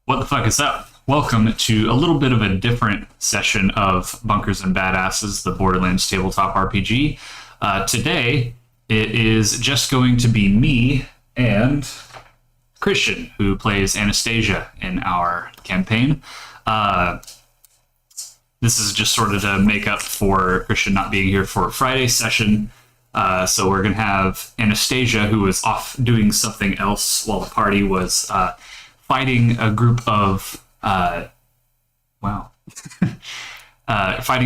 What the fuck is up? Welcome to a little bit of a different session of Bunkers and Badasses, the Borderlands tabletop RPG. Today, it is just going to be me and Christian, who plays Anastacia in our campaign. This is just sort of to make up for Christian not being here for Friday's session. So we're going to have Anastacia, who was off doing something else while the party was fighting a group of fighting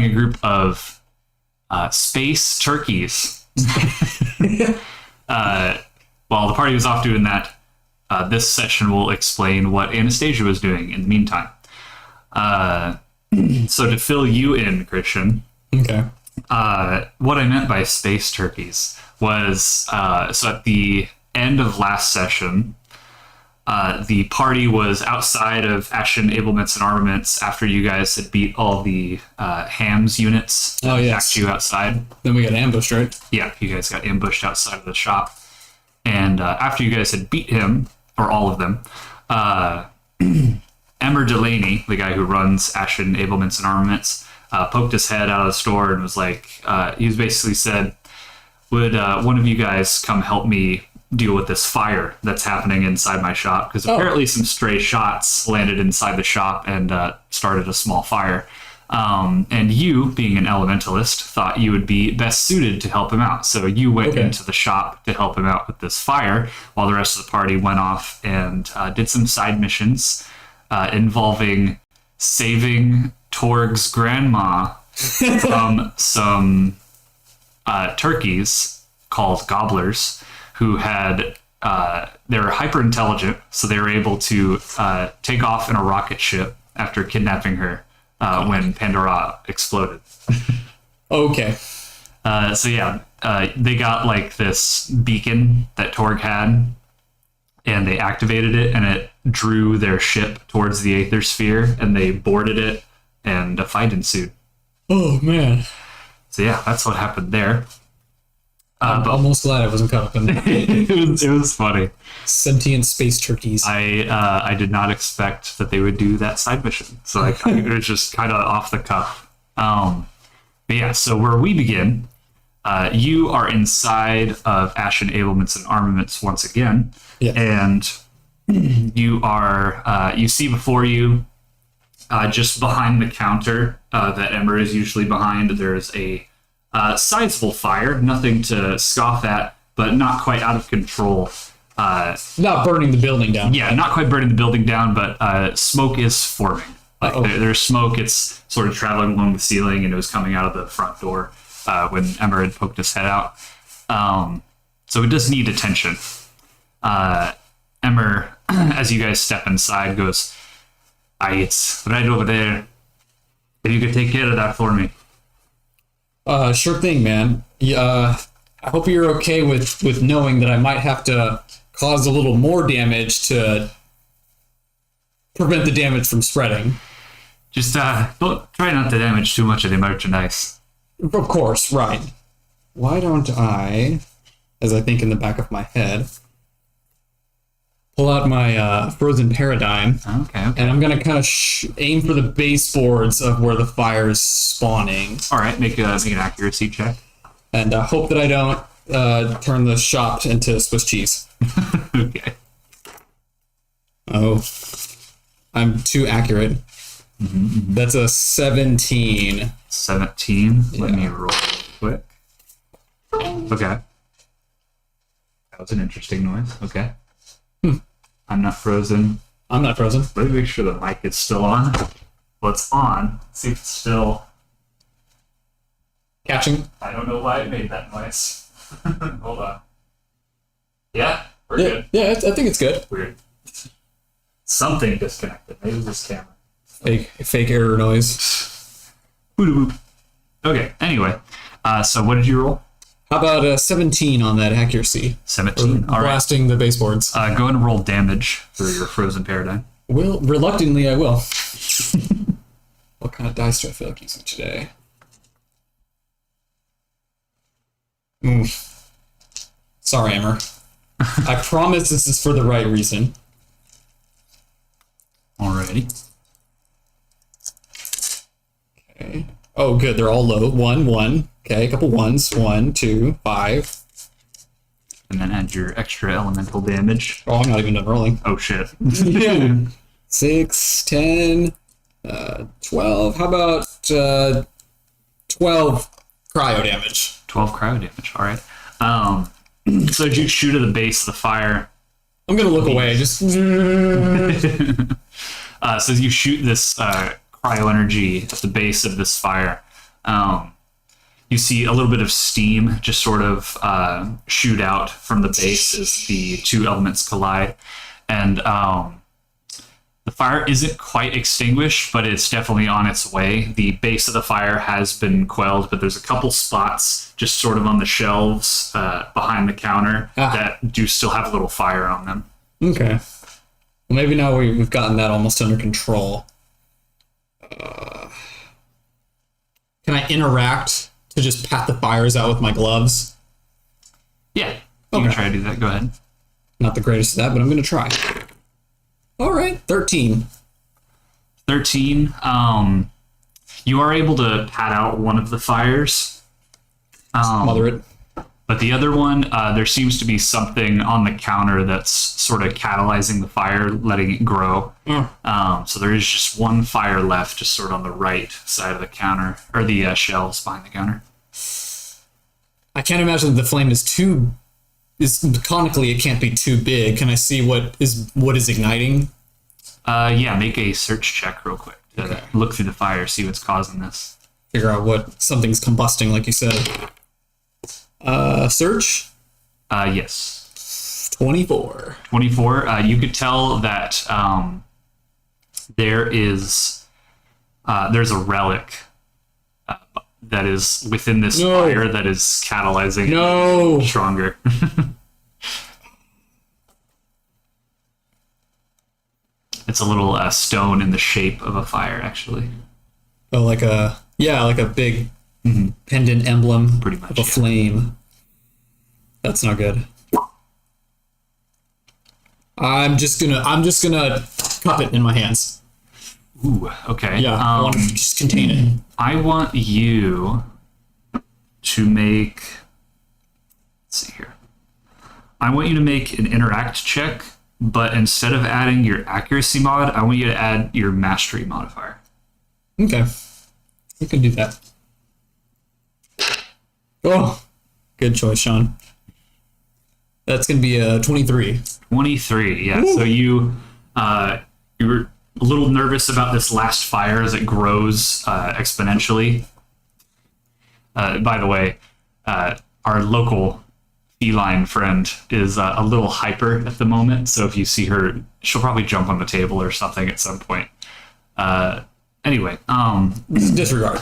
a group of space turkeys. While the party was off doing that, this session will explain what Anastacia was doing in the meantime. So to fill you in, Christian, okay. What I meant by space turkeys was so at the end of last session, the party was outside of Ashen Ablements and Armaments after you guys had beat all the hams units. Oh, yes. Attacked you outside. Then we got ambushed, right? Yeah, you guys got ambushed outside of the shop. And after you guys had beat him, or all of them, Emmer Delaney, the guy who runs Ashen Ablements and Armaments, poked his head out of the store and was like, he basically said, would one of you guys come help me deal with this fire that's happening inside my shop? Because apparently some stray shots landed inside the shop and started a small fire. And you, being an elementalist, thought you would be best suited to help him out. So you went into the shop to help him out with this fire, while the rest of the party went off and did some side missions involving saving Torg's grandma from some turkeys called gobblers who had they were hyper intelligent, so they were able to take off in a rocket ship after kidnapping her when Pandora exploded. Okay. They got like this beacon that Torg had, and they activated it, and it drew their ship towards the Aether Sphere, and they boarded it, and a fight ensued. Oh, man. So yeah, that's what happened there. I'm almost glad I wasn't caught up in that. it was funny. Sentient space turkeys. I did not expect that they would do that side mission. So it was just kind of off the cuff. But yeah, so where we begin, you are inside of Ashen Ablements and Armaments once again. Yeah. And you are, you see before you, just behind the counter that Ember is usually behind, there's a sizable fire, nothing to scoff at, but not quite out of control. Not burning the building down. Yeah, not quite burning the building down, but smoke is forming. There's smoke, it's sort of traveling along the ceiling, and it was coming out of the front door when Ember had poked his head out. So it does need attention. Emmer, as you guys step inside, goes, it's right over there. If you could take care of that for me. Sure thing, man. I hope you're okay with knowing that I might have to cause a little more damage to prevent the damage from spreading. Just don't try not to damage too much of the merchandise. Of course, right. Why don't I, as I think in the back of my head, pull out my frozen paradigm. Okay. And I'm going to kind of aim for the baseboards of where the fire is spawning. All right, make an accuracy check. And hope that I don't turn the shop into Swiss cheese. Okay. Oh, I'm too accurate. Mm-hmm. That's a 17. 17? Yeah. Let me roll quick. Okay. That was an interesting noise. Okay. I'm not frozen. I'm not frozen. Let me make sure the mic is still on. Well, it's on. Let's see if it's still Catching? I don't know why it made that noise. Hold on. Yeah, we're good. Yeah, I think it's good. Weird. Something disconnected. Maybe it was this camera. Fake error noise. Boop. Okay, anyway. So what did you roll? How about a 17 on that accuracy? 17. All right. Blasting the baseboards. Go ahead and roll damage for your frozen paradigm. Well, reluctantly, I will. What kind of dice do I feel like using today? Sorry, Emmer. I promise this is for the right reason. All Alrighty. Okay. Oh, good. They're all low. 1, 1. Okay, a couple ones. 1, 2, 5. And then add your extra elemental damage. Oh, I'm not even done rolling. Oh shit. 6, 10, 12. How about 12 cryo damage? 12 cryo damage. All right. So as you shoot at the base of the fire, I'm gonna look away. Just so as you shoot this cryo energy at the base of this fire, you see a little bit of steam just sort of shoot out from the base as the two elements collide. And the fire isn't quite extinguished, but it's definitely on its way. The base of the fire has been quelled, but there's a couple spots just sort of on the shelves behind the counter that do still have a little fire on them. okay. Well, maybe now we've gotten that almost under control. Can I interact to just pat the fires out with my gloves? Yeah, you can try to do that. Go ahead. Not the greatest at that, but I'm going to try. All right, 13. 13. You are able to pat out one of the fires. Smother it. But the other one, there seems to be something on the counter that's sort of catalyzing the fire, letting it grow. So there is just one fire left, just sort of on the right side of the counter, or the shelves behind the counter. I can't imagine that the flame is too... Conically, it can't be too big. Can I see what is igniting? Yeah, make a search check real quick to look through the fire, see what's causing this. Figure out what something's combusting, like you said. Search? Yes. 24. 24. You could tell that there's a relic that is within this fire that is catalyzing stronger. It's a little stone in the shape of a fire, actually. Oh, like a big pendant emblem, Pretty much, of a flame. That's not good. I'm just gonna cup it in my hands. Ooh, okay. Yeah, I want to just contain it. I want you to make... Let's see here. I want you to make an interact check, but instead of adding your accuracy mod, I want you to add your mastery modifier. Okay. We can do that. Oh, good choice, Sean. That's going to be a 23. 23, yeah. Woo. So you were a little nervous about this last fire as it grows exponentially. By the way, our local feline friend is a little hyper at the moment, so if you see her, she'll probably jump on the table or something at some point. Anyway, disregard.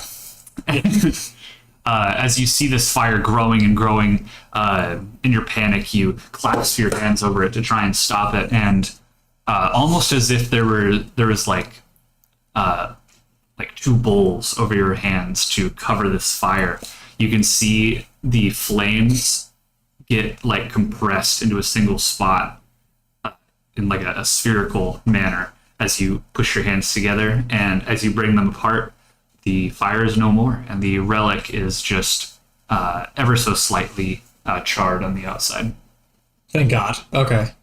As you see this fire growing and growing, in your panic, you clasp your hands over it to try and stop it, and almost as if there was like two bowls over your hands to cover this fire, you can see the flames get like compressed into a single spot in like a spherical manner as you push your hands together, and as you bring them apart, the fire is no more, and the relic is just ever so slightly charred on the outside. Thank God. Okay.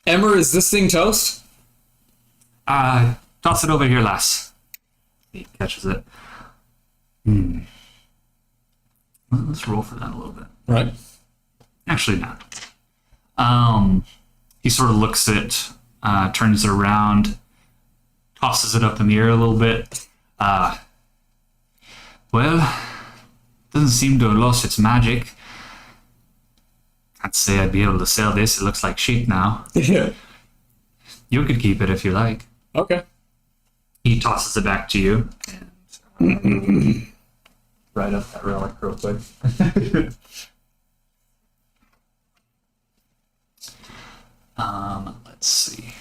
Emmer, is this thing toast? Toss it over here, lass. He catches it. Well, let's roll for that a little bit. Right. Actually, not. He sort of looks at it, turns it around, tosses it up in the air a little bit. Well, doesn't seem to have lost its magic. I'd say I'd be able to sell this. It looks like shit now. Yeah. You could keep it if you like. Okay. He tosses it back to you. And, right up that relic real quick. Let's see.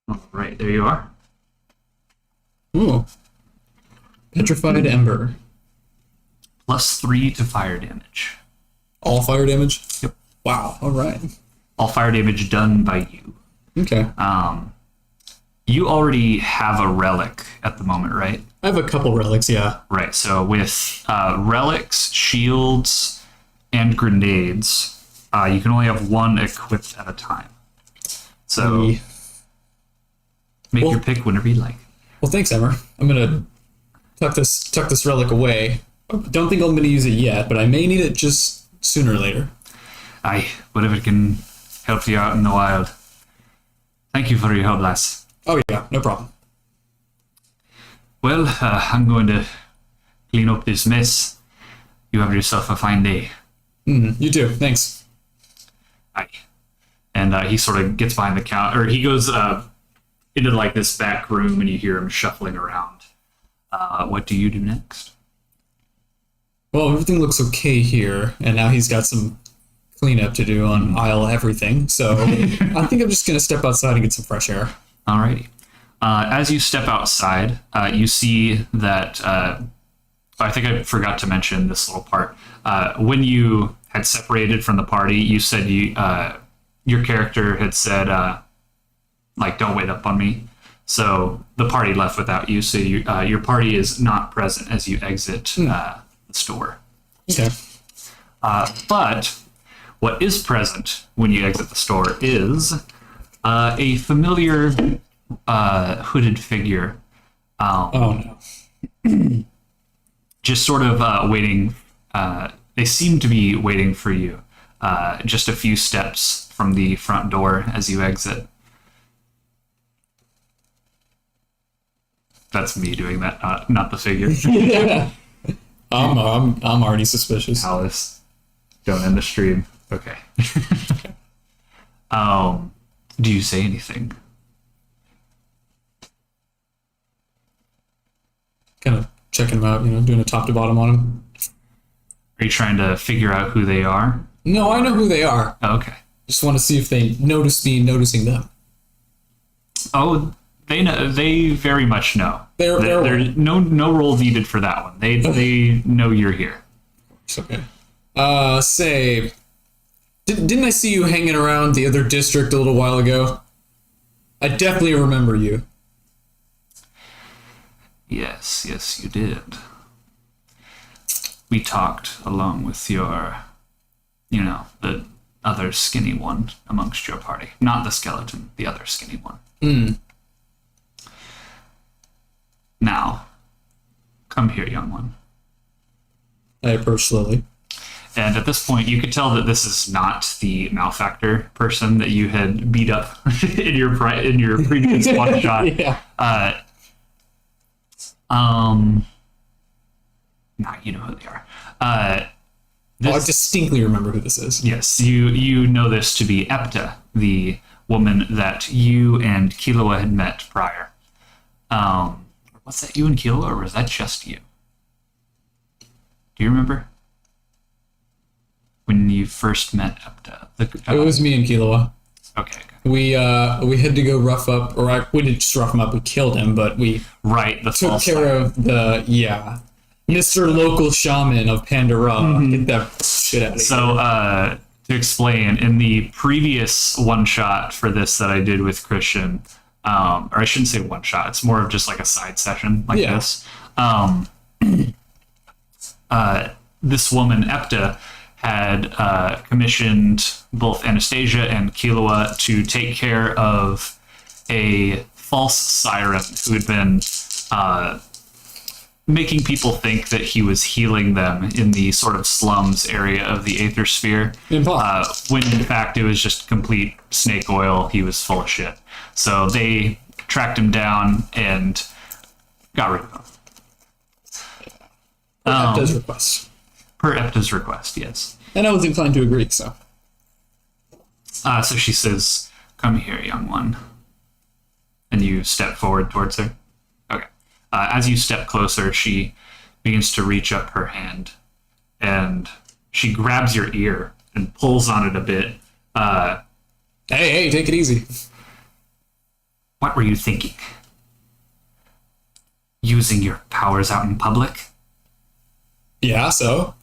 All right, there you are. Ooh. Petrified Ember. +3 to fire damage. All fire damage? Yep. Wow, alright. All fire damage done by you. Okay. You already have a relic at the moment, right? I have a couple relics, yeah. Right, so with relics, shields, and grenades, you can only have one equipped at a time. So make your pick whenever you like. Well, thanks, Emmer. I'm gonna tuck this relic away. Don't think I'm gonna use it yet, but I may need it just sooner or later. Aye, whatever can help you out in the wild. Thank you for your help, lass. Oh yeah, no problem. Well, I'm going to clean up this mess. You have yourself a fine day. You too. Thanks. Aye. And he sort of gets behind the counter, or he goes into like this back room, and you hear him shuffling around. What do you do next? Well, everything looks okay here, and now he's got some cleanup to do on aisle everything. So I think I'm just gonna step outside and get some fresh air. Alrighty. As you step outside, you see that. I think I forgot to mention this little part. When you had separated from the party, you said your character had said, like, "Don't wait up on me." So the party left without you. So your party is not present as you exit the store. Okay. But what is present when you exit the store is a familiar hooded figure. Oh no. Just sort of waiting. They seem to be waiting for you. Just a few steps from the front door as you exit. That's me doing that, not the figure. Yeah. I'm already suspicious. Alice, don't end the stream. Okay. Do you say anything? Kind of checking them out, doing a top to bottom on them. Are you trying to figure out who they are? No, I know who they are. Oh, okay. Just want to see if they notice me noticing them. Oh, they know. They very much know. They're no roll needed for that one. They know you're here. It's okay. Say, didn't I see you hanging around the other district a little while ago? I definitely remember you. Yes, you did. We talked along with your, the other skinny one amongst your party. Not the skeleton, the other skinny one. Now, come here, young one. I approach slowly. And at this point, you could tell that this is not the malefactor person that you had beat up in your previous one shot. Yeah. Nah, you know who they are. I distinctly remember who this is. Yes, you know this to be Epta, the woman that you and Kiloa had met prior. Was that you and Kiloa, or was that just you? Do you remember? When you first met Epta? It was me and Kiloa. Okay. We had to go rough up, we didn't just rough him up, we killed him, but we Right, the took false care of Mr. Local Shaman of Pandora. Get that shit out of here. So, to explain, in the previous one shot for this that I did with Christian, or I shouldn't say one shot, it's more of just like a side session like this. This woman, Epta, had commissioned both Anastacia and Kiloa to take care of a false siren who had been making people think that he was healing them in the sort of slums area of the Aether Sphere, when in fact it was just complete snake oil. He was full of shit. So they tracked him down and got rid of him. Epta's request. Per Epta's request, yes. And I was inclined to agree, so. So she says, "Come here, young one." And you step forward towards her. Okay. As you step closer, she begins to reach up her hand, and she grabs your ear and pulls on it a bit. Hey, take it easy. What were you thinking? Using your powers out in public? Yeah, so?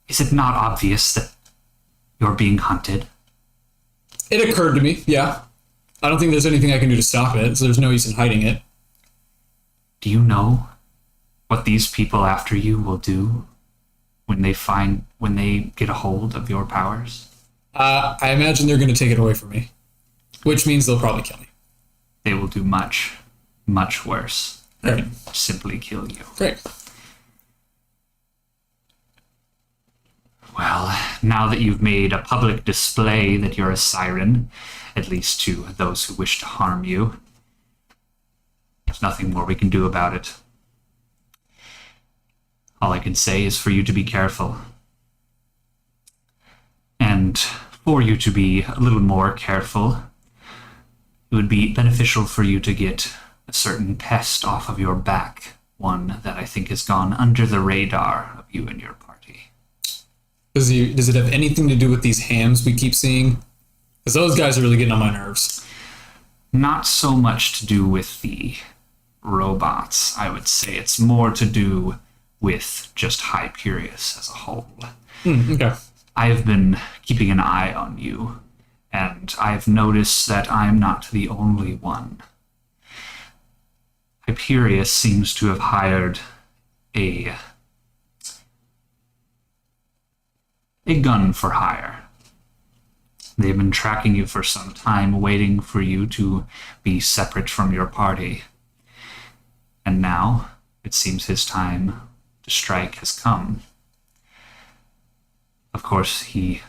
Is it not obvious that you're being hunted? It occurred to me, yeah. I don't think there's anything I can do to stop it, so there's no use in hiding it. Do you know what these people after you will do when they get a hold of your powers? I imagine they're going to take it away from me, which means they'll probably kill me. They will do much, much worse than Right. simply kill you. Great. Well, now that you've made a public display that you're a siren, at least to those who wish to harm you, there's nothing more we can do about it. All I can say is for you to be careful. And for you to be a little more careful, it would be beneficial for you to get a certain pest off of your back, one that I think has gone under the radar of you and your party. Does it have anything to do with these hams we keep seeing? Because those guys are really getting on my nerves. Not so much to do with the robots, I would say. It's more to do with just Hyperius as a whole. Okay. I've been keeping an eye on you, and I've noticed that I'm not the only one. Hyperius seems to have hired a gun for hire. They've been tracking you for some time, waiting for you to be separate from your party. And now, it seems his time to strike has come. Of course, he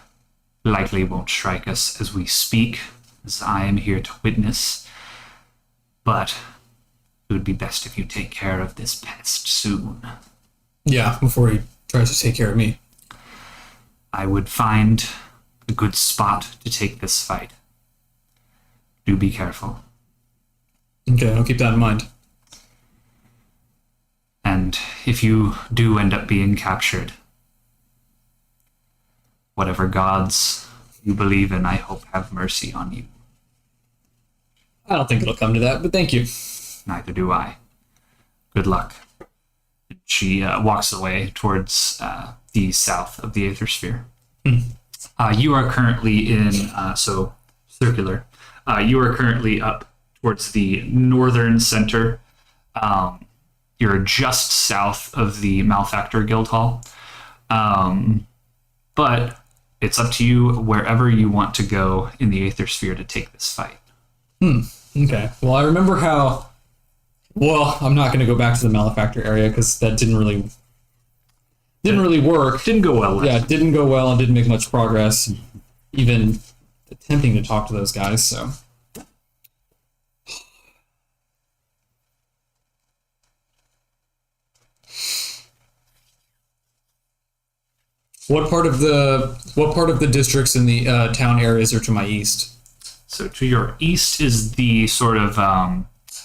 likely won't strike us as we speak, as I am here to witness. But it would be best if you take care of this pest soon. Yeah, before he tries to take care of me. I would find a good spot to take this fight. Do be careful. Okay, I'll keep that in mind. And if you do end up being captured, whatever gods you believe in, I hope have mercy on you. I don't think it'll come to that, but thank you. Neither do I. Good luck. And she walks away towards the south of the Aether Sphere. You are currently in, circular. You are currently up towards the northern center. You're just south of the Malefactor Guild Hall. But it's up to you wherever you want to go in the Aether Sphere to take this fight. Okay. Well, I remember how... Well, I'm not going to go back to the Malefactor area because that didn't really work. Didn't go well. Yeah, it didn't go well and didn't make much progress, even attempting to talk to those guys, so... What part of the districts in the town areas are to my east? So to your east is the sort of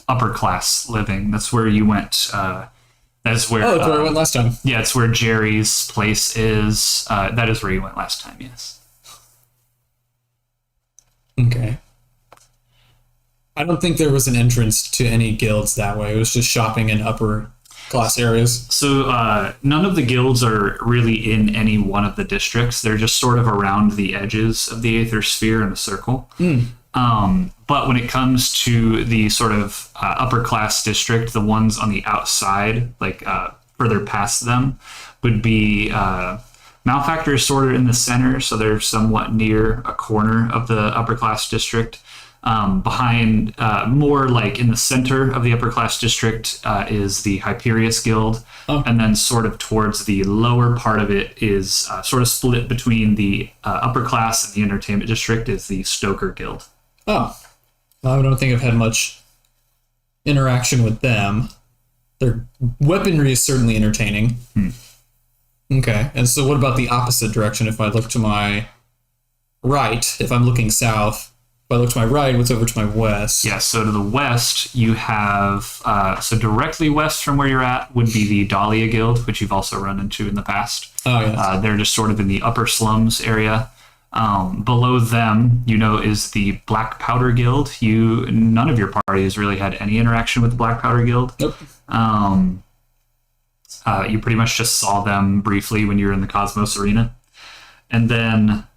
upper class living. That's where you went. That's where. Oh, that's where I went last time. Yeah, it's where Jerry's place is. That is where you went last time. Yes. Okay. I don't think there was an entrance to any guilds that way. It was just shopping in upper class areas. So none of the guilds are really in any one of the districts. They're just sort of around the edges of the Aether Sphere in a circle. But when it comes to the sort of upper class district, the ones on the outside, like further past them, would be Malefactor is sort of in the center, so they're somewhat near a corner of the upper class district. Behind, more like in the center of the upper class district, is the Hyperius Guild. Oh. And then sort of towards the lower part of it is sort of split between the upper class and the entertainment district is the Stoker Guild. Oh. I don't think I've had much interaction with them. Their weaponry is certainly entertaining. Okay, and so what about the opposite direction? If I look to my right, if I'm looking south, if I look to my right, what's over to my west? Yeah, so to the west, you have, so directly west from where you're at would be the Dahlia Guild, which you've also run into in the past. Oh, yeah. They're just sort of in the upper slums area. Below them, is the Black Powder Guild. None of your party has really had any interaction with the Black Powder Guild. Nope. You pretty much just saw them briefly when you were in the Cosmos Arena. And then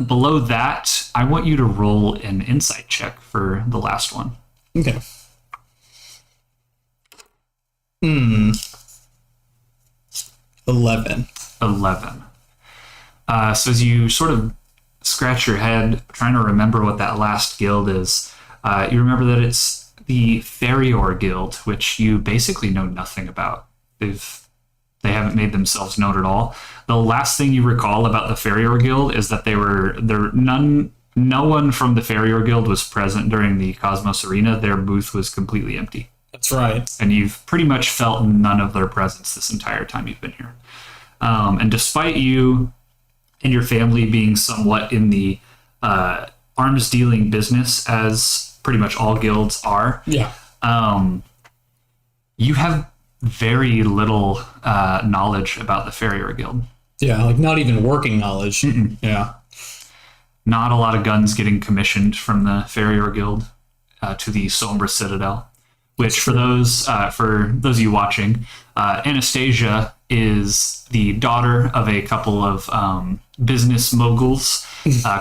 below that, I want you to roll an insight check for the last one. Okay. 11. 11. So as you sort of scratch your head trying to remember what that last guild is, you remember that it's the Ferrior Guild, which you basically know nothing about. They haven't made themselves known at all. The last thing you recall about the Ferrior Guild is that no one from the Ferrior Guild was present during the Cosmos Arena. Their booth was completely empty. That's right. And you've pretty much felt none of their presence this entire time you've been here. And despite you and your family being somewhat in the arms dealing business, as pretty much all guilds are, Yeah. you have very little knowledge about the Ferrier Guild. Yeah, like not even working knowledge. Yeah. Not a lot of guns getting commissioned from the Ferrier Guild to the Sombra Citadel, which for those of you watching, Anastacia is the daughter of a couple of business moguls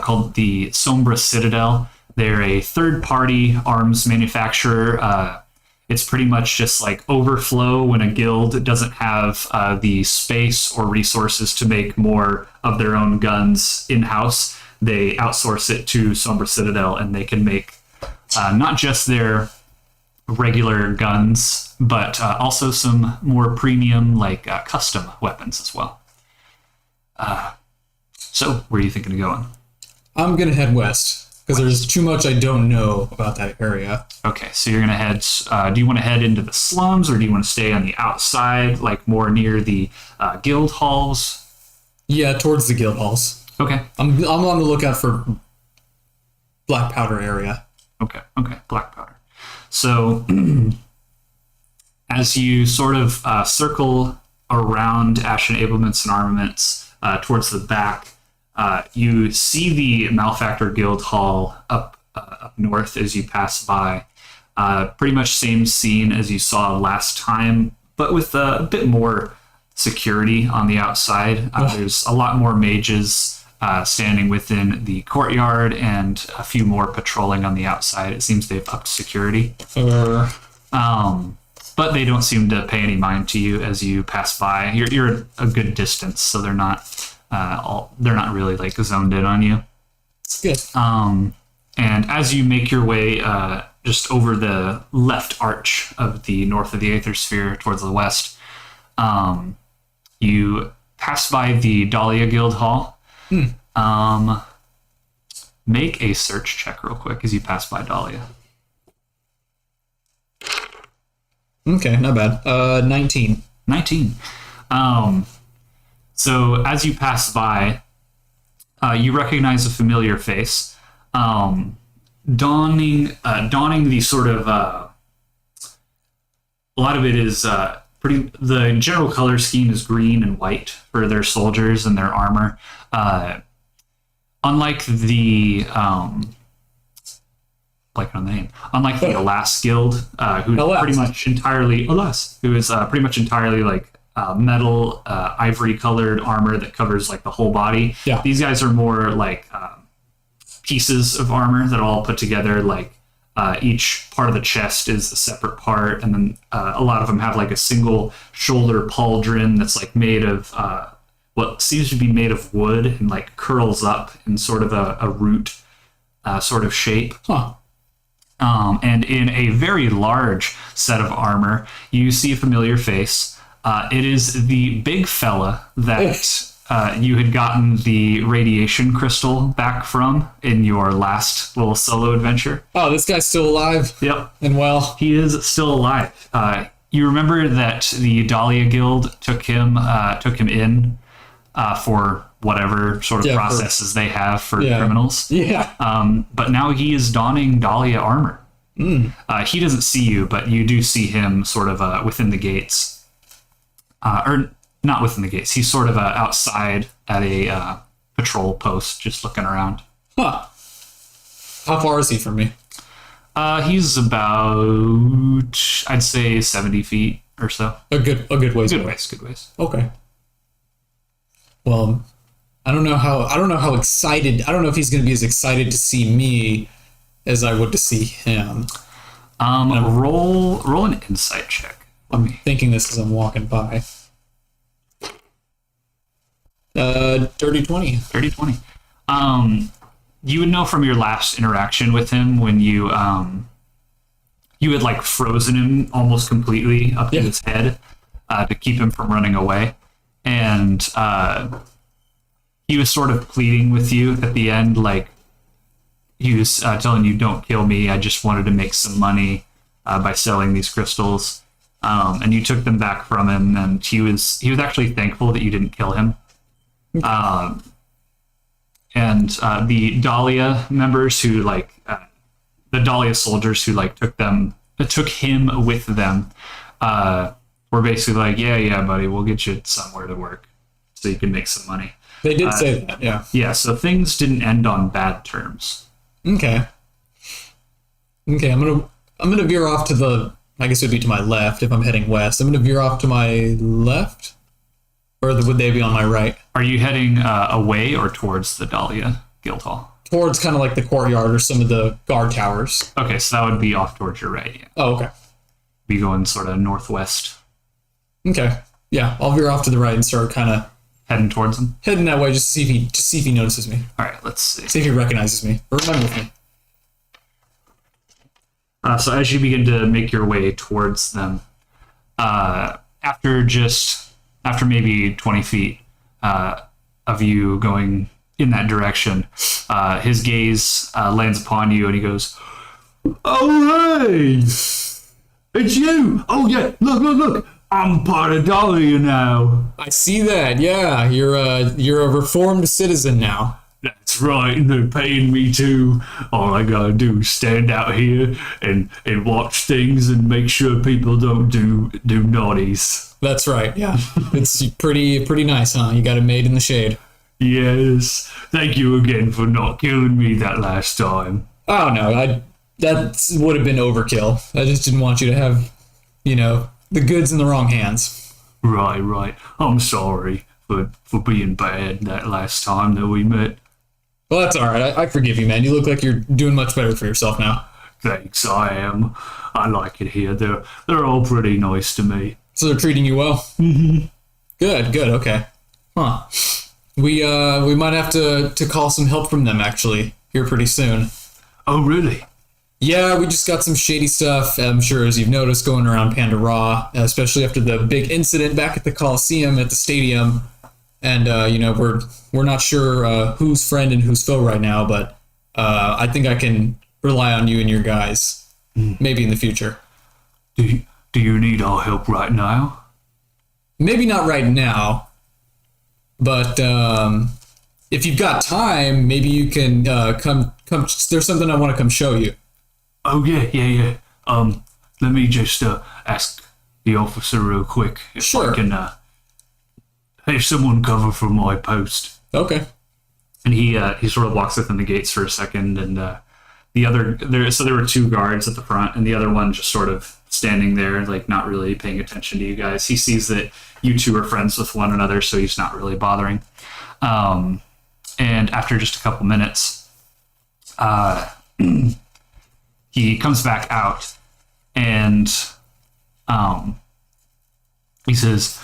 called the Sombra Citadel. They're a third-party arms manufacturer. It's pretty much just like overflow when a guild doesn't have the space or resources to make more of their own guns in-house. They outsource it to Sombra Citadel, and they can make not just their regular guns, but also some more premium, like custom weapons as well. So, where are you thinking of going? I'm going to head west because there's too much I don't know about that area. Okay, so you're going to head... do you want to head into the slums, or do you want to stay on the outside, like more near the guild halls? Yeah, towards the guild halls. Okay. I'm on the lookout for black powder area. Okay, black powder. So, as you sort of circle around Ashen Ablements and Armaments towards the back, you see the Malefactor Guild Hall up north as you pass by. Pretty much same scene as you saw last time, but with a bit more security on the outside. There's a lot more mages standing within the courtyard and a few more patrolling on the outside. It seems they've upped security. But they don't seem to pay any mind to you as you pass by. You're a good distance, so they're not really like zoned in on you. It's good. And as you make your way just over the left arch of the north of the Aether Sphere towards the west, you pass by the Dahlia Guild Hall. Make a search check real quick as you pass by Dahlia. Okay, not bad. 19. 19. So as you pass by, you recognize a familiar face. Donning the sort of a lot of it is the general color scheme is green and white for their soldiers and their armor. Unlike the unlike the Alas Guild, who's pretty much entirely like metal, ivory colored armor that covers like the whole body. Yeah. These guys are more like pieces of armor that are all put together. Like each part of the chest is a separate part, and then a lot of them have like a single shoulder pauldron that's like made of what seems to be made of wood and like curls up in sort of a root sort of shape. Huh. And in a very large set of armor, you see a familiar face. It is the big fella that you had gotten the radiation crystal back from in your last little solo adventure. Oh, this guy's still alive? Yep. And well. He is still alive. You remember that the Dahlia Guild took him in for whatever sort of processes they have for criminals. Yeah. But now he is donning Dahlia armor. He doesn't see you, but you do see him sort of within the gates. Or not within the gates. He's sort of outside at patrol post, just looking around. Huh. How far is he from me? He's about, I'd say, 70 feet or so. A good ways Good away. ways, good ways. Okay. Well, I don't know how excited. I don't know if he's going to be as excited to see me as I would to see him. Roll an insight check. I'm thinking this as I'm walking by. Dirty 20. Dirty 20. You would know from your last interaction with him when you had like frozen him almost completely up to his head to keep him from running away, and he was sort of pleading with you at the end, like he was telling you, "Don't kill me. I just wanted to make some money by selling these crystals." And you took them back from him, and he was actually thankful that you didn't kill him. And the Dahlia members who the Dahlia soldiers who took him with them were basically like, yeah, buddy, we'll get you somewhere to work so you can make some money. They did say that, yeah. Yeah, so things didn't end on bad terms. Okay, I'm gonna veer off to the. I guess it would be to my left if I'm heading west. I'm gonna veer off to my left, or would they be on my right? Are you heading away or towards the Dahlia Guildhall? Towards kind of like the courtyard or some of the guard towers. Okay, so that would be off towards your right. Yeah. Oh, okay. Be going sort of northwest. Okay. Yeah, I'll veer off to the right and start kind of Heading towards him. heading that way just to see if he notices me. All right, let's see. See if he recognizes me or remembers me. So as you begin to make your way towards them, after maybe 20 feet of you going in that direction, his gaze lands upon you and he goes, "Oh, hey! It's you! Oh, yeah, look! I'm part of Dahlia now." I see that. Yeah, you're a reformed citizen now. That's right, and they're paying me too. All I gotta do is stand out here and watch things and make sure people don't do naughties. That's right. Yeah, it's pretty nice, huh? You got it made in the shade. Yes. Thank you again for not killing me that last time. Oh no, that would have been overkill. I just didn't want you to have, the goods in the wrong hands. Right. I'm sorry for being bad that last time that we met. Well, that's all right. I forgive you, man. You look like you're doing much better for yourself now. Thanks, I am. I like it here. They're all pretty nice to me. So they're treating you well? Mm-hmm. Good, okay. Huh. We might have to call some help from them, actually, here pretty soon. Oh, really? Yeah, we just got some shady stuff, I'm sure, as you've noticed, going around Pandora, especially after the big incident back at the Coliseum at the stadium. And, we're not sure who's friend and who's foe right now, but I think I can rely on you and your guys, maybe in the future. Do you need our help right now? Maybe not right now, but if you've got time, maybe you can come. There's something I want to come show you. Oh, yeah. Let me just ask the officer real quick if Sure. I can have someone cover for my post. Okay. And he sort of walks within the gates for a second, and there were two guards at the front, and the other one just sort of standing there, like not really paying attention to you guys. He sees that you two are friends with one another, so he's not really bothering. And after just a couple minutes, he comes back out, and he says,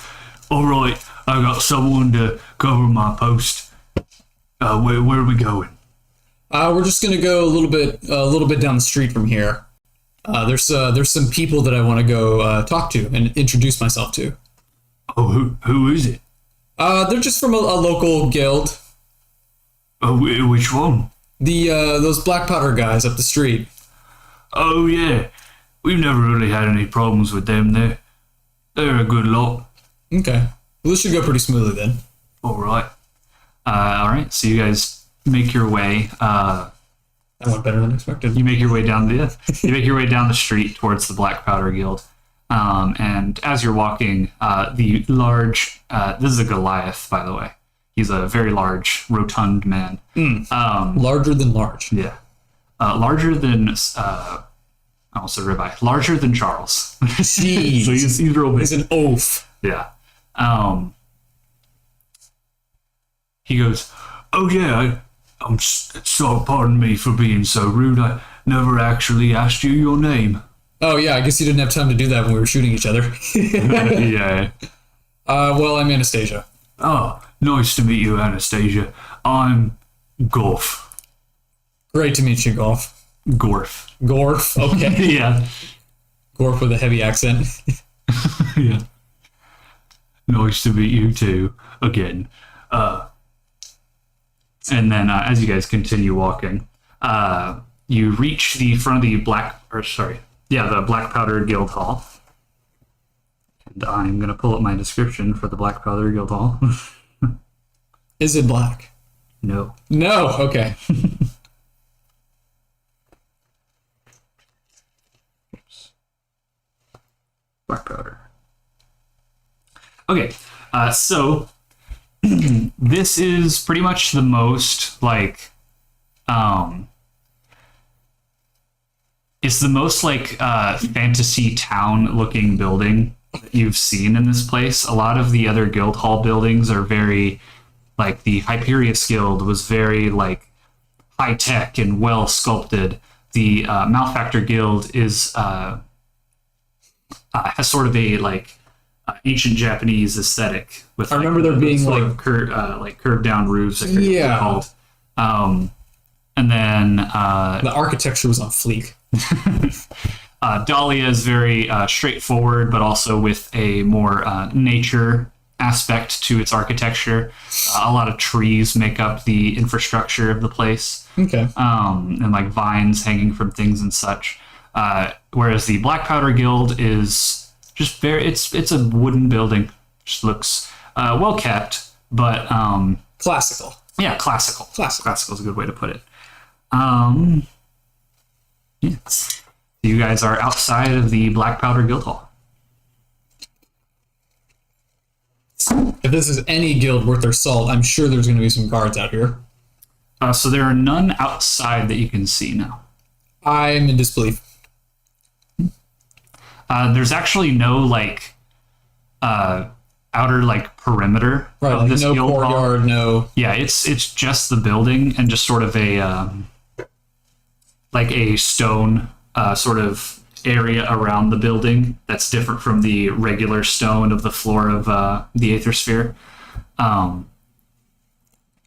"All right, I got someone to cover my post. Where are we going?" We're just gonna go a little bit down the street from here. There's some people that I want to go talk to and introduce myself to. Oh, who is it? They're just from a local guild. Oh, which one? Those black powder guys up the street. Oh, yeah. We've never really had any problems with them. They're a good lot. Okay. Well, this should go pretty smoothly then. All right. So you guys make your way. That went better than expected. You make your way down the street towards the Black Powder Guild. And as you're walking, the large, this is a Goliath, by the way. He's a very large, rotund man. Larger than large. Yeah. Larger than, I almost said ribeye. Larger tthan Charles. Jeez. So he's real big. He's an oaf. Yeah. He goes, "Oh yeah, I'm so pardon me for being so rude. I never actually asked you your name." Oh yeah, I guess you didn't have time to do that when we were shooting each other. Yeah. Well, I'm Anastacia. Oh, nice to meet you, Anastacia. I'm Gorf. Great to meet you, Golf. Gorf. Gorf. Okay. Yeah. Gorf with a heavy accent. Yeah. Nice to meet you too, again. And then as you guys continue walking, you reach the front of the the Black Powder Guild Hall. And I'm going to pull up my description for the Black Powder Guild Hall. Is it black? No. No. Okay. Black Powder. Okay, so this is pretty much the most like it's the most like fantasy town looking building that you've seen in this place. A lot of the other guild hall buildings are very like the Hyperius Guild was very like high tech and well sculpted. The Malefactor Guild is has sort of a like ancient Japanese aesthetic with. I remember there being like curved down roofs. Yeah. Called. And then the architecture was on fleek. Dahlia is very straightforward, but also with a more nature aspect to its architecture. A lot of trees make up the infrastructure of the place. Okay. And like vines hanging from things and such. Whereas the Black Powder Guild is just it's a wooden building. Just looks well kept, but classical. Yeah, classical. Classical is a good way to put it. Yes. You guys are outside of the Black Powder Guild Hall. If this is any guild worth their salt, I'm sure there's going to be some guards out here. So there are none outside that you can see now. I'm in disbelief. There's actually no like outer like perimeter of this no guild courtyard, hall. no. Yeah, it's just the building and just sort of a like a stone sort of area around the building that's different from the regular stone of the floor of the Aether Sphere.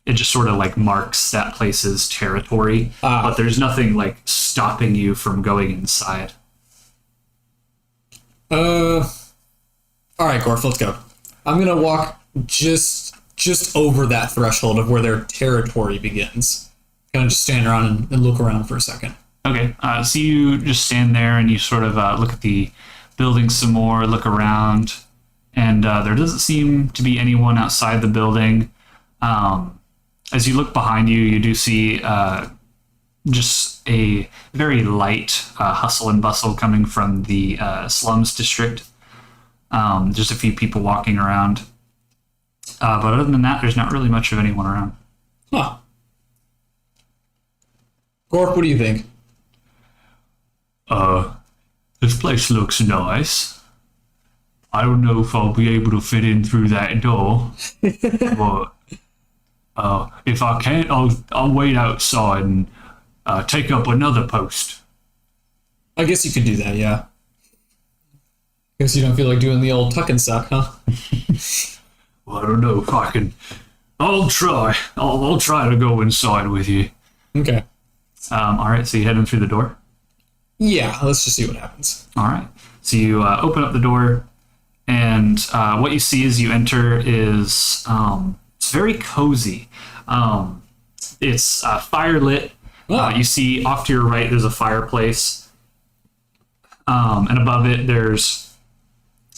It just sort of like marks that place's territory, but there's nothing like stopping you from going inside. All right, Gorf, let's go. I'm gonna walk just over that threshold of where their territory begins. Kind of just stand around and look around for a second. Okay, so you just stand there and you sort of look at the building some more, look around, and there doesn't seem to be anyone outside the building. As you look behind you, you do see just a very light hustle and bustle coming from the slums district. Just a few people walking around. But other than that, there's not really much of anyone around. Huh. Gorf, what do you think? This place looks nice. I don't know if I'll be able to fit in through that door. But if I can't, I'll wait outside and take up another post. I guess you could do that, yeah. Guess you don't feel like doing the old tuck and suck, huh? Well, I don't know if I can. I'll try. I'll try to go inside with you. Okay. All right, so you head in through the door? Yeah, let's just see what happens. All right. So you open up the door, and what you see as you enter is it's very cozy. It's firelit. Oh. You see off to your right, there's a fireplace. And above it, there's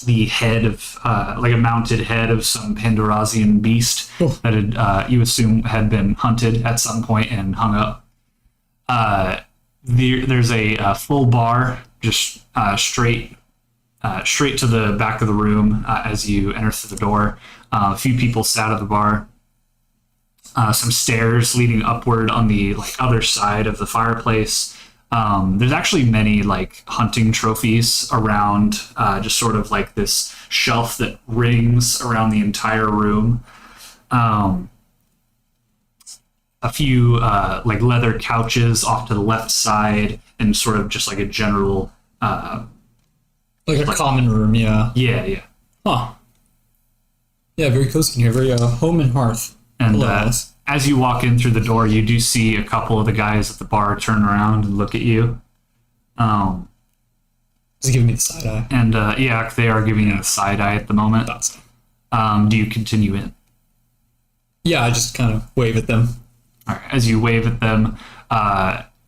the head of, like a mounted head of some Pandorasian beast that had, you assume had been hunted at some point and hung up. There's a full bar just straight to the back of the room as you enter through the door. A few people sat at the bar. some stairs leading upward on the like other side of the fireplace. There's actually many like hunting trophies around, just sort of like this shelf that rings around the entire room. A few like leather couches off to the left side, and sort of just like a general Like a common room, yeah. yeah. Huh. Yeah, very cozy in here. Very home and hearth. And Hello, Alice. as you walk in through the door, you do see a couple of the guys at the bar turn around and look at you. Is he giving me the side eye? And yeah, they are giving you the side eye at the moment. Thought so. Do you continue in? Yeah, I just kind of wave at them. All right. As you wave at them,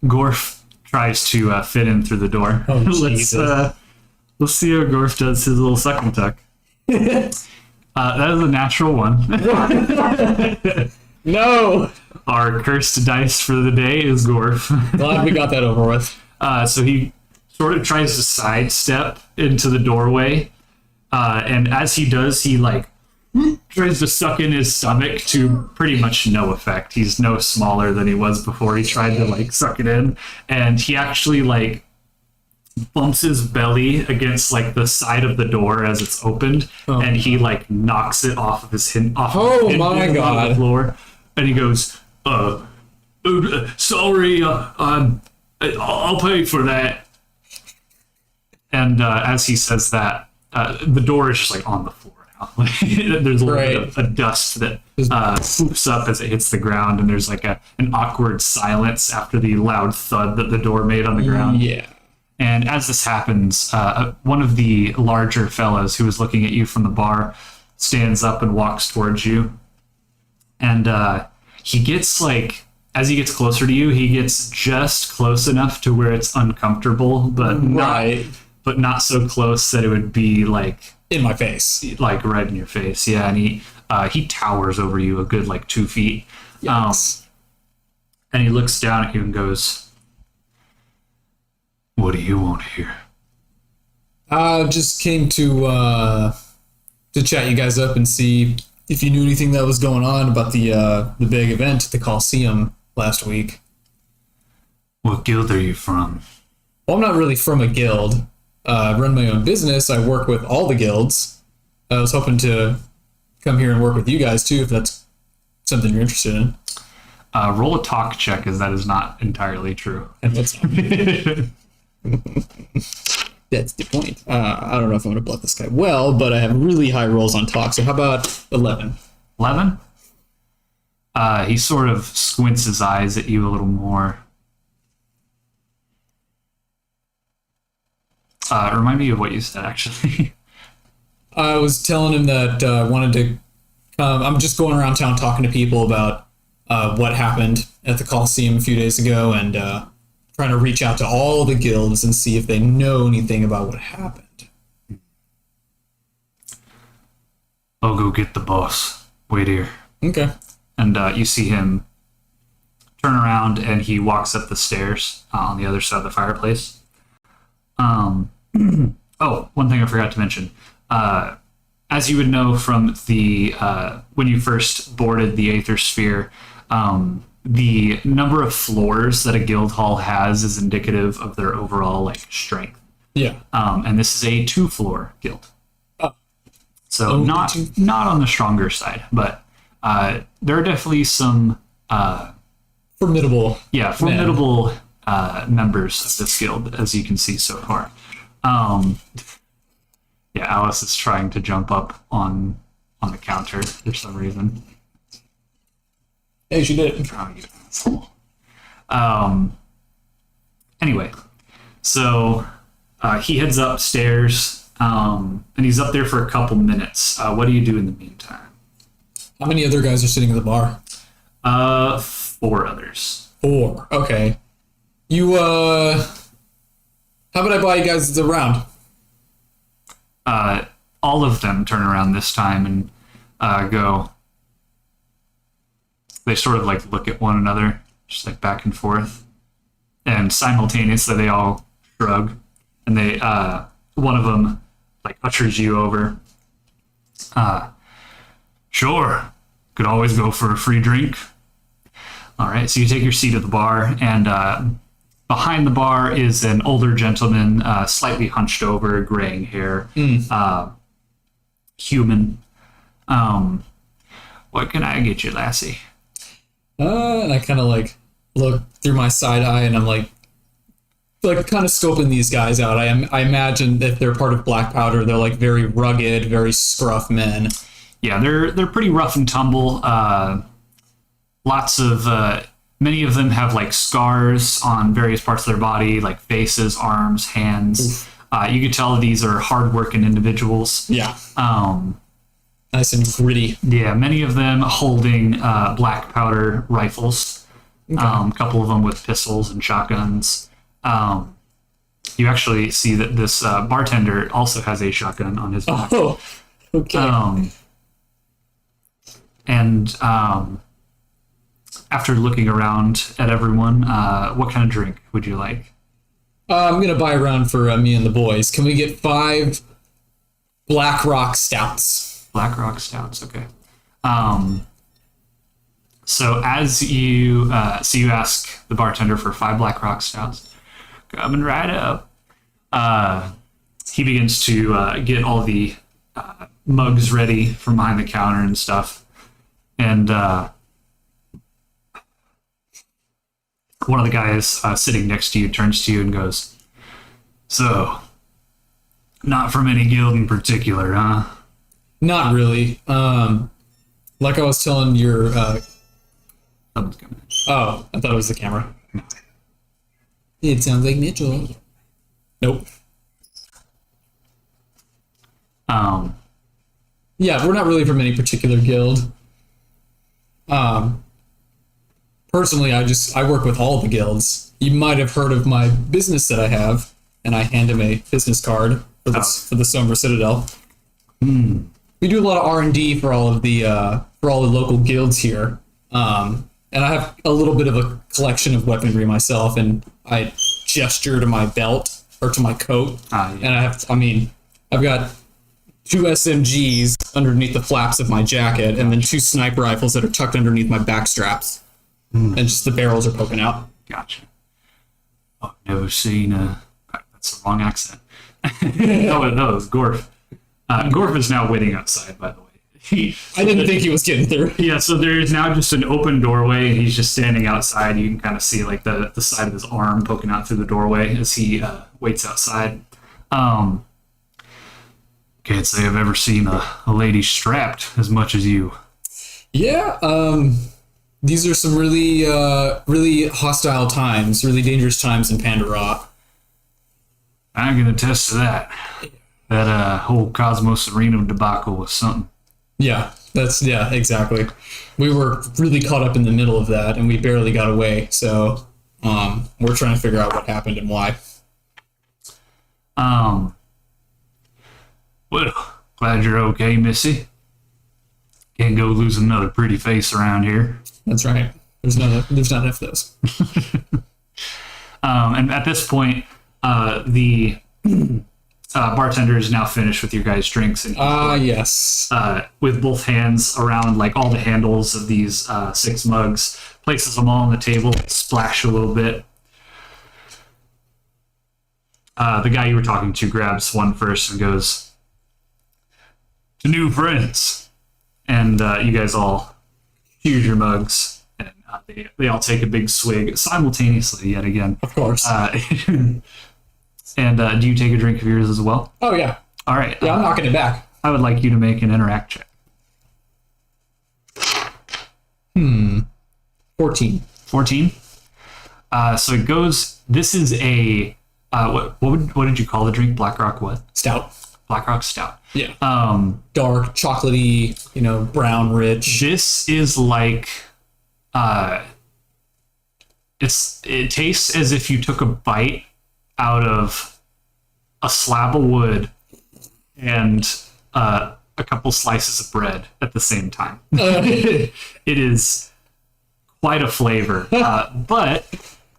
Gorf tries to fit in through the door. Oh, Jesus. Let's see how Gorf does his little suck and tuck. That is a natural one. No! Our cursed dice for the day is Gorf. Glad we got that over with. So he sort of tries to sidestep into the doorway. And as he does, he like tries to suck in his stomach to pretty much no effect. He's no smaller than he was before he tried to like suck it in. And he actually like bumps his belly against like the side of the door as it's opened, and he like knocks it off of his Oh my God. the floor, and he goes, sorry, I'll pay for that. And as he says that, the door is just like on the floor now. There's a little bit of dust that swoops up as it hits the ground, and there's like an awkward silence after the loud thud that the door made on the ground. Yeah. And as this happens, one of the larger fellows who was looking at you from the bar stands up and walks towards you. And he gets like, as he gets closer to you, he gets just close enough to where it's uncomfortable, but not so close that it would be like in my face, like right in your face. Yeah, and he towers over you a good like 2 feet. Yes. And he looks down at you and goes, "What do you want here?" Just came to chat you guys up and see if you knew anything that was going on about the big event at the Coliseum last week. What guild are you from? Well, I'm not really from a guild. I run my own business. I work with all the guilds. I was hoping to come here and work with you guys too, if that's something you're interested in. Roll a talk check, as that is not entirely true. And that's that's the point. I don't know if I'm going to bluff this guy well, but I have really high rolls on talk. So how about 11? 11? He sort of squints his eyes at you a little more. Remind me of what you said, actually. I was telling him that I wanted to come. I'm just going around town talking to people about what happened at the Coliseum a few days ago, and trying to reach out to all the guilds and see if they know anything about what happened. I'll go get the boss. Wait here. Okay. And you see him turn around, and he walks up the stairs on the other side of the fireplace. Oh, one thing I forgot to mention. As you would know from the when you first boarded the Aether Sphere, the number of floors that a guild hall has is indicative of their overall like strength. Yeah. And this is a 2-floor guild. Oh. So not on the stronger side, but there are definitely some formidable. Yeah, formidable members of this guild, as you can see so far. Yeah, Alice is trying to jump up on the counter for some reason. Hey, she did. Oh, you asshole. Anyway, so he heads upstairs, and he's up there for a couple minutes. What do you do in the meantime? How many other guys are sitting in the bar? 4 others. 4. Okay. You, how about I buy you guys a round? All of them turn around this time and go. They sort of like look at one another, just like back and forth, and simultaneously they all shrug, and they one of them like ushers you over. Sure, could always go for a free drink. All right, so you take your seat at the bar, and behind the bar is an older gentleman, slightly hunched over, graying hair, human. What can I get you, lassie? And I kind of like look through my side eye, and I'm like kind of scoping these guys out. I imagine if they're part of Black Powder, they're like very rugged, very scruff men. Yeah, they're pretty rough and tumble. Lots of many of them have like scars on various parts of their body, like faces, arms, hands. You could tell these are hardworking individuals. Yeah. Nice and gritty. Yeah, many of them holding black powder rifles. Okay. A couple of them with pistols and shotguns. You actually see that this bartender also has a shotgun on his back. Oh, okay. And after looking around at everyone, what kind of drink would you like? I'm going to buy a round for me and the boys. Can we get 5 Black Rock Stouts? Black Rock Stouts, okay. So as you you ask the bartender for 5 Black Rock Stouts. Coming right up. He begins to get all the mugs ready from behind the counter and stuff. And one of the guys sitting next to you turns to you and goes, "So, not from any guild in particular, huh?" Not really. Like I was telling your... Someone's coming in. Oh, I thought it was the camera. It sounds like Mitchell. Nope. Yeah, we're not really from any particular guild. Personally, I work with all the guilds. You might have heard of my business that I have, and I hand him a business card for the Sombra Citadel. We do a lot of R&D for all the local guilds here. And I have a little bit of a collection of weaponry myself, and I gesture to my belt or to my coat. Yeah. And I've got 2 SMGs underneath the flaps of my jacket, and then 2 sniper rifles that are tucked underneath my back straps. And just the barrels are poking out. Gotcha. Oh, never seen that's the wrong accent. No, it was Gorf. Gorf is now waiting outside, by the way. I didn't think he was getting through. Yeah, so there is now just an open doorway, and he's just standing outside. You can kind of see like the side of his arm poking out through the doorway as he waits outside. Can't say I've ever seen a lady strapped as much as you. Yeah, these are some really, really hostile times, really dangerous times in Pandora. I can attest to that. That whole Cosmos Arena debacle was something. Yeah, exactly. We were really caught up in the middle of that, and we barely got away. So, we're trying to figure out what happened and why. Well, glad you're okay, Missy. Can't go lose another pretty face around here. That's right. There's not enough of those. And at this point, the bartender is now finished with your guys' drinks, and yes, with both hands around like all the handles of these 6 mugs, places them all on the table, splash a little bit. The guy you were talking to grabs one first and goes, "To new friends," and you guys all here's your mugs. They all take a big swig simultaneously yet again. Of course. And do you take a drink of yours as well? Oh, yeah. All right. Yeah, I'm knocking it back. I would like you to make an interact check. 14. 14? So it goes... This is a... what did you call the drink? Black Rock what? Stout. Black Rock Stout. Yeah. Dark, chocolatey, brown, rich. This is like... it tastes as if you took a bite out of a slab of wood and a couple slices of bread at the same time. It is quite a flavor, but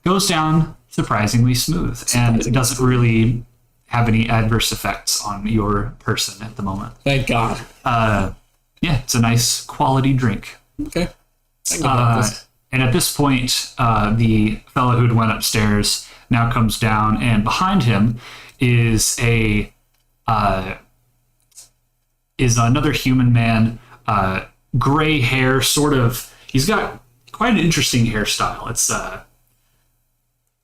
goes down surprisingly smooth, and it doesn't really have any adverse effects on your person at the moment. Thank God. Yeah, it's a nice quality drink. Okay. And at this point, the fellow who'd went upstairs now comes down, and behind him is another human man, gray hair, sort of. He's got quite an interesting hairstyle. It's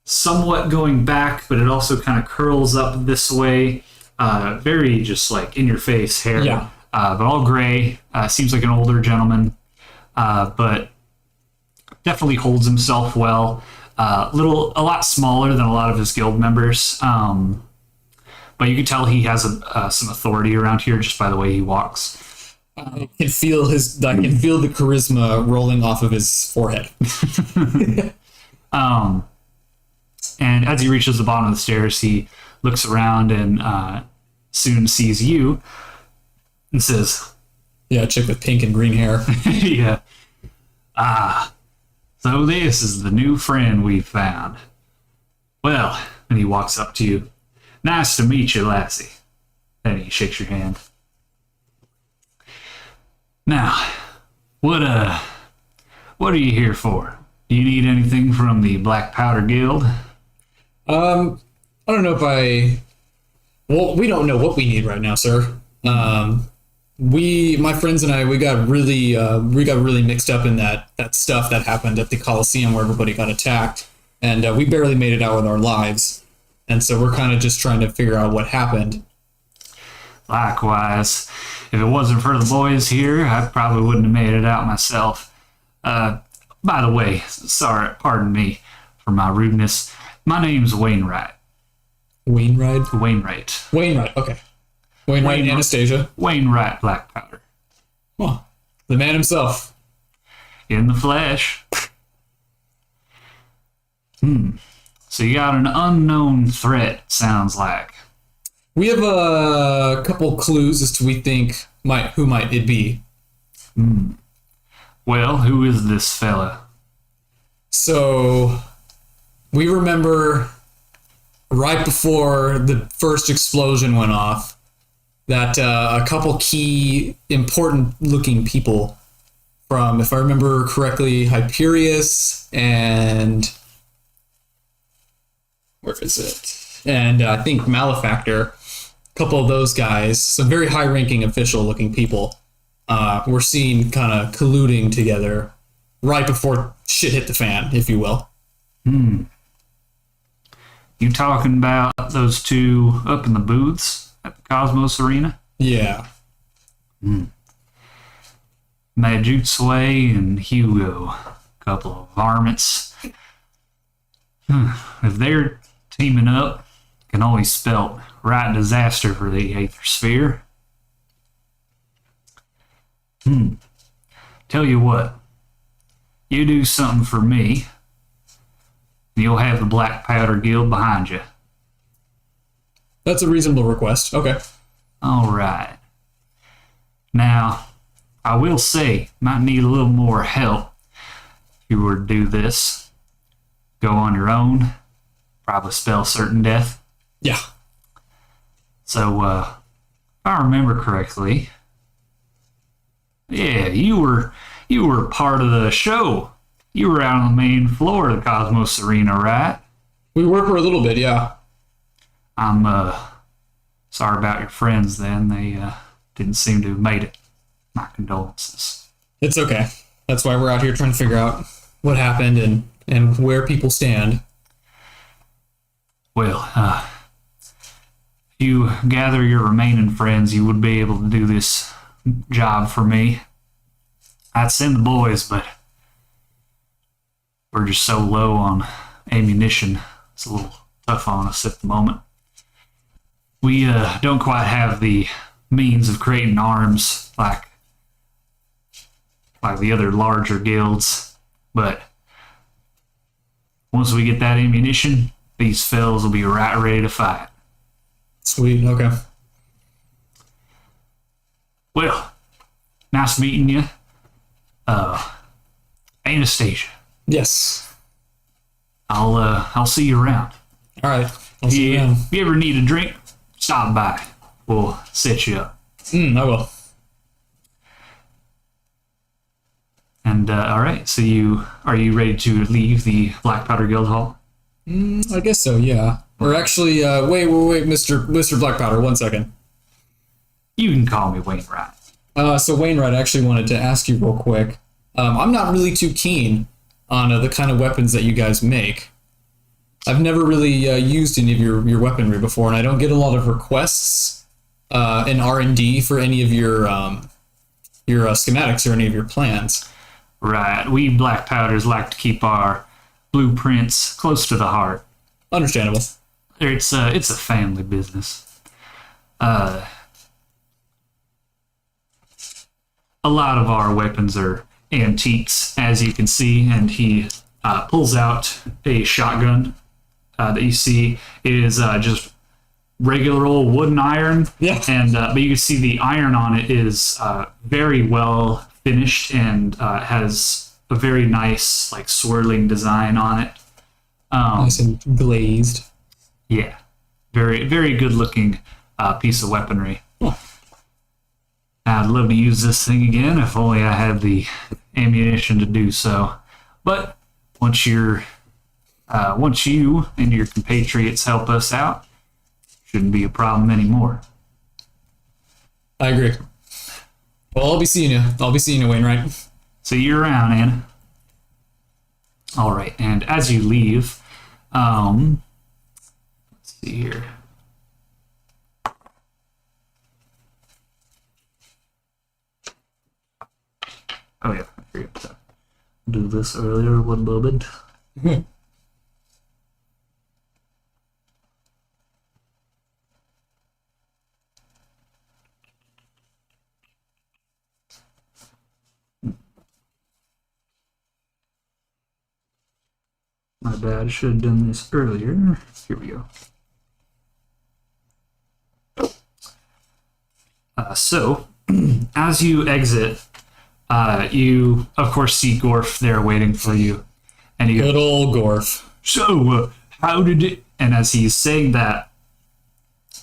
somewhat going back, but it also kind of curls up this way. Very just like in your face hair, Yeah. But all gray. Seems like an older gentleman, but definitely holds himself well. A lot smaller than a lot of his guild members. But you can tell he has some authority around here just by the way he walks. I can feel the charisma rolling off of his forehead. And as he reaches the bottom of the stairs, he looks around and soon sees you and says, Yeah, a chick with pink and green hair. yeah. So this is the new friend we found. Well, and he walks up to you. Nice to meet you, lassie. Then he shakes your hand. Now, what are you here for? Do you need anything from the Black Powder Guild? I don't know if we don't know what we need right now, sir. My friends and I, we got really mixed up in that stuff that happened at the Coliseum where everybody got attacked, and we barely made it out with our lives. And so we're kind of just trying to figure out what happened. Likewise, if it wasn't for the boys here, I probably wouldn't have made it out myself. By the way, sorry, pardon me for my rudeness. My name's Wainwright. Wainwright? Wainwright. Okay. Wainwright and Anastacia. Wainwright Black Powder. Oh, the man himself. In the flesh. So you got an unknown threat, sounds like. We have a couple clues as to who might it be. Well, who is this fella? So we remember right before the first explosion went off that a couple key important looking people from, if I remember correctly, Hyperius and where is it? And I think Malefactor, a couple of those guys, some very high-ranking official-looking people, were seen kind of colluding together right before shit hit the fan, if you will. You talking about those two up in the booths at the Cosmos Arena? Yeah. Majutsue and Hugo, a couple of varmints. If they're teaming up, can always spell right disaster for the Aether Sphere. Tell you what, you do something for me, and you'll have the Black Powder Guild behind you. That's a reasonable request. Okay. All right. Now, I will say, might need a little more help if you were to do this. Go on your own, probably spell certain death. Yeah. So, if I remember correctly, yeah, you were part of the show. You were out on the main floor of the Cosmos Arena, right? We were for a little bit, yeah. I'm sorry about your friends then. They didn't seem to have made it. My condolences. It's okay. That's why we're out here trying to figure out what happened and where people stand. Well, if you gather your remaining friends, you would be able to do this job for me. I'd send the boys, but we're just so low on ammunition. It's a little tough on us at the moment. We don't quite have the means of creating arms like the other larger guilds, but once we get that ammunition, these fellas will be right ready to fight. Sweet, okay. Well, nice meeting you. Anastacia. Yes. I'll see you around. All right. I'll see you around. If you ever need a drink, stop by. We'll set you up. I will. And all right, so are you ready to leave the Black Powder Guild Hall? I guess so, yeah. Or actually, wait, Mr. Black Powder, 1 second. You can call me Wainwright. So Wainwright, I actually wanted to ask you real quick. I'm not really too keen on the kind of weapons that you guys make. I've never really used any of your weaponry before, and I don't get a lot of requests in R&D for any of your schematics or any of your plans. Right, we Black Powders like to keep our blueprints close to the heart. Understandable. It's a family business. A lot of our weapons are antiques, as you can see, and he pulls out a shotgun that you see. It is just regular old wooden iron, Yeah. and but you can see the iron on it is very well finished and has a very nice like swirling design on it. Nice and glazed. Yeah, very very good looking piece of weaponry. Oh. I'd love to use this thing again if only I had the ammunition to do so. But once you and your compatriots help us out, shouldn't be a problem anymore. I agree. Well, I'll be seeing you, Wainwright. See you around, Anna. All right, and as you leave, let's see here. Oh yeah, I forgot to do this earlier. 1 moment. My bad, I should have done this earlier. Here we go. So, as you exit, you, of course, see Gorf there waiting for you. And he goes, Good old Gorf. so, how did it... And as he's saying that,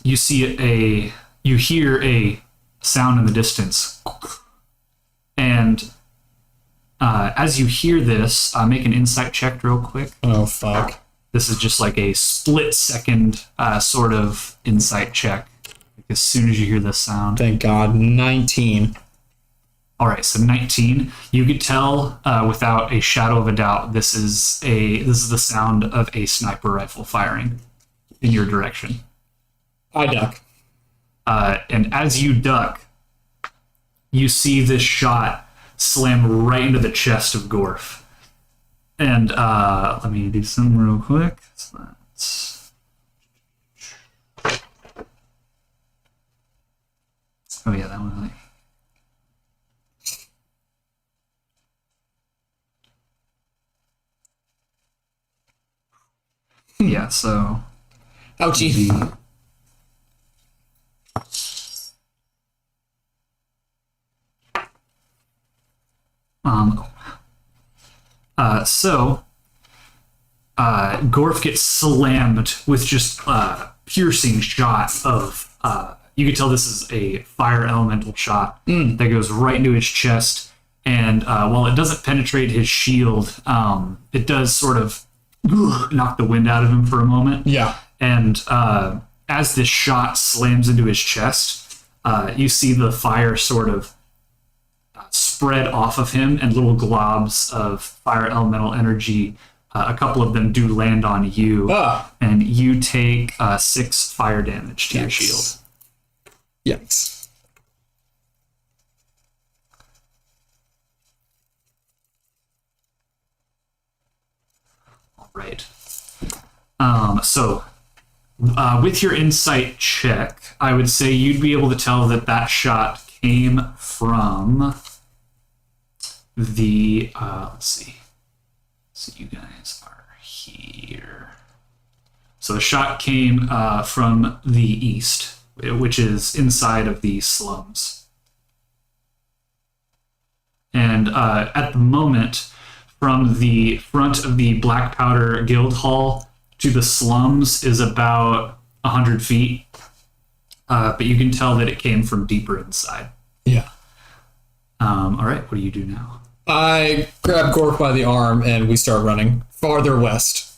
you hear a sound in the distance. And as you hear this, make an insight check real quick. Oh, fuck. This is just like a split-second sort of insight check. As soon as you hear this sound. Thank God. 19. All right, so 19. You could tell without a shadow of a doubt this is the sound of a sniper rifle firing in your direction. I duck. And as you duck, you see this shot slam right into the chest of Gorf. And let me do something real quick. So that's... Oh yeah, that one. Yeah, so... Ouchie. Gorf gets slammed with just piercing shot of you can tell this is a fire elemental shot that goes right into his chest, and while it doesn't penetrate his shield, it does sort of knock the wind out of him for a moment. Yeah. And as this shot slams into his chest, you see the fire sort of spread off of him, and little globs of fire elemental energy, a couple of them do land on you, and you take 6 fire damage to your shield. Yikes. All right. So with your insight check, I would say you'd be able to tell that that shot came from the, let's see. So you guys are here. So the shot came from the east, which is inside of the slums. And at the moment, from the front of the Black Powder Guild Hall to the slums is about 100 feet. But you can tell that it came from deeper inside. Yeah. All right, what do you do now? I grab Gork by the arm and we start running farther west.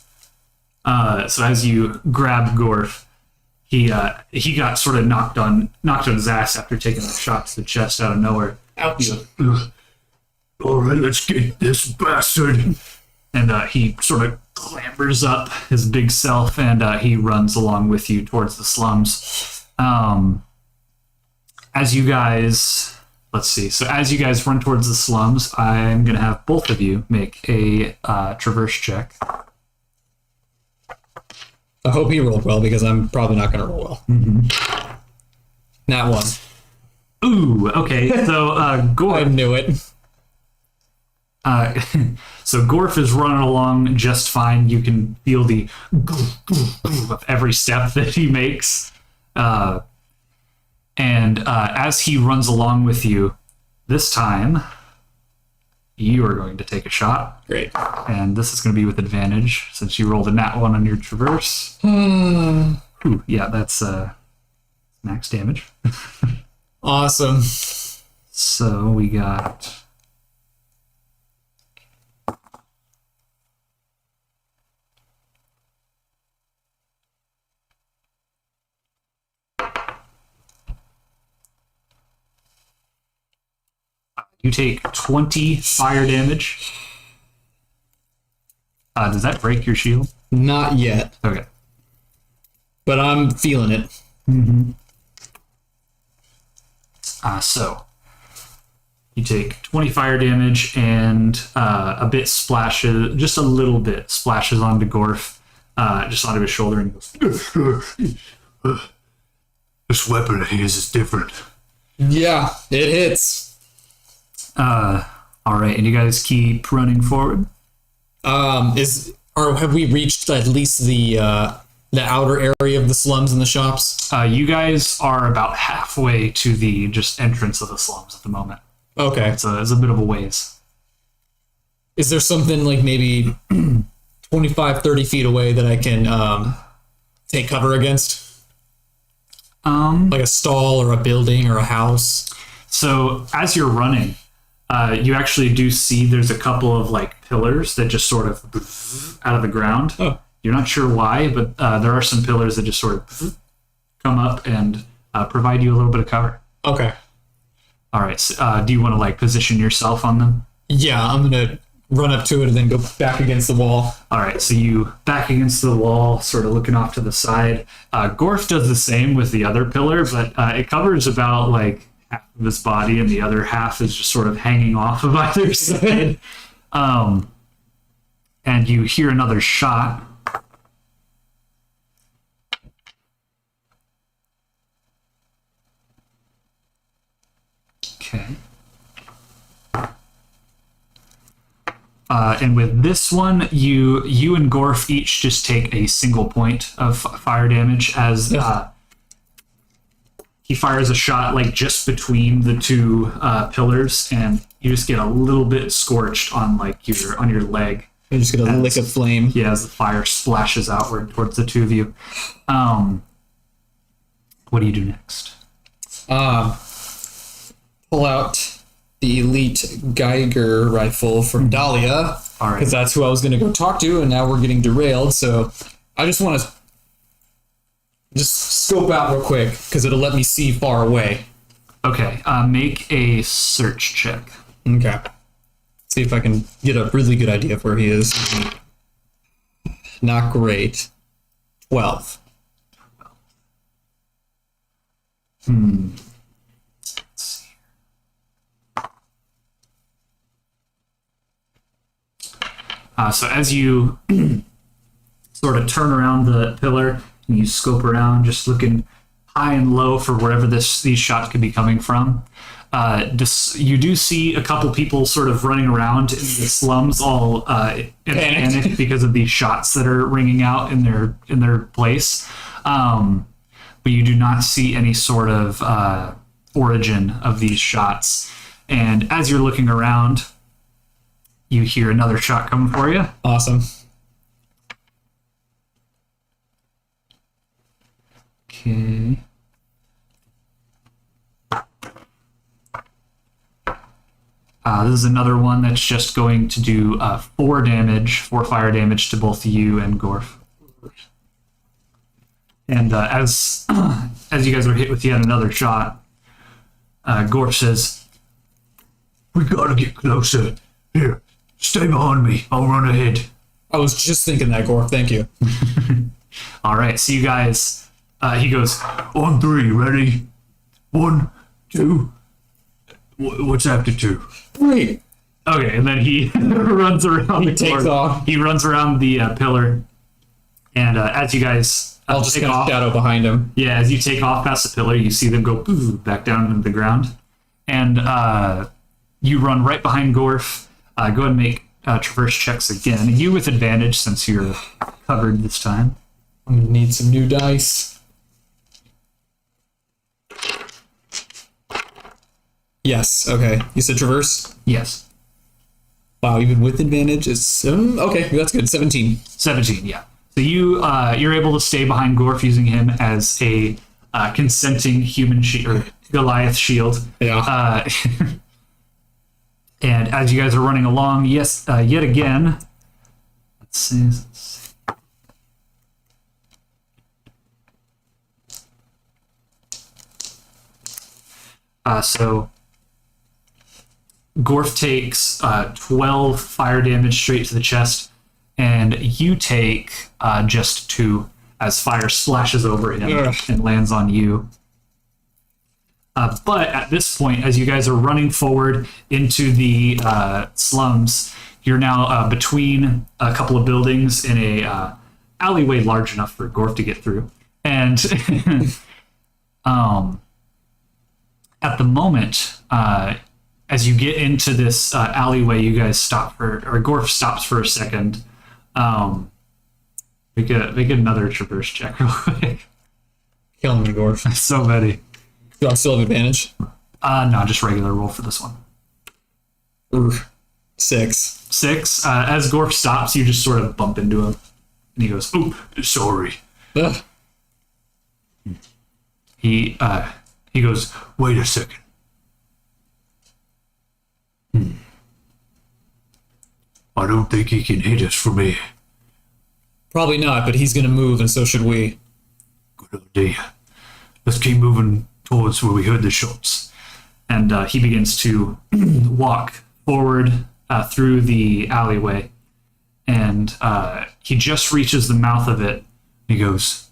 So as you grab Gorf, he got sort of knocked on his ass after taking a shot to the chest out of nowhere. Ouch. All right, let's get this bastard. And he sort of clambers up his big self, and he runs along with you towards the slums. As you guys, let's see. So as you guys run towards the slums, I'm gonna have both of you make a traverse check. I hope he rolled well because I'm probably not going to roll well. Mm-hmm. That one. Ooh, okay. So Gorf. I knew it. So Gorf is running along just fine. You can feel the of every step that he makes. And as he runs along with you, this time, you are going to take a shot. Great. And this is going to be with advantage since you rolled a nat 1 on your traverse. Ooh, yeah, that's max damage. Awesome. So we got... You take 20 fire damage. Does that break your shield? Not yet, Okay. but I'm feeling it. So you take 20 fire damage and a bit splashes, just a little bit splashes onto Gorf, just onto his shoulder, and he goes, "This weapon of his is different." Yeah, it hits. All right, and you guys keep running forward. Have we reached at least the outer area of the slums and the shops? You guys are about halfway to the just entrance of the slums at the moment. Okay. It's a bit of a ways. Is there something like maybe 25, 30 feet away that I can take cover against? Like a stall or a building or a house? So as you're running, you actually do see there's a couple of like pillars that just sort of out of the ground. Oh. You're not sure why, but there are some pillars that just sort of come up and provide you a little bit of cover. Okay. All right. So, do you want to like position yourself on them? Yeah, I'm gonna run up to it and then go back against the wall. All right. So you back against the wall, sort of looking off to the side. Gorf does the same with the other pillar, but it covers about like half of his body, and the other half is just sort of hanging off of either side. And you hear another shot. Okay. And with this one, you and Gorf each just take a single point of fire damage as he fires a shot like just between the two pillars, and you just get a little bit scorched on like your leg. I'm just gonna lick a flame. Yeah, as the fire splashes outward towards the two of you. What do you do next? Pull out the elite Geiger rifle from Dahlia. All right. Because that's who I was gonna go talk to, and now we're getting derailed. So I just want to just scope out real quick because it'll let me see far away. Okay. Make a search check. Okay. See if I can get a really good idea of where he is. Not great. 12. Let's see. So as you sort of turn around the pillar and you scope around, just looking high and low for wherever these shots could be coming from, you do see a couple people sort of running around in the slums, all in panic because of these shots that are ringing out in their place. But you do not see any sort of origin of these shots. And as you're looking around, you hear another shot coming for you. Awesome. Okay. This is another one that's just going to do 4 fire damage to both you and Gorf. And as you guys are hit with yet another shot, Gorf says, "We gotta get closer. Here, stay behind me. I'll run ahead." I was just thinking that, Gorf. Thank you. All right, so you guys, he goes, "On 3, ready? 1, 2. What's after 2? 3. Okay, and then he runs around He takes off. He runs around the pillar, and as you guys I'll just take kind of off, shadow behind him. yeah, as you take off past the pillar, you see them go back down into the ground, and you run right behind Gorf. Go ahead and make traverse checks again. You with advantage since you're covered this time. I'm gonna need some new dice. Yes. Okay. You said traverse. Yes, Wow. Even with advantage, it's okay. That's good. 17. 17. Yeah. So you're able to stay behind Gorf using him as a consenting human or Goliath shield. Yeah. And as you guys are running along, yes, yet again, let's see. So Gorf takes 12 fire damage straight to the chest, and you take just 2 as fire splashes over him and lands on you. But at this point, as you guys are running forward into the slums, you're now between a couple of buildings in a alleyway large enough for Gorf to get through. And at the moment, as you get into this alleyway, you guys stop or Gorf stops for a second. Make another traverse check real quick. Killing me, Gorf. So many. Do I still have advantage? No, just regular roll for this one. 6. 6. As Gorf stops, you just sort of bump into him, and he goes, "Oh, sorry." Ugh. He goes, "Wait a second. I don't think he can hit us from here." Probably not, but he's gonna move, and so should we. "Good idea. Let's keep moving towards where we heard the shots." And he begins to walk forward through the alleyway, and he just reaches the mouth of it. He goes,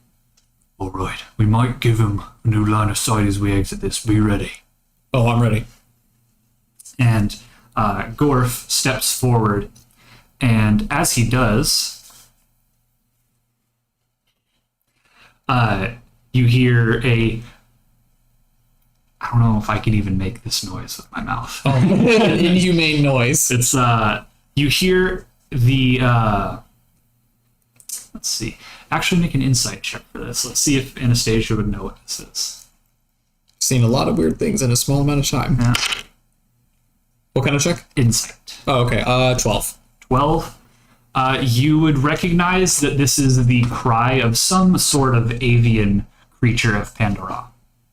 "All right, we might give him a new line of sight as we exit this. Be ready." Oh, I'm ready. And Gorf steps forward, and as he does, you hear I don't know if I can even make this noise with my mouth. An inhumane noise. It's you hear the let's see. Actually, make an insight check for this. Let's see if Anastacia would know what this is. Seen a lot of weird things in a small amount of time. Yeah. What kind of check? Insight. Oh, okay. 12. 12. You would recognize that this is the cry of some sort of avian creature of Pandora.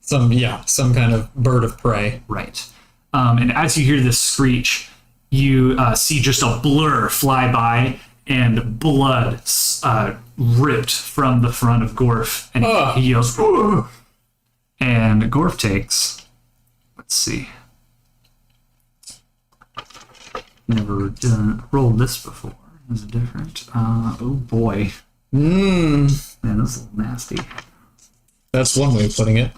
Some kind of bird of prey. Right. And as you hear this screech, you see just a blur fly by and blood ripped from the front of Gorf. And he yells, "Ugh!" And Gorf takes, let's see. Never rolled this before. Is it different? Oh boy. Man, this is a little nasty. That's one way of putting it.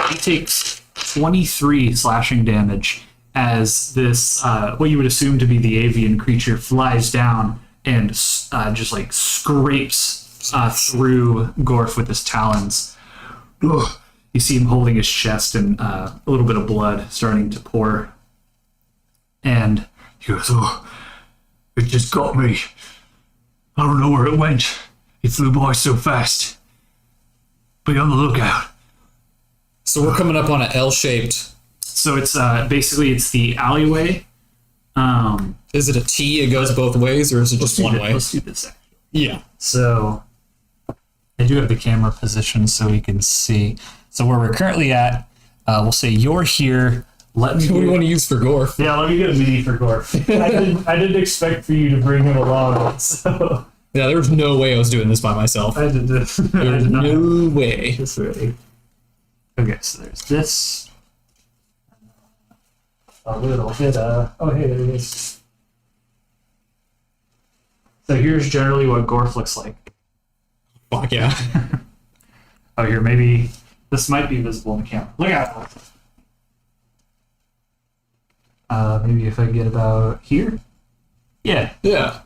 He takes 23 slashing damage as this, what you would assume to be the avian creature, flies down and just like scrapes through Gorf with his talons. Ugh. You see him holding his chest and a little bit of blood starting to pour. And he goes, "Oh, it just got me. I don't know where it went. It flew by so fast. Be on the lookout." So we're coming up on an L-shaped. So it's basically it's the alleyway, Is it a T? It goes both ways, or is it just one way? Let's do this. Yeah. So I do have the camera positioned so we can see. So where we're currently at, we'll say you're here. Let me. What do you want to use for Gorf? Yeah, let me get a mini for Gorf. I didn't expect for you to bring him along. So Yeah, there was no way I was doing this by myself. I did this. There's no way. This ready. Okay, so there's this. A little bit. Oh, hey, there it is. So here's generally what Gorf looks like. Fuck yeah. Oh, here, maybe this might be visible in the camera. Look out! Maybe if I get about here? Yeah, Yeah.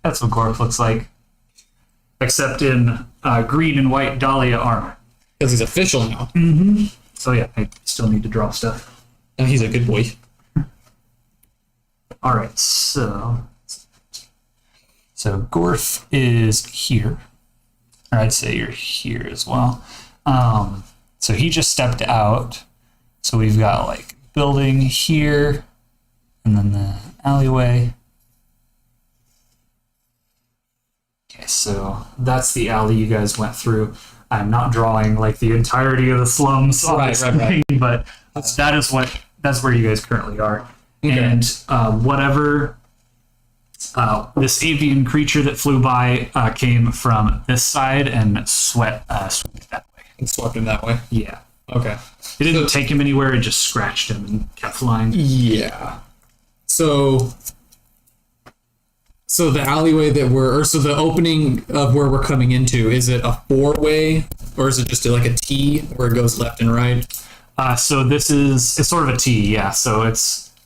that's what Gorf looks like. Except in green and white Dahlia armor. Because he's official now. So yeah, I still need to draw stuff. And he's a good boy. Alright, so Gorf is here. Or I'd say you're here as well. So he just stepped out. So we've got like building here, and then the alleyway. Okay, so that's the alley you guys went through. I'm not drawing like the entirety of the slums on the screen, but that's where you guys currently are. Okay. And whatever this avian creature that flew by came from this side and swept that way. And swept him that way? Yeah. Okay. It didn't take him anywhere, it just scratched him and kept flying. Yeah. So the alleyway so the opening of where we're coming into, is it a 4-way or is it just like a T where it goes left and right? So it's sort of a T, yeah. So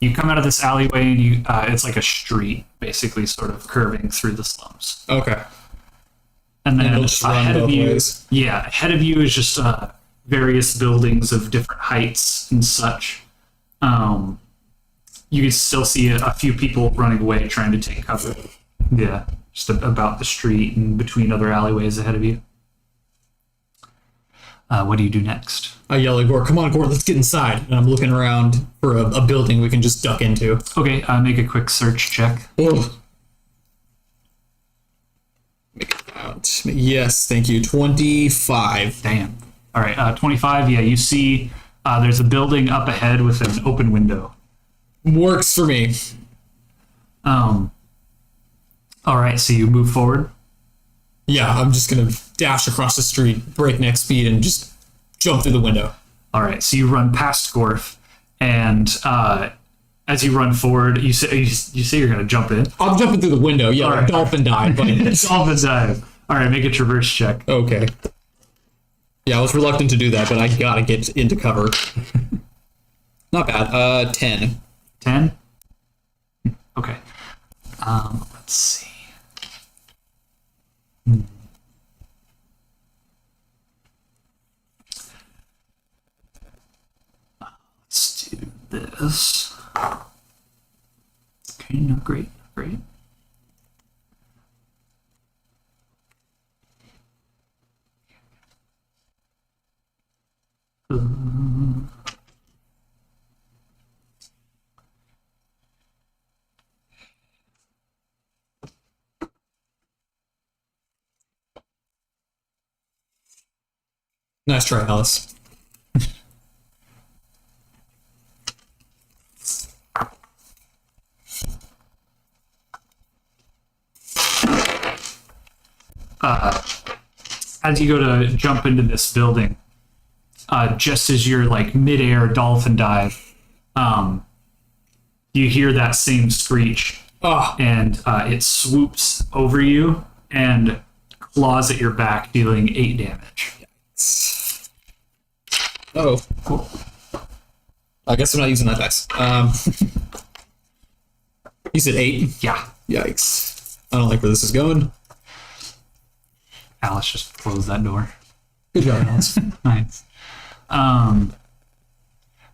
you come out of this alleyway and it's like a street, basically sort of curving through the slums. Okay. And then ahead of you, ahead of you is just various buildings of different heights and such. You can still see a few people running away trying to take cover. Yeah, just about the street and between other alleyways ahead of you. What do you do next? I yell at Gore, come on, Gore, let's get inside. And I'm looking around for a building we can just duck into. Okay, make a quick search check. Oh. Make it count. Yes, thank you. 25. Damn. All right, 25, yeah, you see there's a building up ahead with an open window. Works for me. All right, so you move forward? Yeah, I'm just going to dash across the street, breakneck speed, and just jump through the window. All right, so you run past Gorf, and as you run forward, you say you're going to jump in? I'm jumping through the window, yeah, like dolphin dive. But dolphin dive. All right, make a traverse check. Okay. Yeah, I was reluctant to do that, but I got to get into cover. Not bad. 10. 10? Okay. Let's see. Let's do this. Okay, no, great. Nice try, Alice. As you go to jump into this building, just as you're like midair dolphin dive, you hear that same screech, and it swoops over you and claws at your back, dealing 8 damage. Oh, cool. I guess I'm not using that dice. You said 8? Yeah. Yikes. I don't like where this is going. Alice just closed that door. Good job, Alice. Nice. But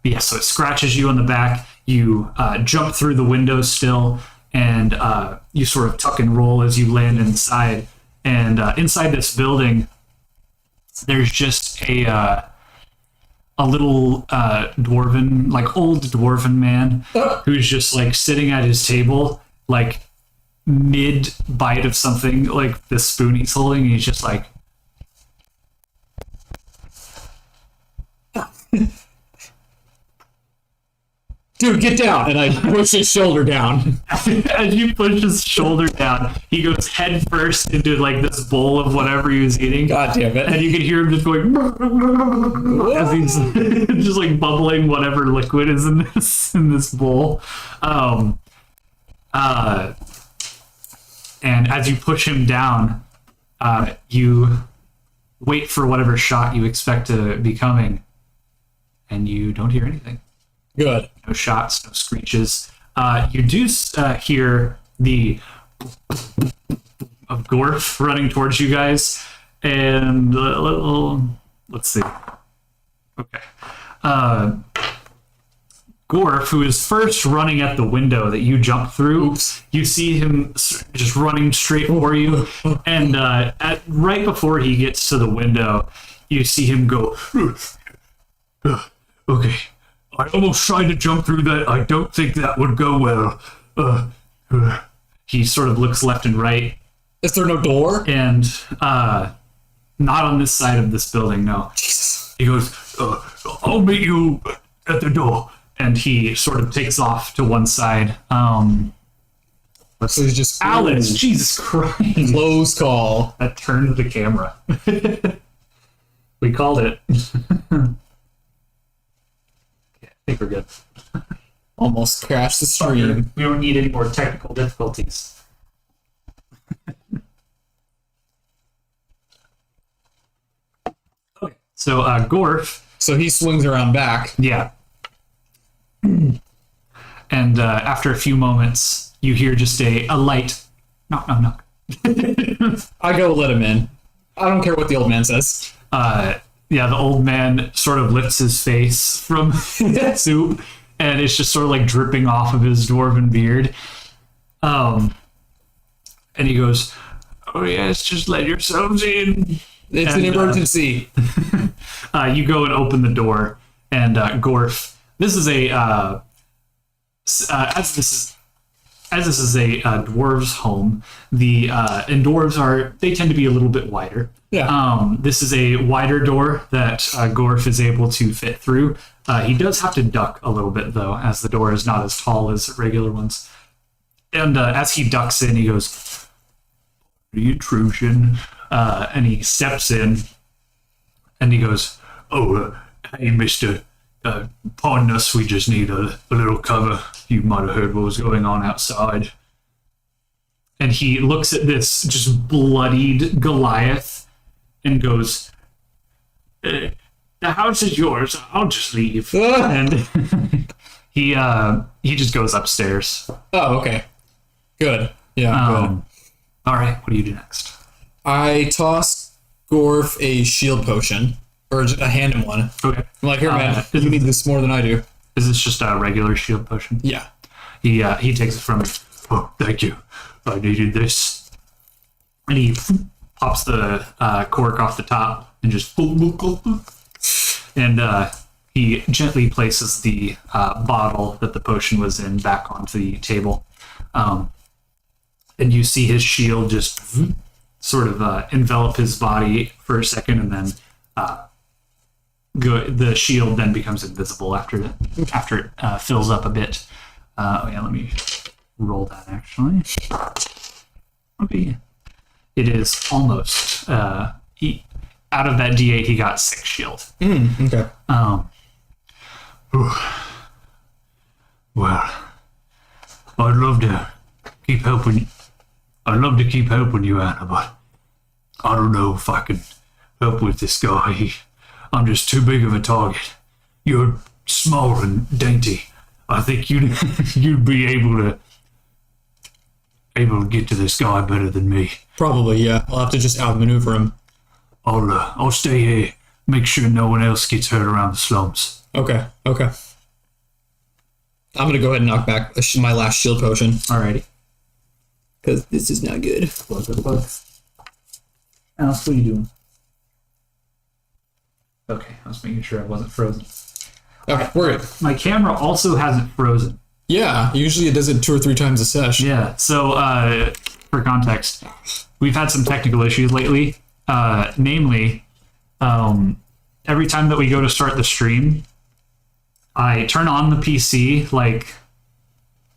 yeah, so it scratches you on the back. You jump through the window still, and you sort of tuck and roll as you land inside. And inside this building, there's just a little dwarven, like old dwarven man who's just like sitting at his table, like mid bite of something, like the spoon he's holding, and he's just like, Dude, get down! And I push his shoulder down. as you push his shoulder down, he goes head first into like this bowl of whatever he was eating. God damn it. And you can hear him just going as he's just like bubbling whatever liquid is in this bowl. And as you push him down, you wait for whatever shot you expect to be coming, and you don't hear anything. Good. No shots, no screeches. You do hear the of Gorf running towards you guys, and let's see. Okay. Gorf, who is first running at the window that you jumped through, Oops. you see him just running straight for you, and right before he gets to the window, you see him go, okay. I almost tried to jump through that. I don't think that would go well. He sort of looks left and right. Is there no door? And not on this side of this building, no. Jesus. He goes, I'll meet you at the door. And he sort of takes off to one side. So he's just... Alice, Jesus Christ. Close call. That turned the camera. We called it. I think we're good. Almost crashed the stream. We don't need any more technical difficulties. Okay. So Gorf. So he swings around back. Yeah. And after a few moments, you hear just a light knock, knock, knock. I go let him in. I don't care what the old man says. Yeah, the old man sort of lifts his face from that soup, and it's just sort of like dripping off of his dwarven beard. And he goes, "Oh yes, just let yourselves in." It's an emergency. You go and open the door, and Gorf. This is a as this is a dwarves' home. The and dwarves tend to be a little bit wider. Yeah. This is a wider door that Gorf is able to fit through. He does have to duck a little bit, though, as the door is not as tall as regular ones. And as he ducks in, he goes, "The intrusion," and he steps in, and he goes, "Oh, hey, mister, pardon us, we just need a little cover. You might have heard what was going on outside." And he looks at this just bloodied Goliath and goes, "The house is yours. I'll just leave." And he just goes upstairs. Oh, okay. Good. Yeah, good. All right, what do you do next? I toss Gorf a shield potion. Or just hand him one. Okay. I'm like, here, man, you need this more than I do. Is this just a regular shield potion? Yeah. He takes it from me. "Oh, thank you. I needed this." And he pops the cork off the top and just... And he gently places the bottle that the potion was in back onto the table. And you see his shield just sort of envelop his body for a second, and then the shield then becomes invisible after it fills up a bit. Let me roll that actually. Okay. It is almost out of that D8 he got 6 shield. Okay. Well, I'd love to keep helping. I'd love to keep helping you, Anna, but I don't know if I can help with this guy. I'm just too big of a target. You're small and dainty. I think you'd be able to get to this guy better than me. Probably, yeah. I'll have to just outmaneuver him. I'll stay here. Make sure no one else gets hurt around the slums. Okay. I'm gonna go ahead and knock back my last shield potion. Alrighty. Because this is not good. Alice, what are you doing? Okay, I was making sure I wasn't frozen. Okay, we're good. My camera also hasn't frozen. Yeah, usually it does it 2 or 3 times a session. Yeah. So, for context, we've had some technical issues lately. Namely, every time that we go to start the stream, I turn on the PC like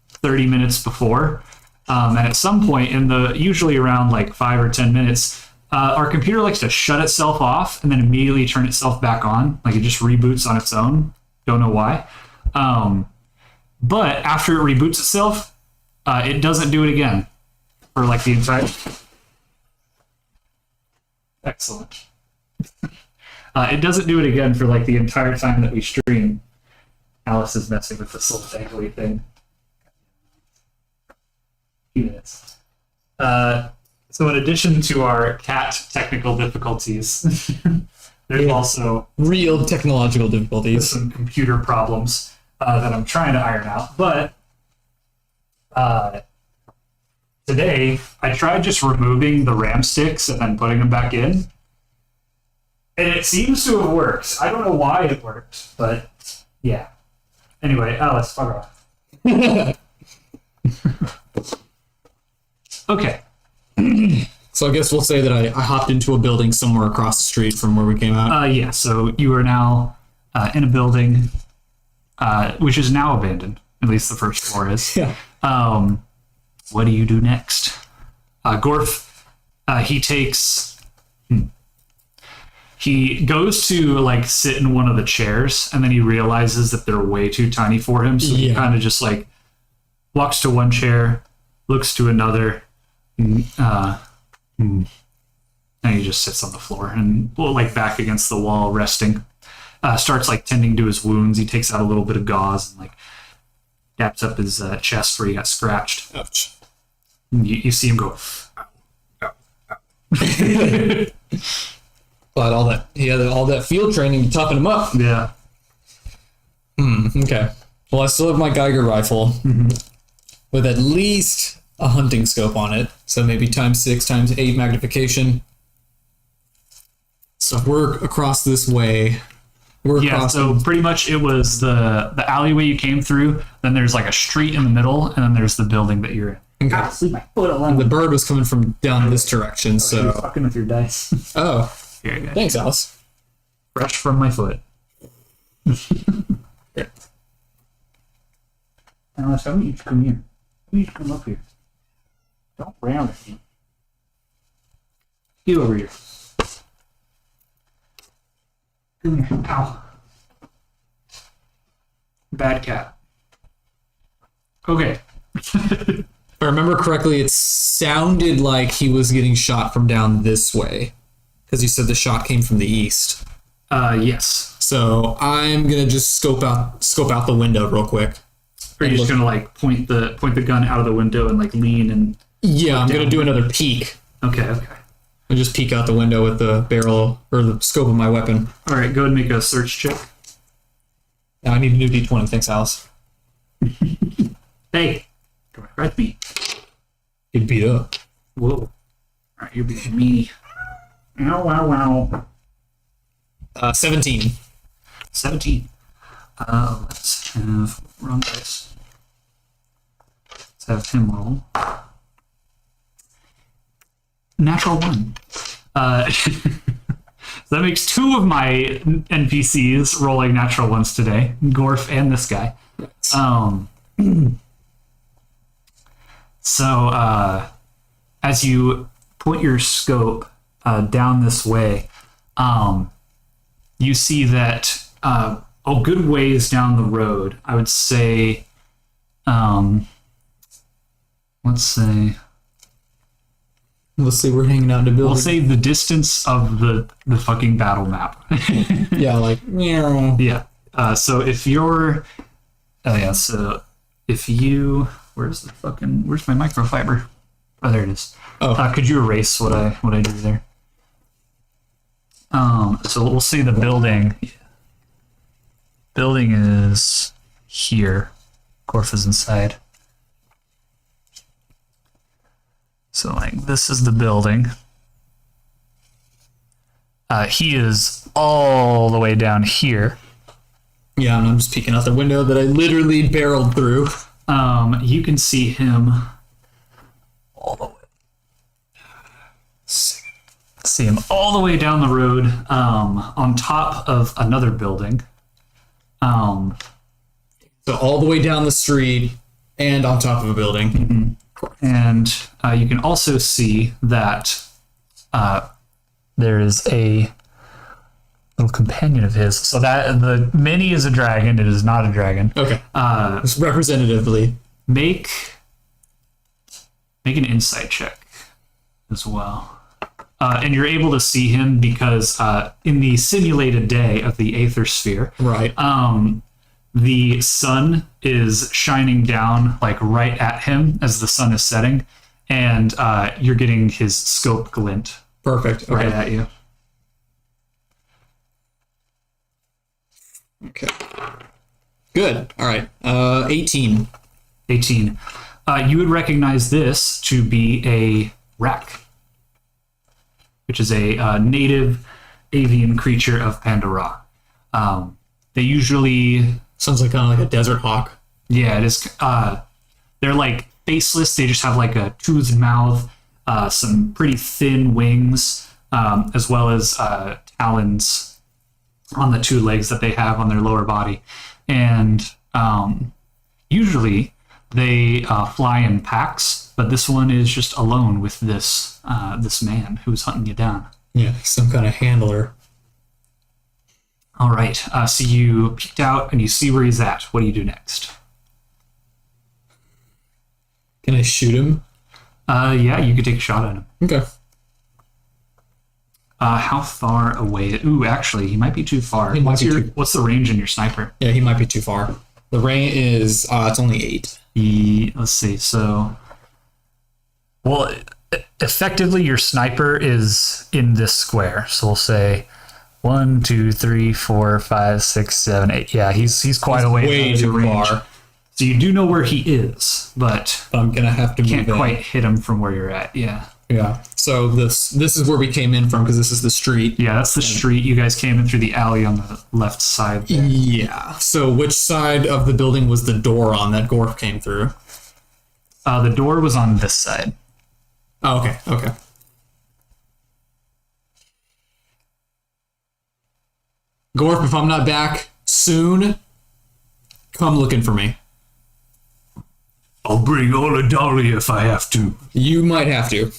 30 minutes before. And at some point usually around like 5 or 10 minutes, our computer likes to shut itself off and then immediately turn itself back on. Like it just reboots on its own. Don't know why. But after it reboots itself, it doesn't do it again for like the entire. Excellent. It doesn't do it again for like the entire time that we stream. Alice is messing with this little dangly thing. Minutes. So in addition to our cat technical difficulties, there's also Real technological difficulties. some computer problems that I'm trying to iron out. But today, I tried just removing the RAM sticks and then putting them back in. And it seems to have worked. I don't know why it worked, but yeah. Anyway, Alice, fuck off. Okay. So I guess we'll say that I hopped into a building somewhere across the street from where we came out. Yeah, so you are now in a building which is now abandoned. At least the first floor is. Yeah. What do you do next? Gorf, he takes... He goes to like sit in one of the chairs, and then he realizes that they're way too tiny for him. So he kind of just like walks to one chair, looks to another, and he just sits on the floor and like back against the wall, resting. Starts like tending to his wounds. He takes out a little bit of gauze and like daps up his chest where he got scratched. Ouch. You see him go. Ow, ow, ow. But he had all that field training to toughen him up. Yeah. Okay. Well, I still have my Geiger rifle with at least a hunting scope on it. So maybe ×6, ×8 magnification. So we're across this way. So pretty much it was the alleyway you came through, then there's like a street in the middle, and then there's the building that you're in. Okay. Leave my foot alone. The bird was coming from down this direction, so... You're fucking with your dice. Oh. Here you go. Thanks, Alice. Fresh from my foot. Alice, I want you to come here. I want you to come up here. Don't round at me. You over here. Come here. Ow. Bad cat. Okay. If I remember correctly, it sounded like he was getting shot from down this way. Because you said the shot came from the east. Yes. So I'm going to just scope out the window real quick. Are you just going to like point the gun out of the window and like lean and... Yeah, I'm going to do another peek. Okay. I'll just peek out the window with the barrel or the scope of my weapon. All right, go ahead and make a search check. Now I need a new D20. Thanks, Alice. Hey, come right at me. Get beat up. Whoa. All right, you're being me. Ow, wow, wow. 17. 17. Let's have wrong dice. Let's have him roll. Natural 1. So that makes 2 of my NPCs rolling natural 1s today. Gorf and this guy. So as you point your scope down this way, you see that a good ways down the road, I would say, let's say we're hanging out in a building. We'll say the distance of the fucking battle map. Yeah, like, meow. Yeah. So if you're, so if you, where's my microfiber? Oh, there it is. Oh. Could you erase what I do there? So we'll say the building. Building is here. Gorf is inside. So like this is the building. He is all the way down here. Yeah, and I'm just peeking out the window that I literally barreled through. You can see him all the way. See him all the way down the road, on top of another building. So all the way down the street and on top of a building. And you can also see that there is a little companion of his. So that the mini is a dragon. It is not a dragon. Okay. Just representatively. Make an insight check as well. And you're able to see him because in the simulated day of the Aether Sphere, Right. the sun is shining down like right at him as the sun is setting, and you're getting his scope glint Perfect. Okay. right at you. Okay. Good. All right. 18. 18. You would recognize this to be a wrack, which is a native avian creature of Pandora. They usually... Sounds like kind of like a desert hawk. Yeah, it is. They're like faceless. They just have like a toothed mouth, some pretty thin wings, as well as talons on the two legs that they have on their lower body. And usually they fly in packs, but this one is just alone with this man who's hunting you down. Yeah, some kind of handler. All right. So you peeked out and you see where he's at. What do you do next? Can I shoot him? Yeah, you could take a shot at him. Okay. How far away? Ooh, actually, he might be too far. He might be too- What's the range in your sniper? Yeah, he might be too far. The range is it's only 8. Let's see. So, well, effectively, your sniper is in this square. So we'll say 1, 2, 3, 4, 5, 6, 7, 8. Yeah, he's quite a way Way out of too range. far. So you do know where he is, but I'm gonna have to can't move in. quite hit him from where you're at. Yeah. Yeah. So this is where we came in from because this is the street. Yeah, that's the street. You guys came in through the alley on the left side there. Yeah. So which side of the building was the door on that Gorf came through? The door was on this side. Oh, okay. Okay. Gorf, if I'm not back soon, come looking for me. I'll bring all the dolly if I have to. You might have to.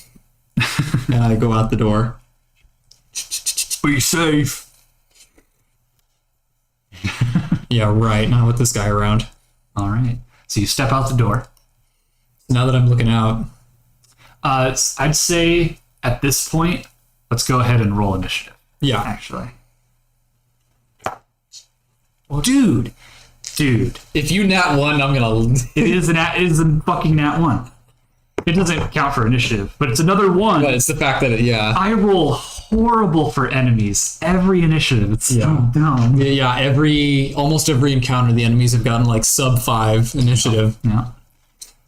And I go out the door. Be safe. Yeah, right. Not with this guy around. All right. So you step out the door. Now that I'm looking out. I'd say at this point, let's go ahead and roll initiative, Yeah. actually. Well, dude. If you nat one, I'm gonna. It is a fucking nat 1. It doesn't count for initiative, but it's another 1. But it's the fact that yeah. I roll horrible for enemies. Every initiative. It's so dumb. Yeah, almost every encounter, the enemies have gotten like sub 5 initiative. Yeah.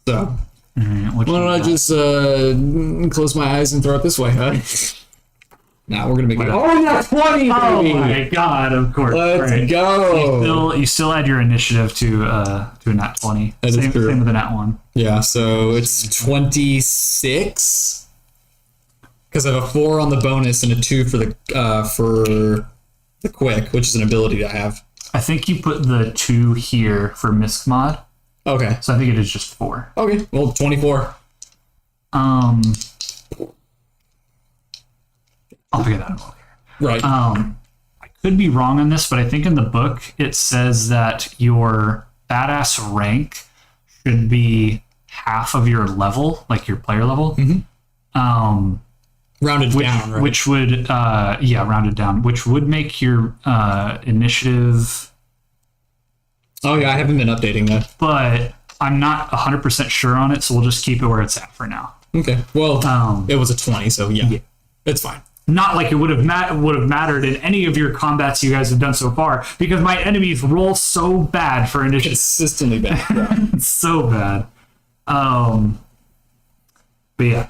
So All right, what why don't I you got? just close my eyes and throw it this way, huh? Now we're gonna make it. Oh, yeah, 20, Oh baby! my god! Of course. Let's Right. go. You still add your initiative to a nat 20. That is Same true. with a nat 1. Yeah, so it's 26 because I have a 4 on the bonus and a 2 for the quick, which is an ability I have. I think you put the 2 here for misc mod, Okay. so I think it is just 4. Okay. Well, 24. I'll figure that out later. Right. I could be wrong on this, but I think in the book it says that your badass rank should be half of your level, like your player level. Rounded down, right? Which would rounded down, which would make your initiative. Oh yeah, I haven't been updating that. But I'm not 100% sure on it, so we'll just keep it where it's at for now. Okay. Well, it was a 20, so yeah. It's fine. Not like it would have mattered in any of your combats you guys have done so far, because my enemies roll so bad for initiative. Consistently bad. Yeah. It's so bad. But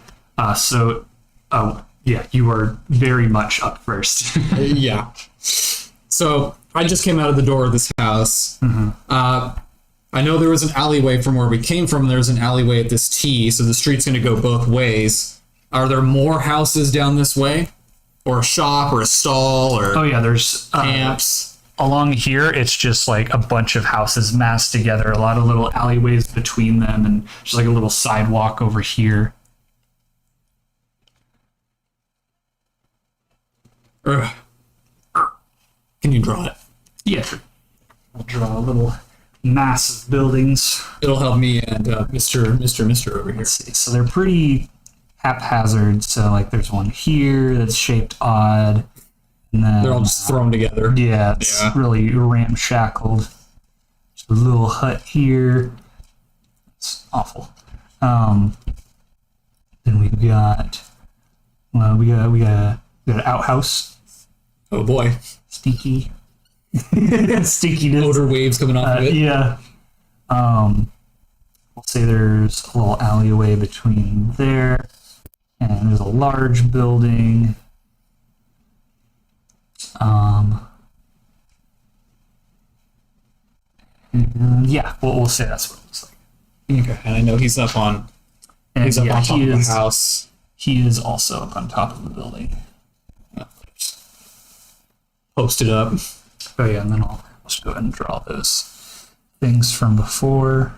yeah. You are very much up first. Yeah. So I just came out of the door of this house. I know there was an alleyway from where we came from. There's an alleyway at this T, so the street's going to go both ways. Are there more houses down this way? Or a shop, or a stall, or Oh yeah, there's camps? along here. It's just like a bunch of houses massed together. A lot of little alleyways between them, and just like a little sidewalk over here. Ugh. Can you draw it? Yeah, sure. I'll draw a little massive buildings. It'll help me and Mr. over here. Let's see. So they're pretty haphazard. So like there's one here that's shaped odd. And then, They're all just thrown together. yeah, it's really ramshackled. Just a little hut here. It's awful. Then we've got, well, we got an outhouse. Oh boy. Stinky. Stinkiness. Odor waves coming off of it. Yeah. We'll say there's a little alleyway between there, and there's a large building. And yeah, we'll say that's what it looks like. Okay, and I know he's up on And he's up yeah, on top he of is. the house. He is also up on top of the building. Posted up. Oh yeah, and then I'll just go ahead and draw those things from before.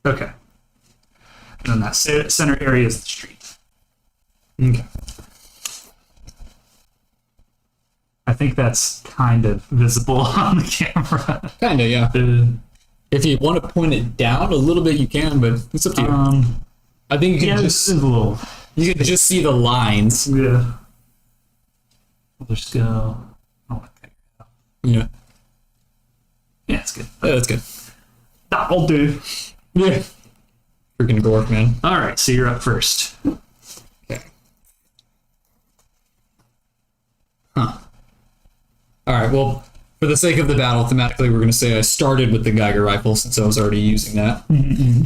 Okay. And then that center area is the street. Okay. I think that's kind of visible on the camera. Kinda, yeah. If you want to point it down a little bit, you can, but it's up to you. I think you can It's a little. you can just see the lines. Yeah. We'll just go. Oh, okay. Yeah. Yeah, it's good. Yeah, that's good. That'll do. Yeah. Freaking dwarf, man. All right, so you're up first. Okay. Huh. All right, well, for the sake of the battle, thematically, we're going to say I started with the Geiger rifle since I was already using that. Mm-hmm.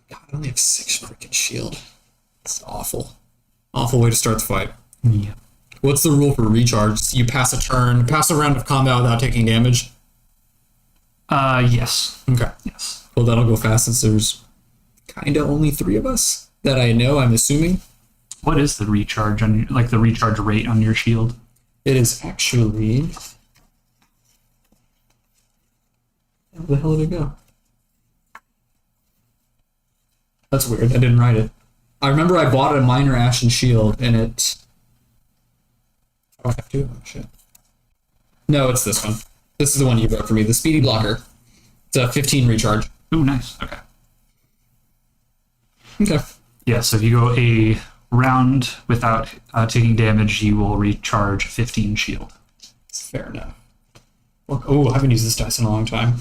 God, I only have 6 freaking shield. It's awful. Awful way to start the fight. Yeah. What's the rule for recharge? You pass a turn, pass a round of combat without taking damage? Yes. Okay. Yes. Well, that'll go fast since there's kind of only 3 of us that I know, I'm assuming. What is the recharge on like the recharge rate on your shield? It is actually... Where the hell did it go? That's weird. I didn't write it. I remember I bought a minor ashen shield and it... Oh, I have 2 of them. Shit. No, it's this one. This is the one you wrote for me. The speedy blocker. It's a 15 recharge. Oh, nice. Okay. Okay. Yeah, so if you go a round without taking damage, you will recharge 15 shield. Fair enough. Oh, I haven't used this dice in a long time.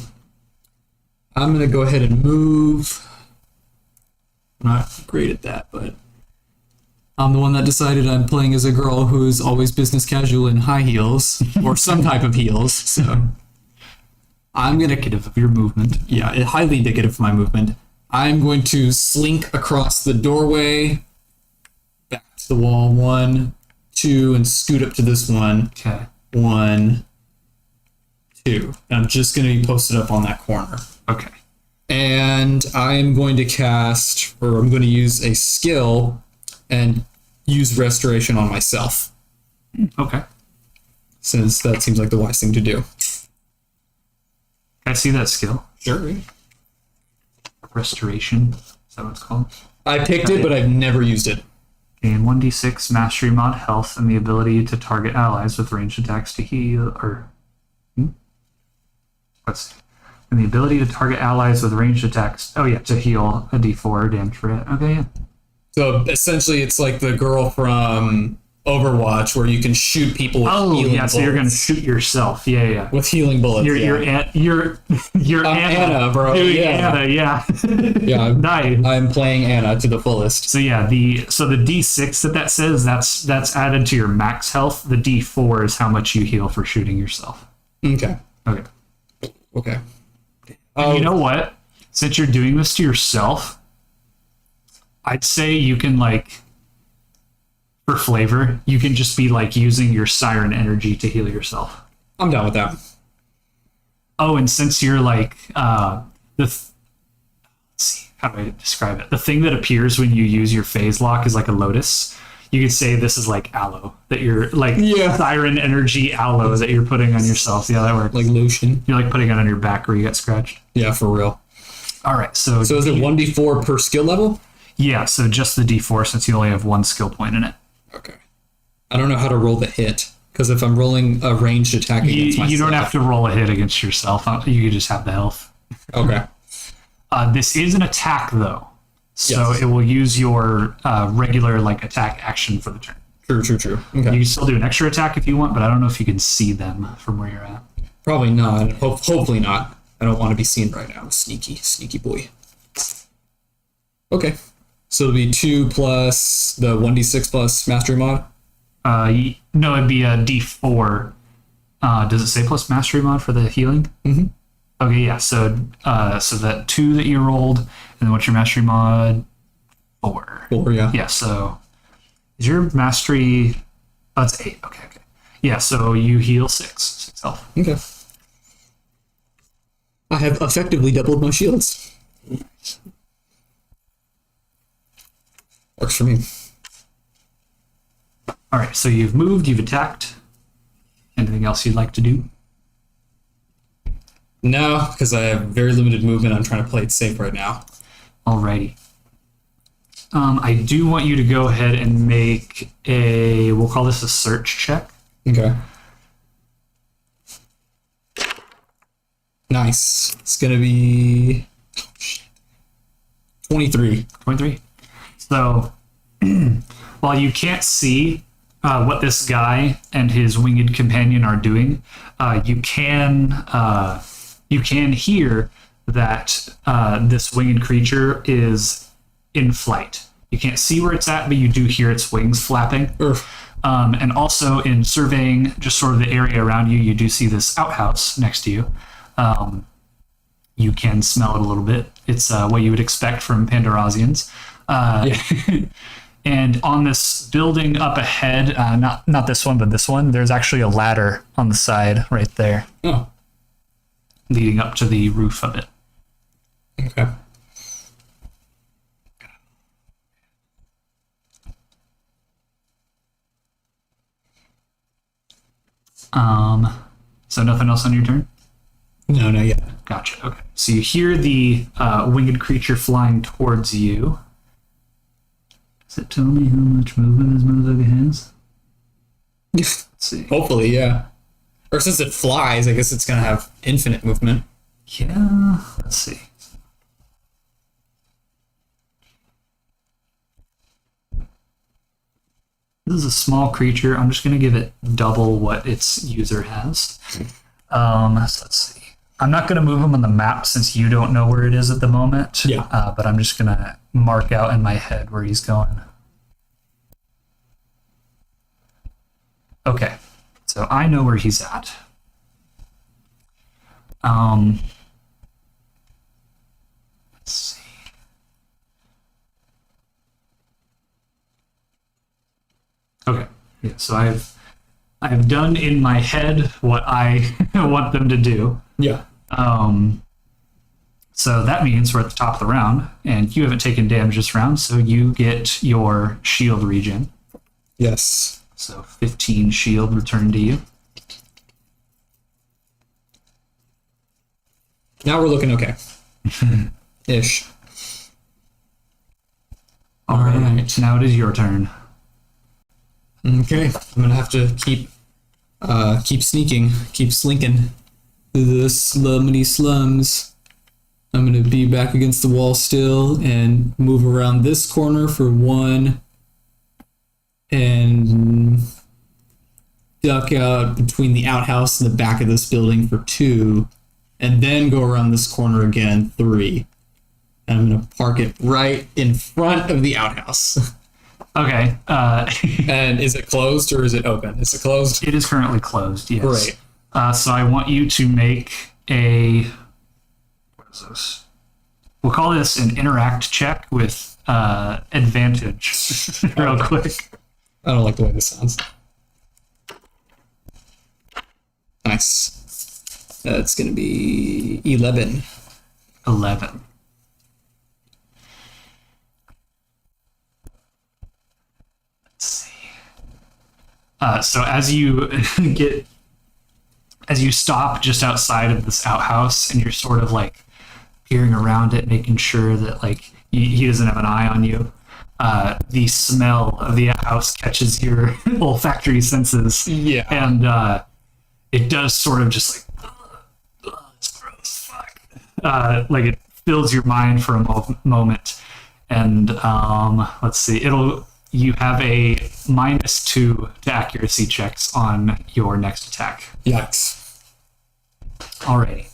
I'm going to go ahead and move. I'm not great at that, but I'm the one that decided I'm playing as a girl who's always business casual in high heels, or some type of heels, so I'm going to... Indicative of your movement. Yeah, highly indicative of my movement. I'm going to slink across the doorway, back to the wall, 1, 2, and scoot up to this one. Okay. 1, 2. And I'm just going to be posted up on that corner. Okay. And I'm going to cast, or I'm going to use a skill and use restoration on myself, Okay. since that seems like the wise thing to do. I see that skill. Sure. Restoration. Is that what it's called? I picked it, but I've never used it. Gain 1d6 mastery mod health and the ability to target allies with ranged attacks to heal, or... Let's see. And the ability to target allies with ranged attacks. Oh yeah, to heal a d4 damage for it. Okay, yeah. So essentially, it's like the girl from Overwatch, where you can shoot people with healing bullets. So you're gonna shoot yourself. Yeah, yeah. With healing bullets. You're I'm Anna, bro. Doing Yeah. Anna, yeah. Yeah, Nice. I'm playing Anna to the fullest. So yeah, the d6 that says that's added to your max health. The d4 is how much you heal for shooting yourself. Okay. Okay. Okay. And you know what? Since you're doing this to yourself, I'd say you can like for flavor, you can just be like using your siren energy to heal yourself. I'm down with that. Oh, and since you're like let's see, how do I describe it? The thing that appears when you use your phase lock is like a lotus. You could say this is like aloe that you're like siren energy aloe that you're putting on yourself. Yeah, that works. Like lotion. You're like putting it on your back where you got scratched. Yeah, for real. All right, so is it 1d4 per skill level? Yeah, so just the D4 since you only have one skill point in it. Okay. I don't know how to roll the hit because if I'm rolling a ranged attack against myself, you don't have to roll a hit against yourself. You can just have the health. Okay. This is an attack though, so Yes. it will use your regular like attack action for the turn. True. Okay. You can still do an extra attack if you want, but I don't know if you can see them from where you're at. Probably not. Hopefully not. I don't want to be seen right now. Sneaky boy. Okay. So it'll be 2 plus the 1d6 plus mastery mod? No, it'd be a D4. Does it say plus mastery mod for the healing? Mm-hmm. Okay, yeah. So that 2 that you rolled, and then what's your mastery mod? 4. 4, yeah. Yeah. So is your mastery? Oh, it's 8. Okay. Yeah. So you heal 6 health. Okay. I have effectively doubled my shields. Works for me. All right. So you've moved. You've attacked. Anything else you'd like to do? No, because I have very limited movement. I'm trying to play it safe right now. Alrighty. I do want you to go ahead and make we'll call this a search check. Okay. Nice. It's going to be 23. 23. So, while you can't see what this guy and his winged companion are doing, you can hear that this winged creature is in flight. You can't see where it's at, but you do hear its wings flapping. And also in surveying just sort of the area around you, you do see this outhouse next to you. You can smell it a little bit. It's what you would expect from Pandorasians. And on this building up ahead, not this one, but this one, there's actually a ladder on the side right there. Oh. Leading up to the roof of it. Okay. So nothing else on your turn? No, not yet. Gotcha. Okay. So you hear the winged creature flying towards you. Does it tell me how much movement this motherfucker has? Let's see. Hopefully, yeah. Or since it flies, I guess it's going to have infinite movement. Yeah. Let's see. This is a small creature. I'm just going to give it double what its user has. So let's see. I'm not going to move him on the map since you don't know where it is at the moment. Yeah. But I'm just going to mark out in my head where he's going. Okay. So I know where he's at. Let's see. Okay. Yeah, so I have done in my head what I want them to do. Yeah. So that means we're at the top of the round, and you haven't taken damage this round, so you get your shield regen. Yes. So 15 shield returned to you. Now we're looking okay. Ish. All right. Now it is your turn. Okay. I'm gonna have to keep sneaking, keep slinking through the slummy slums. I'm gonna be back against the wall still and move around this corner for 1 and duck out between the outhouse and the back of this building for 2 and then go around this corner again 3. And I'm gonna park it right in front of the outhouse. Okay. And is it closed or is it open? Is it closed? It is currently closed, yes. Great. So I want you to make what is this? We'll call this an interact check with advantage real quick. I don't like the way this sounds. Nice. That's going to be 11. 11. Let's see. So as you stop just outside of this outhouse and you're sort of like peering around it, making sure that like he doesn't have an eye on you, the smell of the outhouse catches your olfactory senses. Yeah. And it does sort of just like, it's gross, fuck. Like it fills your mind for a moment. And let's see, you have a -2 to accuracy checks on your next attack. Yikes. Alrighty.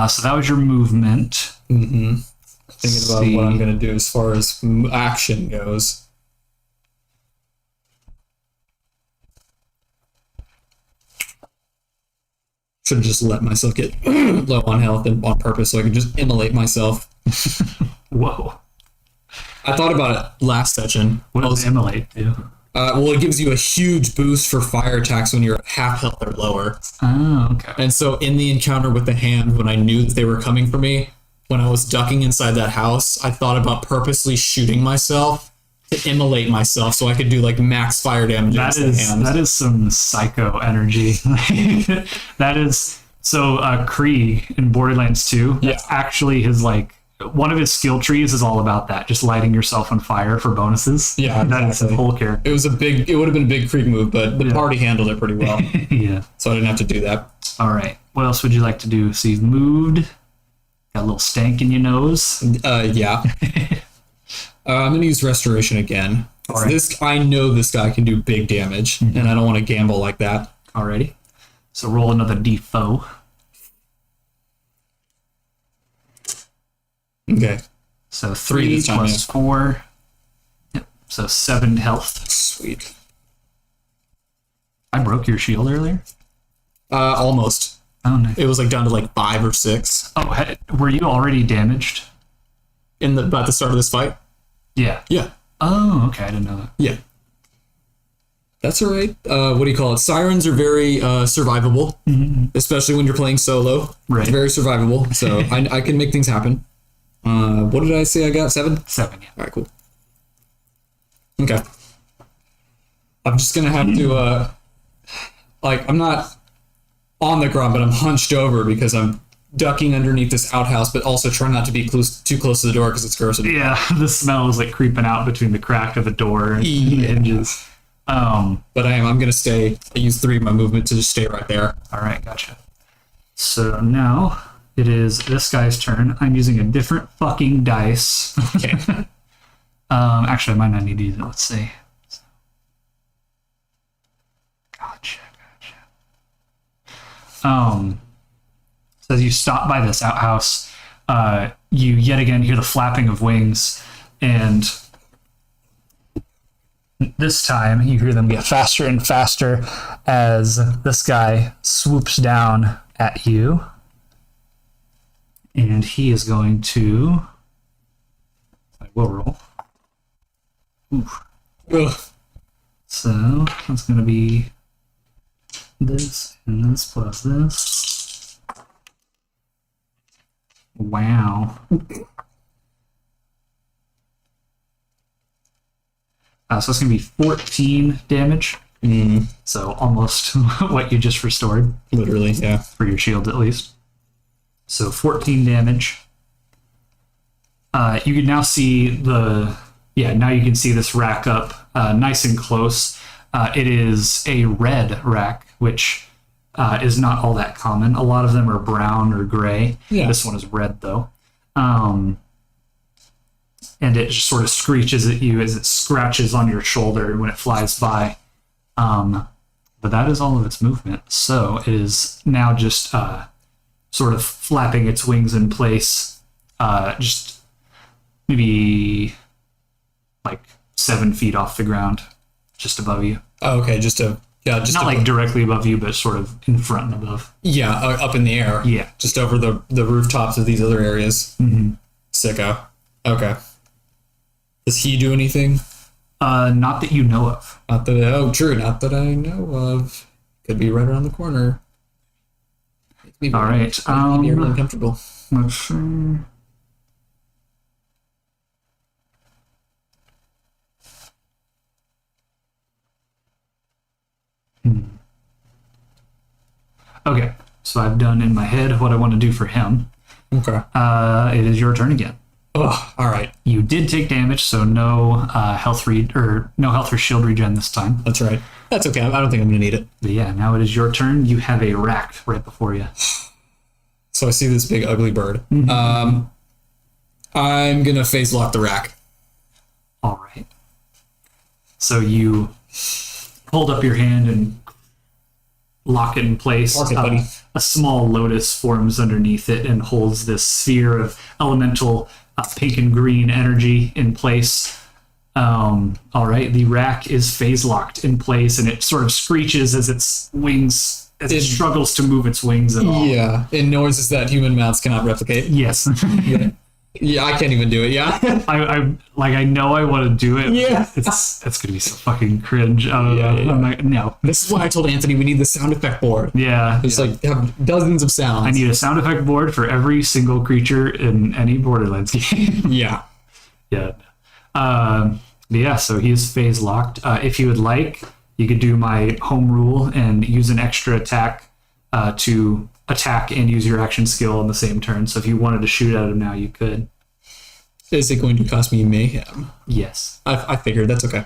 So that was your movement. Thinking about what I'm going to do as far as action goes. Should have just let myself get low on health and on purpose so I could just immolate myself. Whoa. I thought about it last session. What does immolate do? Well, it gives you a huge boost for fire attacks when you're at half health or lower. Oh, okay. And so in the encounter with the hand, when I knew that they were coming for me, when I was ducking inside that house, I thought about purposely shooting myself to immolate myself so I could do like max fire damage against the hand. That is some psycho energy. That is so Krieg in Borderlands 2. Yeah. That's actually his like one of his skill trees is all about that, just lighting yourself on fire for bonuses. Yeah, That is his exactly. whole character. It would have been a big Krieg move, but the party handled it pretty well. Yeah. So I didn't have to do that. All right. What else would you like to do? So you've moved. Got a little stank in your nose. Yeah. I'm going to use Restoration again. All right. I know this guy can do big damage, and I don't want to gamble like that. Alrighty. So roll another d4. Okay. So 3 this time, plus 4. Yep. So 7 health. Sweet. I broke your shield earlier. Almost. Oh no. It was like down to like 5 or 6 Oh, were you already damaged? at the start of this fight. Yeah. Yeah. Oh, okay. I didn't know that. Yeah. That's all right. What do you call it? Sirens are very survivable, especially when you're playing solo. Right. It's very survivable, so I can make things happen. What did I say I got? 7? 7. Yeah. All right, cool. Okay. I'm just going to have to, I'm not on the ground, but I'm hunched over because I'm ducking underneath this outhouse, but also trying not to be too close to the door because it's gross. Yeah. The smell is like creeping out between the crack of the door and the hinges. But I'm going to stay. I use 3 of my movement to just stay right there. All right. Gotcha. So now it is this guy's turn. I'm using a different fucking dice. Okay. Actually, I might not need to use it. Let's see. Gotcha. So as you stop by this outhouse, you yet again hear the flapping of wings, and this time you hear them get faster and faster as this guy swoops down at you. And he is going to... I will roll. Oof. Ugh. So that's going to be this and this plus this. Wow. So it's going to be 14 damage. So almost what you just restored. Literally, yeah. For your shield, at least. So 14 damage. You can now see now you can see this rack up nice and close. It is a red rack, which is not all that common. A lot of them are brown or gray. Yeah. This one is red, though. And it just sort of screeches at you as it scratches on your shoulder when it flies by. But that is all of its movement. So it is now just sort of flapping its wings in place, just maybe like 7 feet off the ground, just above you. Oh, okay, just Not like directly above you, but sort of in front and above. Yeah, up in the air. Yeah. Just over the rooftops of these other areas. Mm-hmm. Sicko. Okay. Does he do anything? Not that you know of. Not that I know of. Could be right around the corner. Makes me All right. makes me really uncomfortable. Let's see. Okay, so I've done in my head what I want to do for him. Okay. It is your turn again. Oh, all right. You did take damage, so no health or shield regen this time. That's right. That's okay. I don't think I'm gonna need it. But yeah, now it is your turn. You have a rack right before you. So I see this big ugly bird. I'm gonna phase lock the rack. All right. So you hold up your hand and lock it in place. Okay, buddy. A small lotus forms underneath it and holds this sphere of elemental pink and green energy in place. All right, the rack is phase locked in place, and it sort of screeches as its wings, as it struggles to move its wings at all. Yeah, in noises that human mouths cannot replicate. Yes. Yeah, I can't even do it. Yeah. I know I want to do it. Yeah. It's gonna be so fucking cringe. I'm like, no. This is why I told Anthony we need the sound effect board. Yeah. There's like have dozens of sounds. I need a sound effect board for every single creature in any Borderlands game. Yeah. Yeah. Yeah, so he is phase locked. If you would like, you could do my home rule and use an extra attack to attack and use your action skill on the same turn. So if you wanted to shoot at him now, you could. Is it going to cost me mayhem? Yes. I figured. That's okay.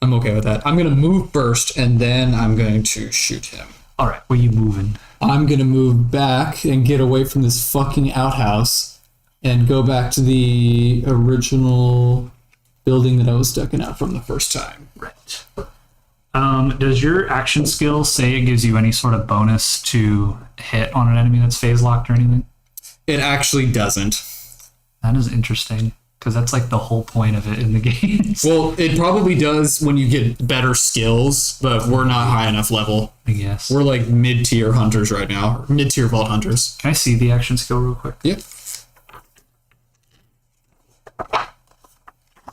I'm okay with that. I'm going to move first, and then I'm going to shoot him. All right, where you moving? I'm going to move back and get away from this fucking outhouse and go back to the original building that I was stuck in out from the first time. Right. Does your action skill say it gives you any sort of bonus to hit on an enemy that's phase locked or anything? It actually doesn't. That is interesting, because that's like the whole point of it in the game. Well, it probably does when you get better skills, but we're not high enough level. I guess. We're like mid-tier hunters right now. Mid-tier vault hunters. Can I see the action skill real quick? Yep.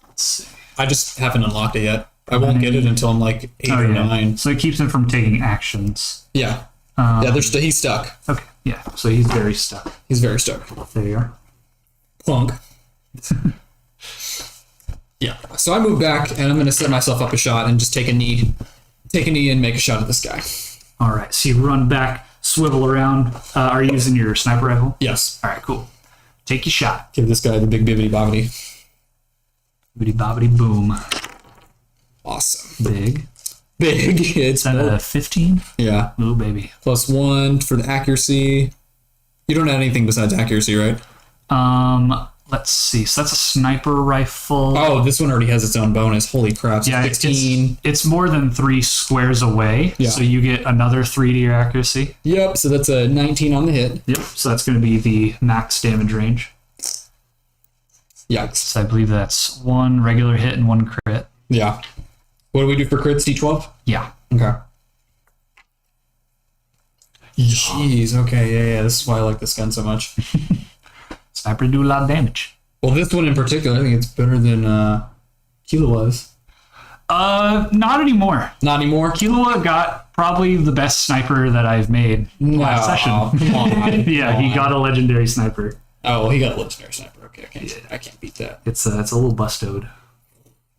Let's see. I just haven't unlocked it yet. I won't get it until I'm like 8 or 9. So it keeps him from taking actions. Yeah. He's stuck. Okay, yeah. So he's very stuck. He's very stuck. There you are. Plunk. Yeah. So I move back, and I'm going to set myself up a shot and just take a knee. Take a knee and make a shot at this guy. All right, so you run back, swivel around. Are you using your sniper rifle? Yes. All right, cool. Take your shot. Give this guy the big bibbity bobbity. Bibbidi bobbidi boom. Awesome. Big. It's Is that a 15? Yeah. Ooh, baby. +1 for the accuracy. You don't have anything besides accuracy, right? Let's see. So that's a sniper rifle. Oh, this one already has its own bonus. Holy crap. Yeah, 16. It's more than 3 squares away. Yeah. So you get another 3 to your accuracy. Yep, so that's a 19 on the hit. Yep. So that's going to be the max damage range. Yikes. So I believe that's 1 regular hit and 1 crit. Yeah. What do we do for crits? D12? Yeah. Okay. Jeez, okay, yeah. This is why I like this gun so much. Sniper do a lot of damage. Well, this one in particular, I think it's better than Killua. Not anymore. Not anymore? Killua got probably the best sniper that I've made last session. Come on. Yeah, he got a legendary sniper. Oh, well, he got a legendary sniper. Okay, I can't beat that. It's a little bustode.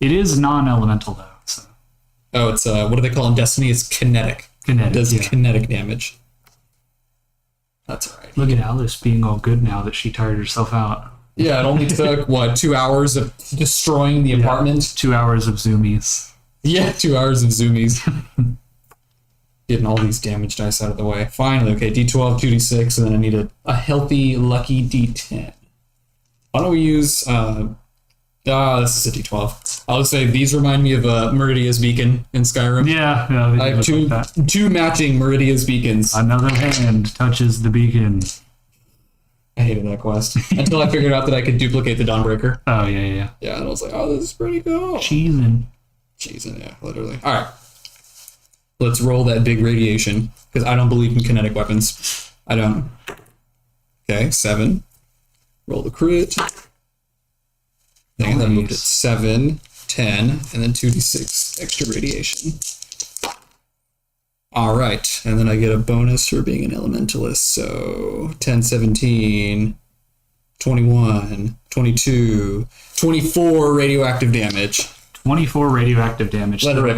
It is non-elemental though. So. Oh, it's what do they call in Destiny? It's kinetic. Kinetic. It does yeah. kinetic damage. That's all right. Look at Alice being all good now that she tired herself out. Yeah, it only took, 2 hours of destroying the apartment? 2 hours of zoomies. Yeah, 2 hours of zoomies. Getting all these damage dice out of the way. Finally, okay, D12, 2D6, and then I need a healthy, lucky D10. Why don't we use, this is a D12. I'll just say these remind me of Meridia's Beacon in Skyrim. Yeah, I have two matching Meridia's Beacons. Another hand touches the beacon. I hated that quest. Until I figured out that I could duplicate the Dawnbreaker. Oh, yeah. Yeah, and I was like, oh, this is pretty cool. Cheesing, yeah, literally. All right. Let's roll that big radiation, because I don't believe in kinetic weapons. I don't. Okay, 7. Roll the crit. Dang, that moved at 7. 10, and then 2d6 extra radiation. All right, and then I get a bonus for being an elementalist, so 10, 17, 21, 22, 24 radioactive damage. 24 radioactive damage. Let it rip.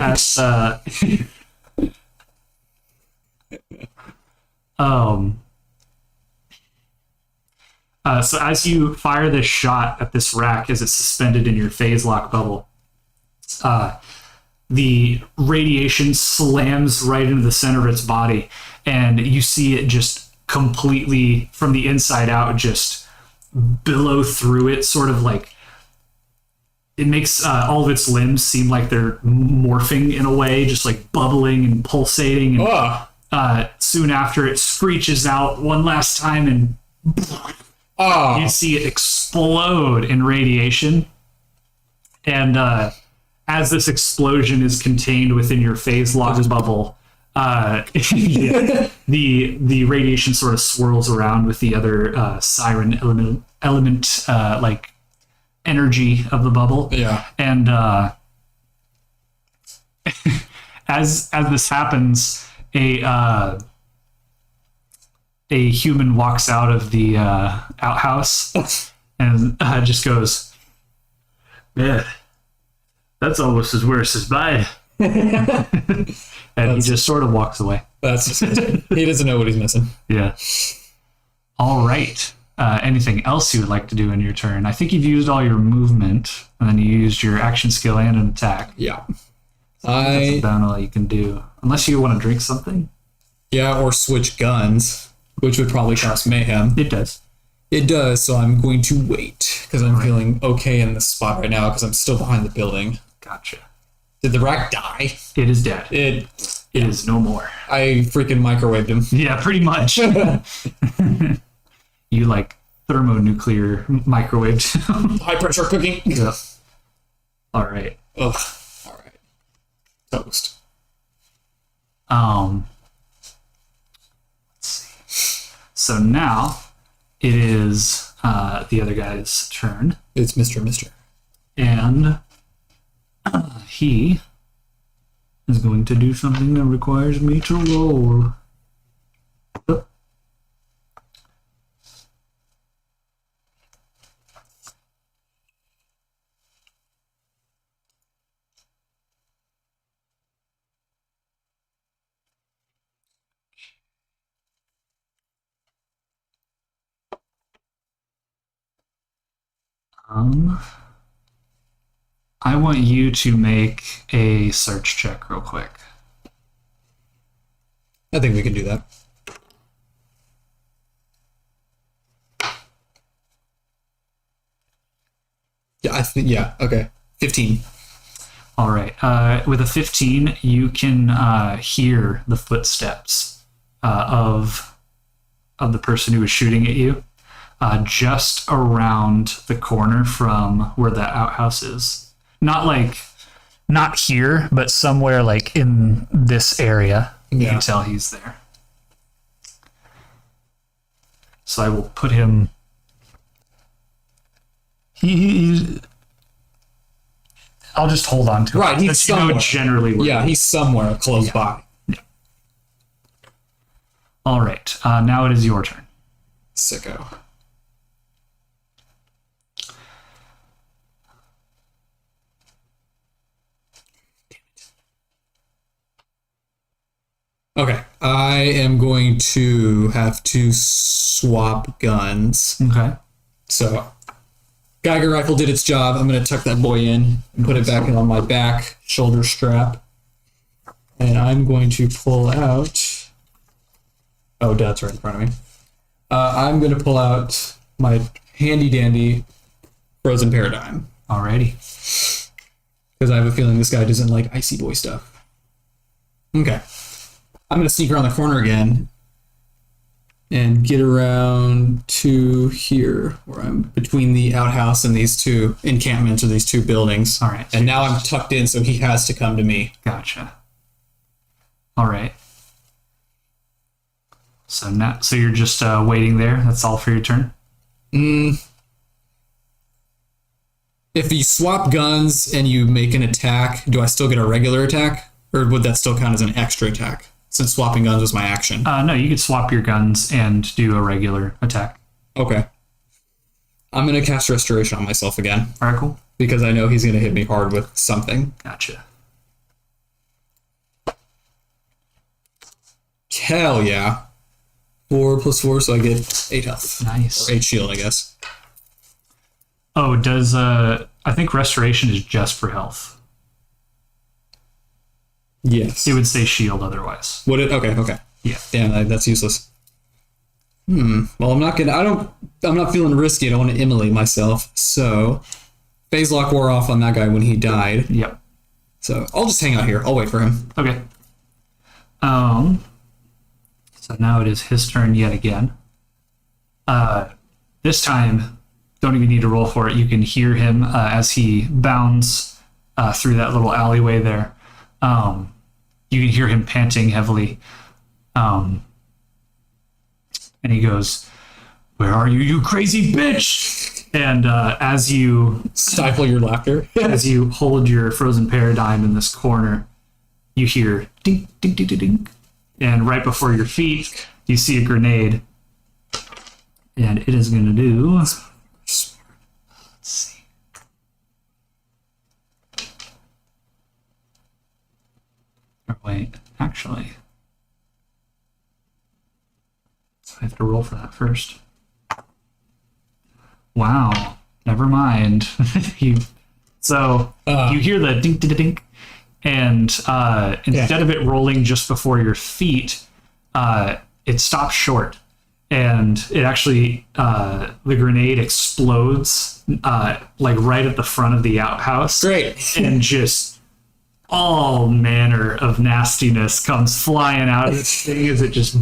So as you fire this shot at this rack as it's suspended in your phase lock bubble, the radiation slams right into the center of its body, and you see it just completely from the inside out just billow through it, sort of like it makes all of its limbs seem like they're morphing in a way, just like bubbling and pulsating. And soon after, it screeches out one last time, and you see it explode in radiation. And as this explosion is contained within your phase lock bubble, the radiation sort of swirls around with the other siren element like energy of the bubble. Yeah. And as this happens, a human walks out of the outhouse and just goes, "Yeah, that's almost as worse as mine." And he just sort of walks away. That's disgusting. He doesn't know what he's missing. Yeah. All right. Anything else you would like to do in your turn? I think you've used all your movement, and then you used your action skill and an attack. Yeah. That's about all you can do. Unless you want to drink something. Yeah, or switch guns, which would probably cost mayhem. It does. It does, so I'm going to wait, because I'm feeling okay in this spot right now, because I'm still behind the building. Gotcha. Did the rack die? It is dead. It is no more. I freaking microwaved him. Yeah, pretty much. You like thermonuclear microwaved. High pressure cooking. Yeah. All right. Ugh. All right. Toast. Let's see. So now it is the other guy's turn, It's Mr. and he is going to do something that requires me to roll. I want you to make a search check real quick. I think we can do that. Yeah, okay. 15. All right. With a 15, you can hear the footsteps of the person who was shooting at you just around the corner from where the outhouse is. Not here, but somewhere like in this area. You can tell he's there. So I will put him. I'll just hold on to him. Right, he's somewhere. Generally where he's somewhere close by. Yeah. All right. Now it is your turn. Sicko. Okay, I am going to have to swap guns. Okay. So, Geiger rifle did its job. I'm going to tuck that boy in and put it back on my back shoulder strap. And I'm going to pull out... Oh, Dad's right in front of me. I'm going to pull out my handy-dandy Frozen Paradigm. Alrighty. Because I have a feeling this guy doesn't like Icy Boy stuff. Okay. I'm going to sneak around the corner again and get around to here, where I'm between the outhouse and these two encampments or these two buildings. All right. And now I'm tucked in, so he has to come to me. Gotcha. All right. So you're just waiting there. That's all for your turn. If you swap guns and you make an attack, do I still get a regular attack? Or would that still count as an extra attack? Since swapping guns was my action. No, you could swap your guns and do a regular attack. Okay. I'm going to cast Restoration on myself again. All right, cool. Because I know he's going to hit me hard with something. Gotcha. Hell yeah. 4 + 4, so I get 8 health. Nice. Or 8 shield, I guess. Oh, does I think Restoration is just for health. Yes. It would say shield otherwise. Would it? Okay. Yeah. Damn, that's useless. Well, I'm not feeling risky. I don't want to immolate myself. So, phase lock wore off on that guy when he died. Yep. So I'll just hang out here. I'll wait for him. Okay. So now it is his turn yet again. This time, don't even need to roll for it. You can hear him as he bounds through that little alleyway there. You can hear him panting heavily. And he goes, "Where are you, you crazy bitch?" And as you Stifle your laughter. as you hold your frozen paradigm in this corner, you hear ding, ding, ding, ding, ding. And right before your feet, you see a grenade. And it is going to do... Let's see. Or wait, actually... I have to roll for that first. Wow. Never mind. you hear the dink dink dink, and instead of it rolling just before your feet, it stops short, and it actually the grenade explodes like right at the front of the outhouse. Great. And just all manner of nastiness comes flying out of this thing as it just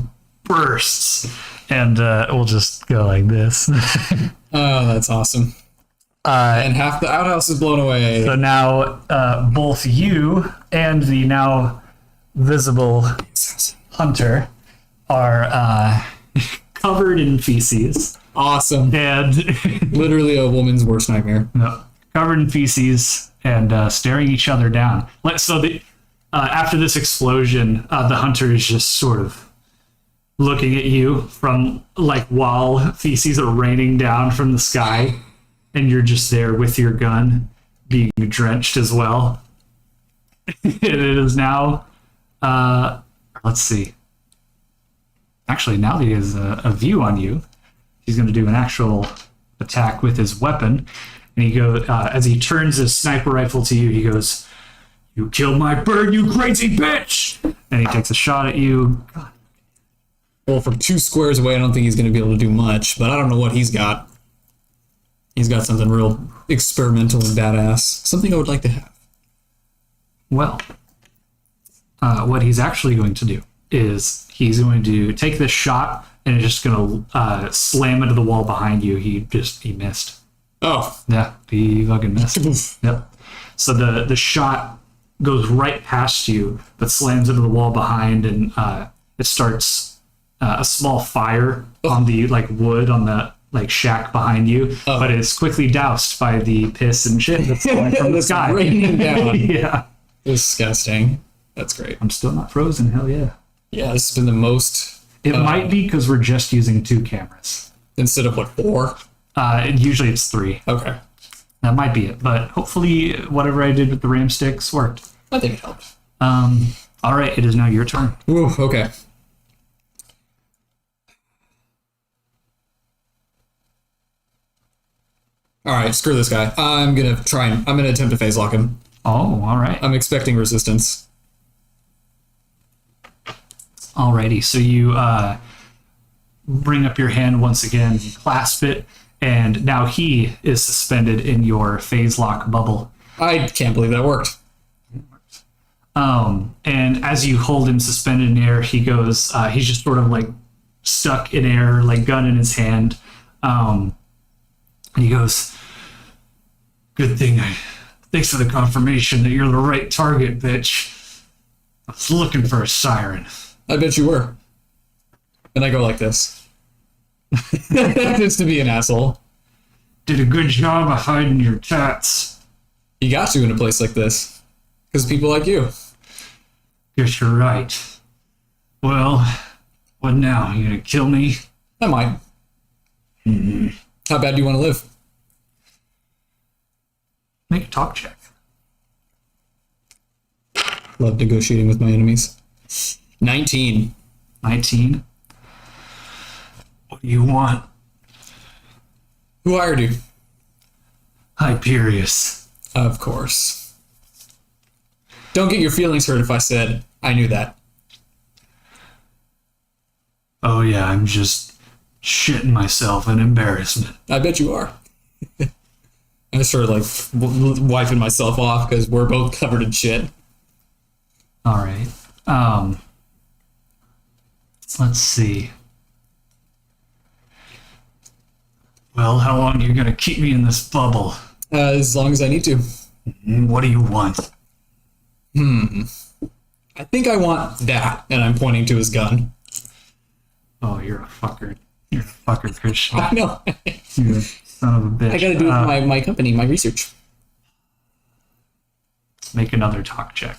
bursts, and we'll just go like this. Oh, that's awesome. And half the outhouse is blown away. So now both you and the now visible hunter are covered in feces. Awesome. And Literally a woman's worst nightmare. no, covered in feces and staring each other down. So after this explosion, the hunter is just sort of looking at you from like while feces are raining down from the sky, and you're just there with your gun being drenched as well. And it is now let's see, actually now that he has a view on you, he's going to do an actual attack with his weapon. And he goes, as he turns his sniper rifle to you, he goes, "You killed my bird, you crazy bitch!" And he takes a shot at you. God. Well, from 2 squares away, I don't think he's going to be able to do much, but I don't know what he's got. He's got something real experimental and badass. Something I would like to have. Well, what he's actually going to do is he's going to take this shot and it's just going to slam into the wall behind you. He missed. Oh. Yeah, he fucking missed. Yep. So the shot goes right past you, but slams into the wall behind, and it starts a small fire on the like wood on the like shack behind you, but it's quickly doused by the piss and shit that's going from the sky. Raining down. Yeah. Disgusting. That's great. I'm still not frozen. Hell yeah. Yeah, this has been the most... It might be because we're just using 2 cameras. Instead of, 4? Usually it's 3. Okay. That might be it, but hopefully whatever I did with the RAM sticks worked. I think it helped. All right, it is now your turn. Ooh, okay. All right, screw this guy. I'm going to attempt to phase lock him. Oh, all right. I'm expecting resistance. Alrighty, so you bring up your hand once again, clasp it, and now he is suspended in your phase lock bubble. I can't believe that worked. And as you hold him suspended in air, he goes, he's just sort of like stuck in air, like gun in his hand. And he goes, "Good thing. Thanks for the confirmation that you're the right target, bitch. I was looking for a siren." I bet you were. And I go like this. Just to be an asshole. did a good job of hiding your tats. You got to in a place like this. Because people like you. Guess you're right. Well, what now? You gonna kill me? I might. How bad do you want to live? Make a talk check. Love negotiating with my enemies. 19. 19. What do you want? Who hired you? Hyperius. Of course. Don't get your feelings hurt if I said I knew that. Oh yeah, I'm just shitting myself in embarrassment. I bet you are. I'm just sort of like wiping myself off because we're both covered in shit. All right. Let's see. Well, how long are you gonna keep me in this bubble? As long as I need to. What do you want? I think I want that, and I'm pointing to his gun. Oh, you're a fucker. You're a fucker, Christian. I know. You son of a bitch. I gotta do it with my company, my research. Make another talk check.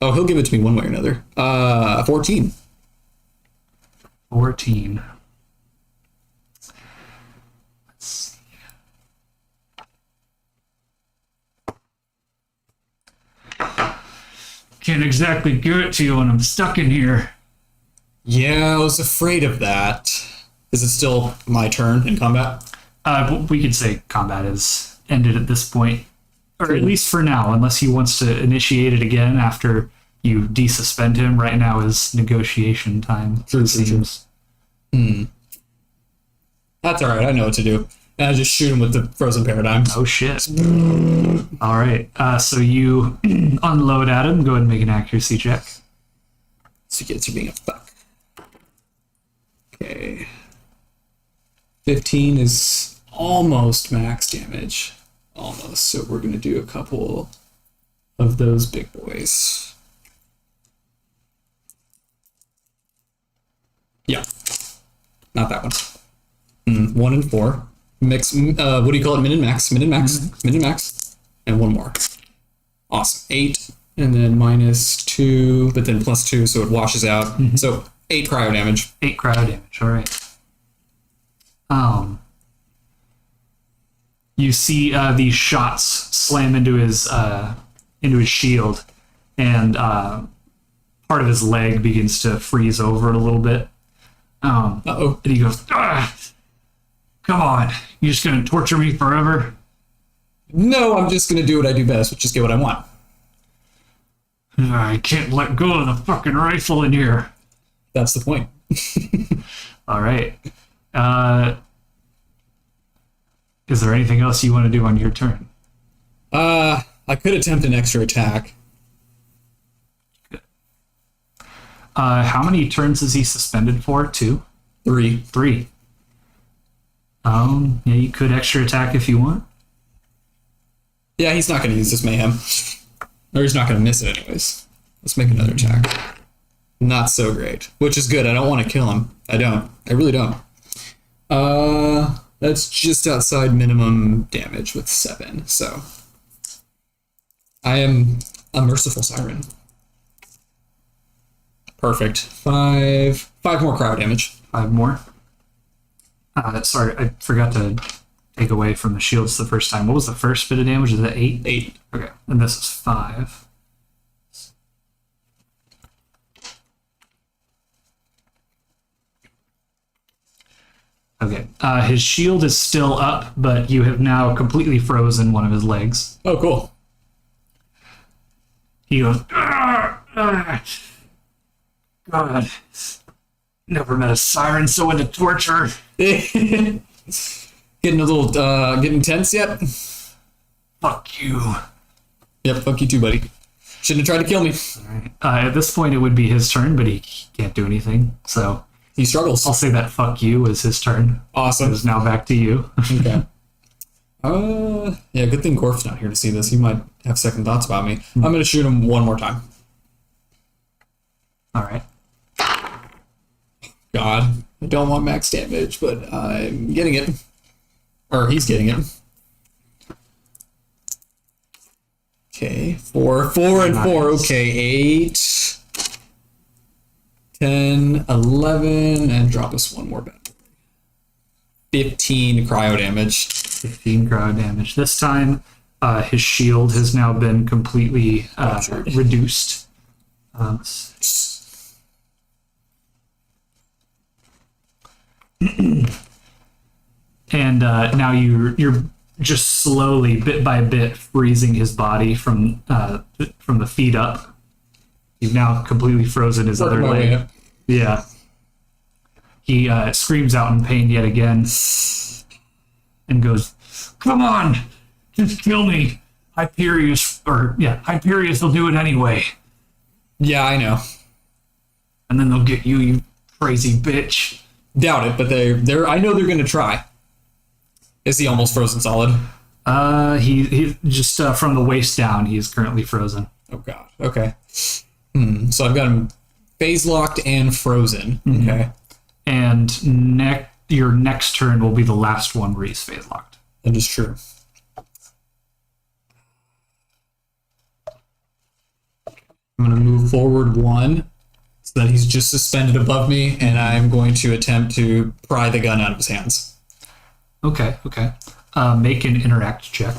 Oh, he'll give it to me one way or another. 14. 14. Let's see. Can't exactly give it to you when I'm stuck in here. Yeah, I was afraid of that. Is it still my turn in combat? We could say combat is ended at this point. Or at least for now, unless he wants to initiate it again after you desuspend him. Right now is negotiation time. True. Seems. That's alright, I know what to do. And I just shoot him with the frozen paradigm. Oh shit. All right. So you unload at him. Go ahead and make an accuracy check. So he gets for being a fuck. Okay. 15 is almost max damage. Almost. So we're going to do a couple of those big boys. Yeah. Not that one. 1 and 4. Mix. What do you call it? Min and max. Min and max. Min and max. And one more. Awesome. 8. And then minus 2. But then plus 2. So it washes out. So 8 cryo damage. 8 cryo damage. All right. You see these shots slam into his shield, and part of his leg begins to freeze over a little bit. Uh-oh. And he goes, "Ah, come on, you just gonna torture me forever?" No, I'm just going to do what I do best, which is get what I want. I can't let go of the fucking rifle in here. That's the point. All right. Is there anything else you want to do on your turn? I could attempt an extra attack. How many turns is he suspended for? 2? 3. 3. Yeah, you could extra attack if you want. Yeah, he's not going to use this mayhem. Or he's not going to miss it anyways. Let's make another attack. Not so great. Which is good. I don't want to kill him. I don't. I really don't. That's just outside minimum damage with 7. So I am a merciful siren. Perfect. 5 more cryo damage. 5 more. Sorry, I forgot to take away from the shields the first time. What was the first bit of damage? Is that 8? 8. Okay, and this is 5. Okay, his shield is still up, but you have now completely frozen one of his legs. Oh, cool. He goes, "Ah, ah, God, never met a siren so into torture." Getting a little, getting tense yet? Fuck you. Yep, fuck you too, buddy. Shouldn't have tried to kill me. At this point, it would be his turn, but he can't do anything. So He struggles. I'll say that fuck you is his turn. Awesome. It's now back to you. Okay. Yeah, good thing Gorf's not here to see this. He might have second thoughts about me. I'm going to shoot him one more time. All right. God. I don't want max damage, but I'm getting it. Or he's getting it. Okay, 4 and 4. Okay, 8, 10, 11, and drop us one more bad boy. 15 cryo damage. 15 cryo damage. This time, his shield has now been completely reduced. And now you're just slowly, bit by bit, freezing his body from the feet up. You've now completely frozen his other leg. Yeah. He screams out in pain yet again and goes, "Come on, just kill me. Hyperius will do it anyway. Yeah, I know. And then they'll get you, you crazy bitch." Doubt it, but they're. I know they're gonna try. Is he almost frozen solid? He just from the waist down, he is currently frozen. Oh god. Okay. So I've got him phase locked and frozen. Mm-hmm. Okay. And your next turn will be the last one where he's phase locked. That is true. I'm gonna move forward 1 so that he's just suspended above me, and I'm going to attempt to pry the gun out of his hands. Okay. Make an interact check.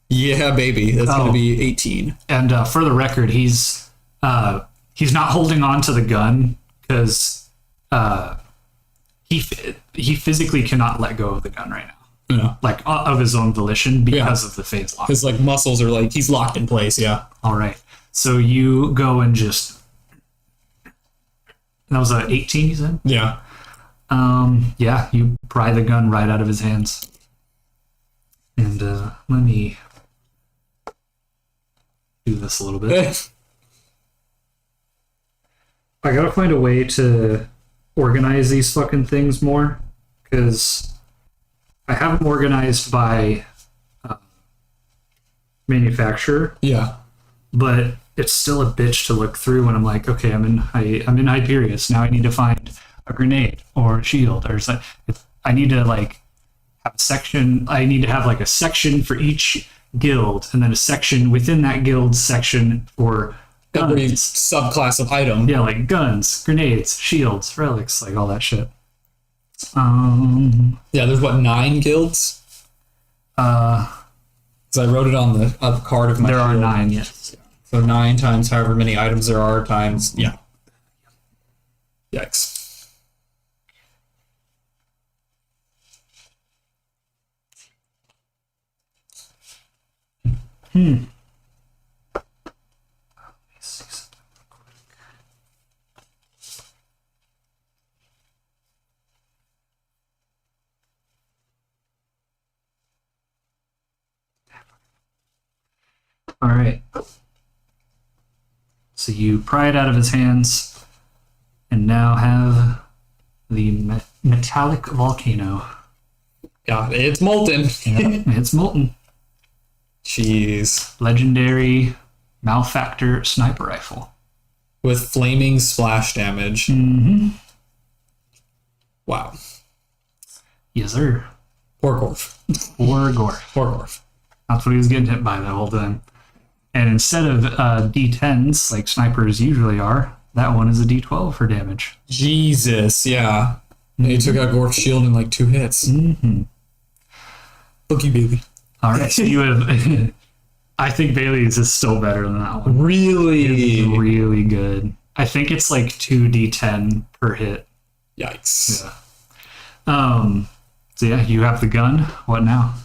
Yeah, baby. That's going to be 18. And for the record, he's not holding on to the gun because he physically cannot let go of the gun right now. Yeah. Like of his own volition because of the phase lock. His like muscles are like he's locked in place. Yeah. All right. So you go and just. That was 18, you said? Yeah. Yeah, you pry the gun right out of his hands. And let me do this a little bit. I gotta find a way to organize these fucking things more, because I have them organized by manufacturer. Yeah. But it's still a bitch to look through when I'm like, okay, I'm in Hyperius. Now I need to find a grenade or a shield or something. I need to like have a section. I need to have like a section for each guild, and then a section within that guild section for Every guns. subclass of item. Yeah, like guns, grenades, shields, relics, like all that shit. Yeah, there's what, 9 guilds? Because I wrote it on the card of my there are shield. 9, yes. So 9 times however many items there are times, yeah. Yikes. All right. So you pry it out of his hands, and now have the metallic volcano. Yeah, it's molten. Yeah, it's molten. Jeez. Legendary Malfactor sniper rifle. With flaming splash damage. Mm-hmm. Wow. Yes, sir. Poor Gorf. Or gore. Poor Gorf. That's what he was getting hit by the whole time. And instead of D10s, like snipers usually are, that one is a D12 for damage. Jesus, yeah. He took out Gorf's shield in like 2 hits. Mm-hmm. Look you, baby. All right, so you have... I think Bailey's is still better than that one. Really? It's really good. I think it's like 2d10 per hit. Yikes. Yeah. So yeah, you have the gun. What now?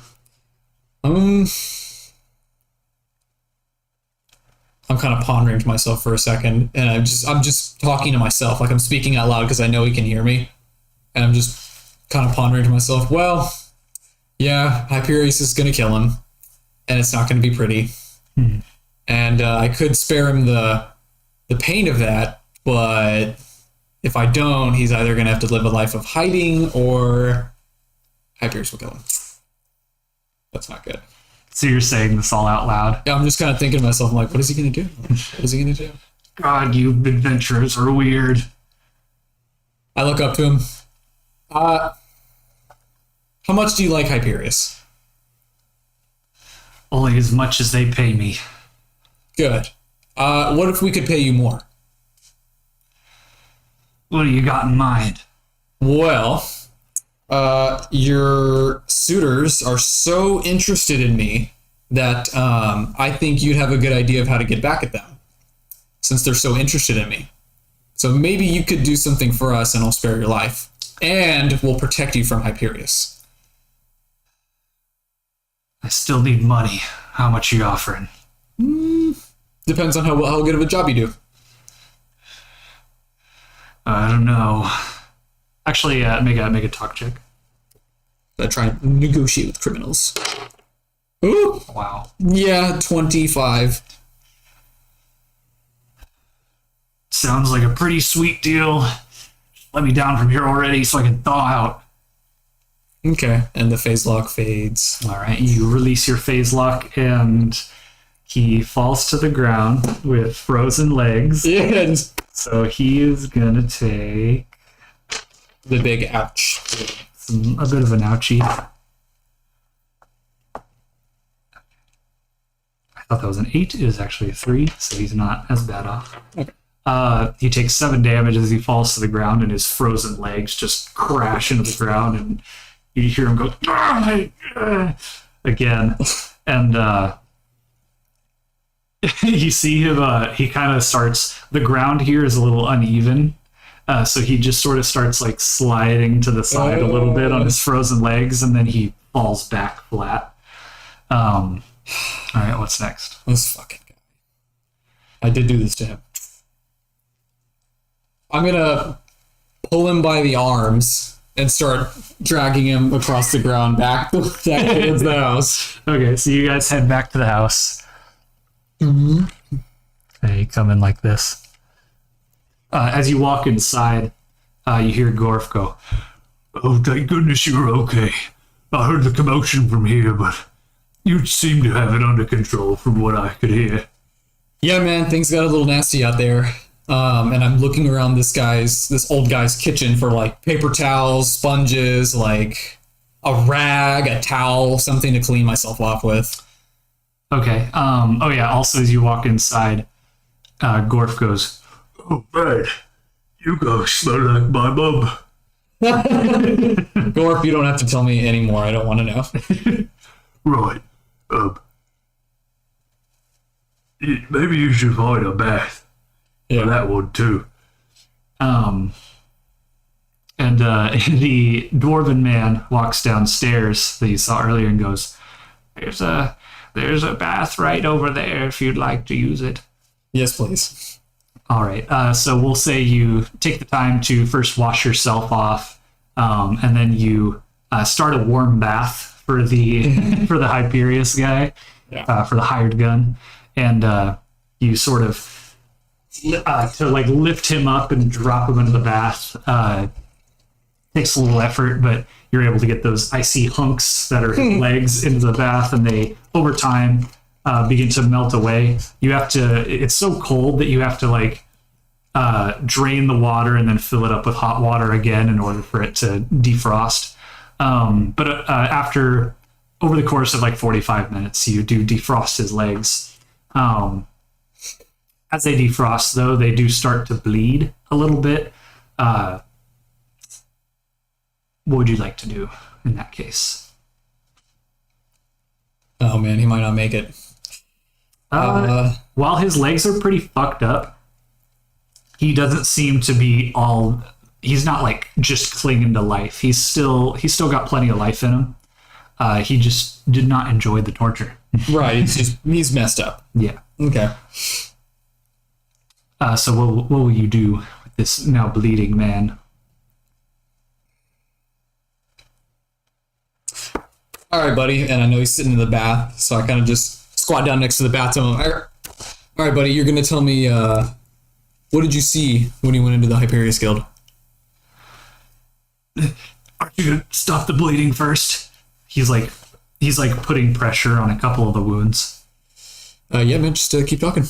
I'm kind of pondering to myself for a second, and I'm just talking to myself, like I'm speaking out loud because I know he can hear me, and I'm just kind of pondering to myself. Well, yeah, Hyperius is gonna kill him, and it's not gonna be pretty, and I could spare him the pain of that, but if I don't, he's either gonna have to live a life of hiding, or Hyperius will kill him. That's not good. So you're saying this all out loud? Yeah, I'm just kind of thinking to myself, I'm like, what is he going to do? What is he going to do? God, you adventurers are weird. I look up to him. How much do you like Hyperius? Only as much as they pay me. Good. What if we could pay you more? What do you got in mind? Well, your suitors are so interested in me that I think you'd have a good idea of how to get back at them, since they're so interested in me. So maybe you could do something for us and I'll spare your life. And we'll protect you from Hyperius. I still need money. How much are you offering? Depends on how good of a job you do. I don't know. Actually, make a talk check. I try and negotiate with criminals. Ooh, Wow. yeah, 25. Sounds like a pretty sweet deal. Just let me down from here already so I can thaw out. Okay, and the phase lock fades. All right, you release your phase lock and he falls to the ground with frozen legs. Yeah, So he is gonna take the big ouch. a bit of an ouchie. I thought that was an 8. It is actually a 3, so he's not as bad off. Okay. He takes 7 damage as he falls to the ground, and his frozen legs just crash into the ground, and you hear him go again. And you see him, he kind of starts, the ground here is a little uneven. So he just sort of starts like sliding to the side a little bit on his frozen legs, and then he falls back flat. All right, what's next? This fucking guy. I did do this to him. I'm gonna pull him by the arms and start dragging him across the ground back towards the house. Okay, so you guys head back to the house. Okay, you come in like this. As you walk inside, you hear Gorf go, "Oh, thank goodness you're okay. I heard the commotion from here, but you seem to have it under control from what I could hear." Yeah, man, things got a little nasty out there. And I'm looking around this old guy's kitchen for like paper towels, sponges, like a rag, a towel, something to clean myself off with. Okay. Oh yeah. Also, as you walk inside, Gorf goes, "Oh man, you guys smell like my mum." Gorp, you don't have to tell me anymore. I don't want to know. Right. Maybe you should find a bath. Yeah. That one too. And the dwarven man walks downstairs that you saw earlier and goes, There's a bath right over there if you'd like to use it." Yes, please. All right. So we'll say you take the time to first wash yourself off, and then you start a warm bath for the for the Hyperius guy, for the hired gun, and you sort of to like lift him up and drop him into the bath. Takes a little effort, but you're able to get those icy hunks that are his legs into the bath, and they over time begin to melt away. You have to, it's so cold that you have to like drain the water and then fill it up with hot water again in order for it to defrost. But after, over the course of like 45 minutes, you do defrost his legs. As they defrost, though, they do start to bleed a little bit. What would you like to do in that case? Oh man, he might not make it. While his legs are pretty fucked up, he doesn't seem to be all. He's not like just clinging to life. He's still got plenty of life in him. He just did not enjoy the torture. Right, he's messed up. Yeah. Okay. So what will you do with this now bleeding man? All right, buddy. And I know he's sitting in the bath, so I kind of just squat down next to the bathtub. All right, buddy. You're gonna tell me what did you see when you went into the Hyperius Guild? Aren't you gonna stop the bleeding first? He's like putting pressure on a couple of the wounds. Yeah, man. Just keep talking.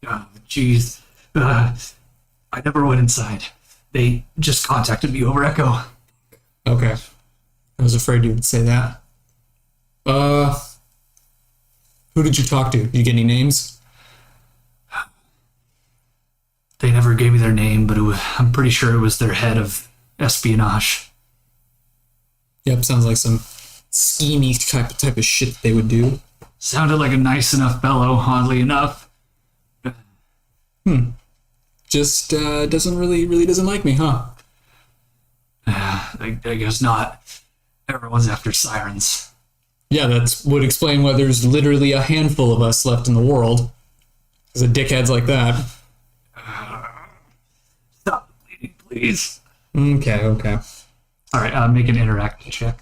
Oh, jeez. I never went inside. They just contacted me over Echo. Okay. I was afraid you would say that. Who did you talk to? Did you get any names? They never gave me their name, but I'm pretty sure it was their head of espionage. Yep, sounds like some schemy type of shit they would do. Sounded like a nice enough fellow, oddly enough. Just really doesn't like me, huh? I guess not. Everyone's after sirens. Yeah, that would explain why there's literally a handful of us left in the world. Because of dickheads like that. Stop bleeding, please. Okay. All right, make an interactive check.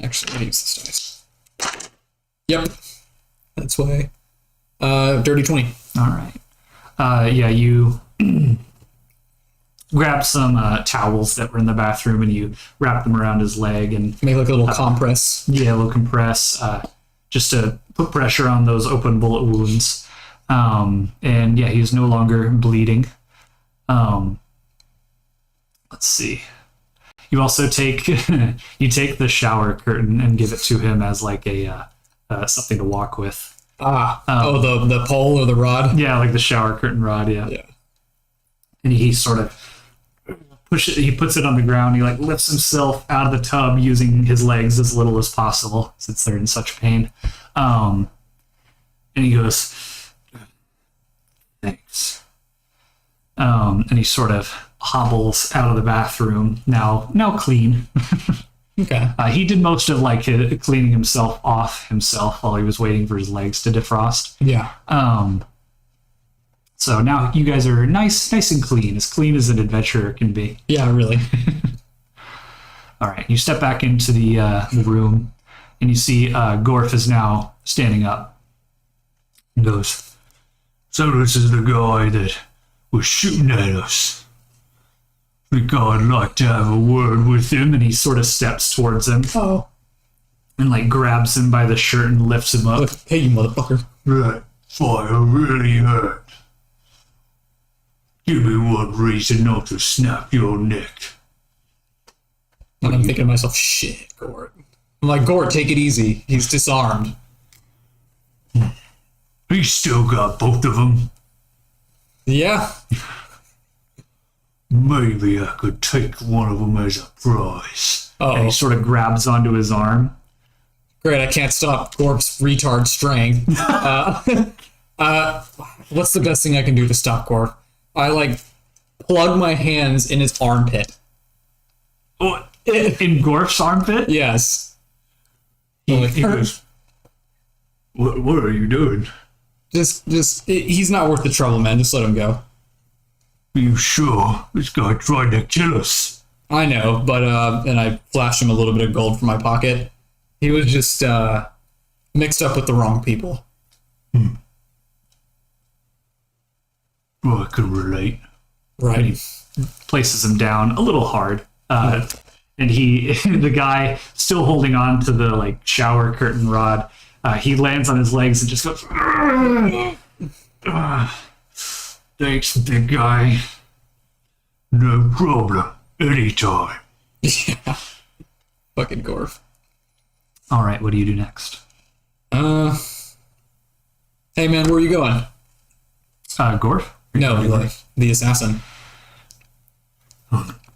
Actually, let me use this dice. Yep. That's why. Dirty 20. All right. Yeah, you grab some towels that were in the bathroom and you wrap them around his leg and Make like a little compress. yeah, a little compress just to put pressure on those open bullet wounds. And yeah, he's no longer bleeding. Let's see. You also take you take the shower curtain and give it to him as like a something to walk with. The pole or the rod? Yeah, like the shower curtain rod. Yeah. Yeah. And he sort of he puts it on the ground. He like lifts himself out of the tub using his legs as little as possible since they're in such pain. And he goes, thanks. And he sort of hobbles out of the bathroom now clean. Okay. He did most of like cleaning himself off himself while he was waiting for his legs to defrost. Yeah. So now you guys are nice and clean as an adventurer can be. Yeah, really. All right, you step back into the room, and you see Gorf is now standing up. He goes, so this is the guy that was shooting at us. I think I'd like to have a word with him, and he sort of steps towards him Oh. and like grabs him by the shirt and lifts him up. Look, hey, you motherfucker. That fire really hurt. Give me one reason not to snap your neck. And I'm thinking to myself, shit, Gort. I'm like, Gort, take it easy. He's disarmed. He still got both of them. Yeah. Maybe I could take one of them as a prize. And Oh, he sort of grabs onto his arm. great. I can't stop Gorp's retard strength. What's the best thing I can do to stop Gorp? I like plug my hands in his armpit. Oh, in Gorf's armpit? Yes. He goes, what are you doing? He's not worth the trouble, man. Just let him go. Are you sure? This guy tried to kill us. I know, but and I flashed him a little bit of gold from my pocket. He was just mixed up with the wrong people. Well, I can relate. Right. Places him down a little hard. And the guy still holding on to the like shower curtain rod, he lands on his legs and just goes, Thanks, big guy. No problem. Anytime. Yeah. Fucking Gorf. all right, what do you do next? Hey man, where are you going? Gorf? No, like the assassin.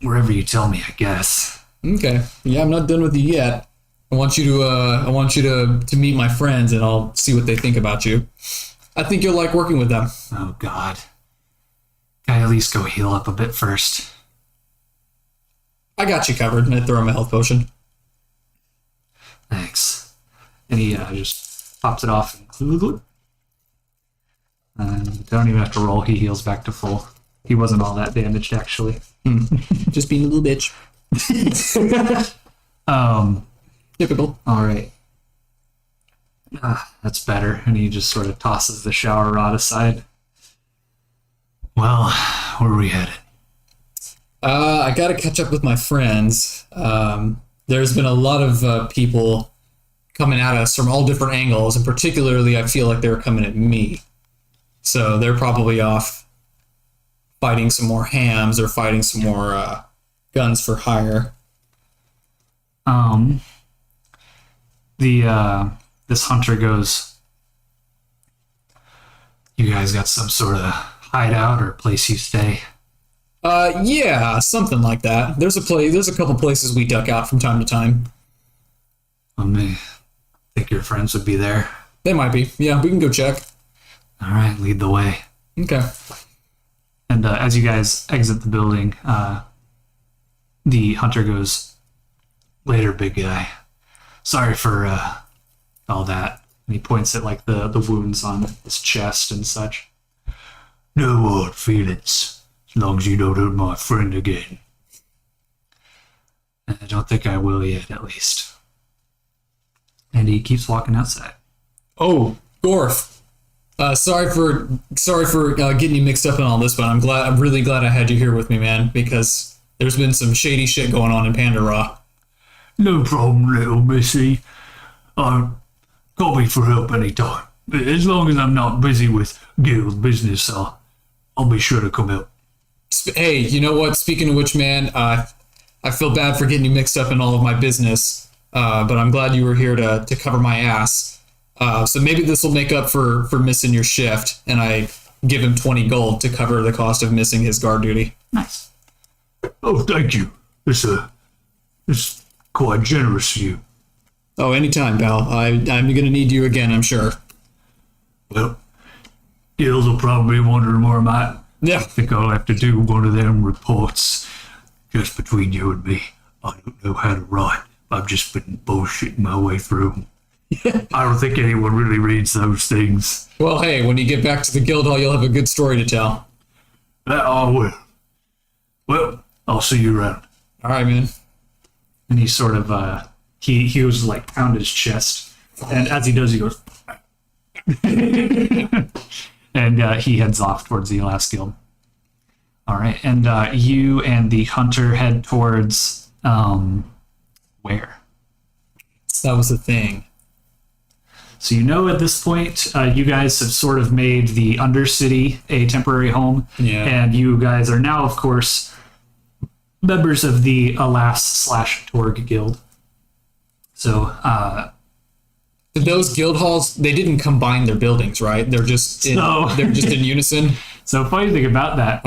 Wherever you tell me, I guess. Okay. Yeah, I'm not done with you yet. I want you to meet my friends, and I'll see what they think about you. I think you'll like working with them. Oh, God. Can I at least go heal up a bit first? I got you covered, and I throw him a health potion. Thanks. And he just pops it off and glue, glue, glue. Don't even have to roll. He heals back to full. He wasn't all that damaged, actually. Just being a little bitch. Typical. All right. That's better. And he just sort of tosses the shower rod aside. Well, where are we headed? I got to catch up with my friends. There's been a lot of people coming at us from all different angles, and particularly I feel like they were coming at me. So they're probably off fighting some more hams or fighting some more guns for hire. This hunter goes, "You guys got some sort of hideout or place you stay?" Yeah, something like that. There's a couple places we duck out from time to time. I think your friends would be there. They might be. Yeah, we can go check. All right, lead the way. Okay. And as you guys exit the building, the hunter goes, "Later, big guy. Sorry for all that." And he points at like the wounds on his chest and such. No hard feelings. As long as you don't hurt my friend again. I don't think I will yet, at least. And he keeps walking outside. Oh, Gorf. Sorry for getting you mixed up in all this, but I'm really glad I had you here with me, man, because there's been some shady shit going on in Pandora. No problem, little missy. Call me for help anytime. As long as I'm not busy with guild business, I'll be sure to come help. Hey, you know what? Speaking of which, man, I feel bad for getting you mixed up in all of my business, but I'm glad you were here to cover my ass. So maybe this will make up for missing your shift, and I give him 20 gold to cover the cost of missing his guard duty. Nice. Oh, thank you. It's quite generous of you. Oh, anytime, pal. I'm going to need you again, I'm sure. Well, guild will probably be wondering where I'm at. Yeah. I think I'll have to do one of them reports. Just between you and me, I don't know how to write. I've just been bullshitting my way through them. I don't think anyone really reads those things. Well, hey, when you get back to the guild hall, you'll have a good story to tell. That I will. Well, I'll see you around. All right, man. And he sort of, he was like pound his chest. And as he does, he goes, and he heads off towards the last guild. All right. And you and the hunter head towards, where? That was the thing. So you know at this point, you guys have sort of made the Undercity a temporary home. Yeah. And you guys are now, of course, members of the Alas/Torg Guild. So, Those guild halls, they didn't combine their buildings, right? They're just in unison. So funny thing about that,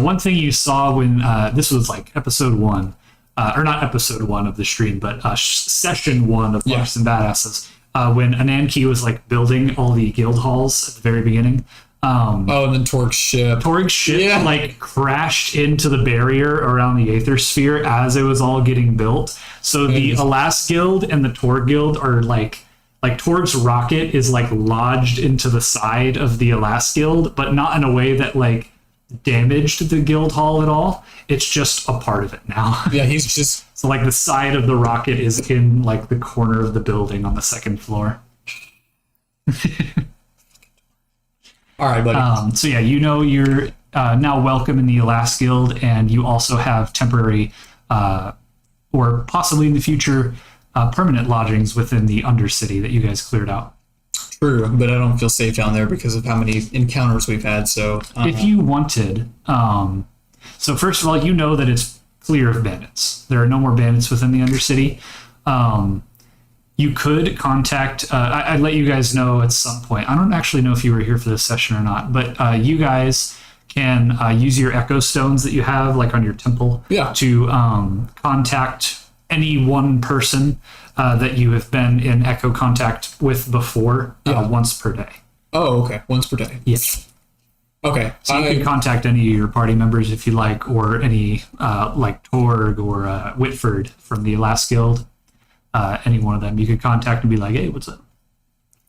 one thing you saw when this was like episode 1, or not episode 1 of the stream, but session 1 of Books and Badasses, when Ananki was like building all the guild halls at the very beginning. And then Torg's ship Like crashed into the barrier around the Aether Sphere as it was all getting built. So the Alas Guild and the Torg Guild are like Torg's rocket is like lodged into the side of the Alas Guild, but not in a way that like damaged the guild hall at all. It's just a part of it now. Yeah, he's just... So like the side of the rocket is in like the corner of the building on the second floor. All right, buddy. So yeah, you know you're now welcome in the Alas Guild, and you also have temporary, or possibly in the future, permanent lodgings within the Undercity that you guys cleared out. True, but I don't feel safe down there because of how many encounters we've had. So if you wanted, so first of all, you know that it's clear of bandits. There are no more bandits within the Undercity. You could contact, I'd let you guys know at some point. I don't actually know if you were here for this session or not, but you guys can use your echo stones that you have, like on your temple, to contact any one person that you have been in echo contact with before, once per day. Oh, okay. Once per day. Yes. Okay. So you can contact any of your party members if you like, or any like Torg or Whitford from the Alas Guild. Any one of them. You could contact and be like, hey, what's up?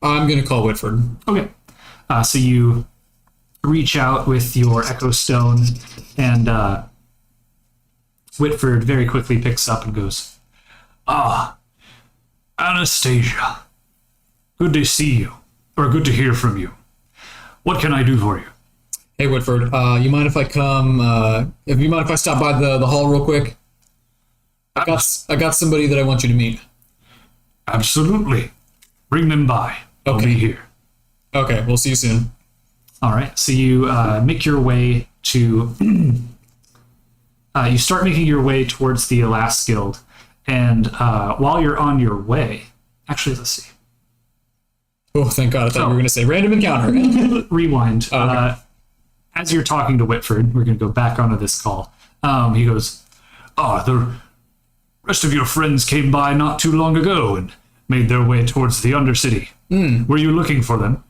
I'm going to call Whitford. Okay. So you reach out with your echo stone, and Whitford very quickly picks up and goes, Anastacia. Good to see you. Or good to hear from you. What can I do for you? Hey, Whitford. You mind if I come? If you mind if I stop by the hall real quick? I got somebody that I want you to meet. Absolutely. Bring them by. I'll be here. Okay, we'll see you soon. All right. So you make your way to. You start making your way towards the Alas Guild, and while you're on your way, actually, let's see. Oh, thank God! I thought you were going to say random encounter. Rewind. Okay. As you're talking to Whitford, we're going to go back onto this call. He goes, the rest of your friends came by not too long ago and made their way towards the Undercity. Were you looking for them?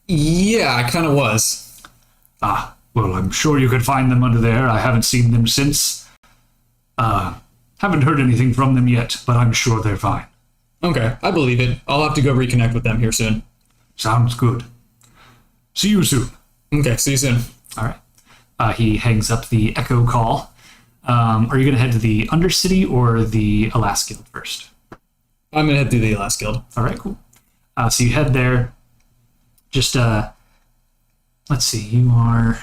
Yeah, I kind of was. Well, I'm sure you could find them under there. I haven't seen them since. Haven't heard anything from them yet, but I'm sure they're fine. Okay, I believe it. I'll have to go reconnect with them here soon. Sounds good. See you soon. Okay, see you soon. All right. He hangs up the echo call. Are you going to head to the Undercity or the Alas Guild first? I'm going to head through the Alas Guild. All right, cool. So you head there. Just, let's see, you are...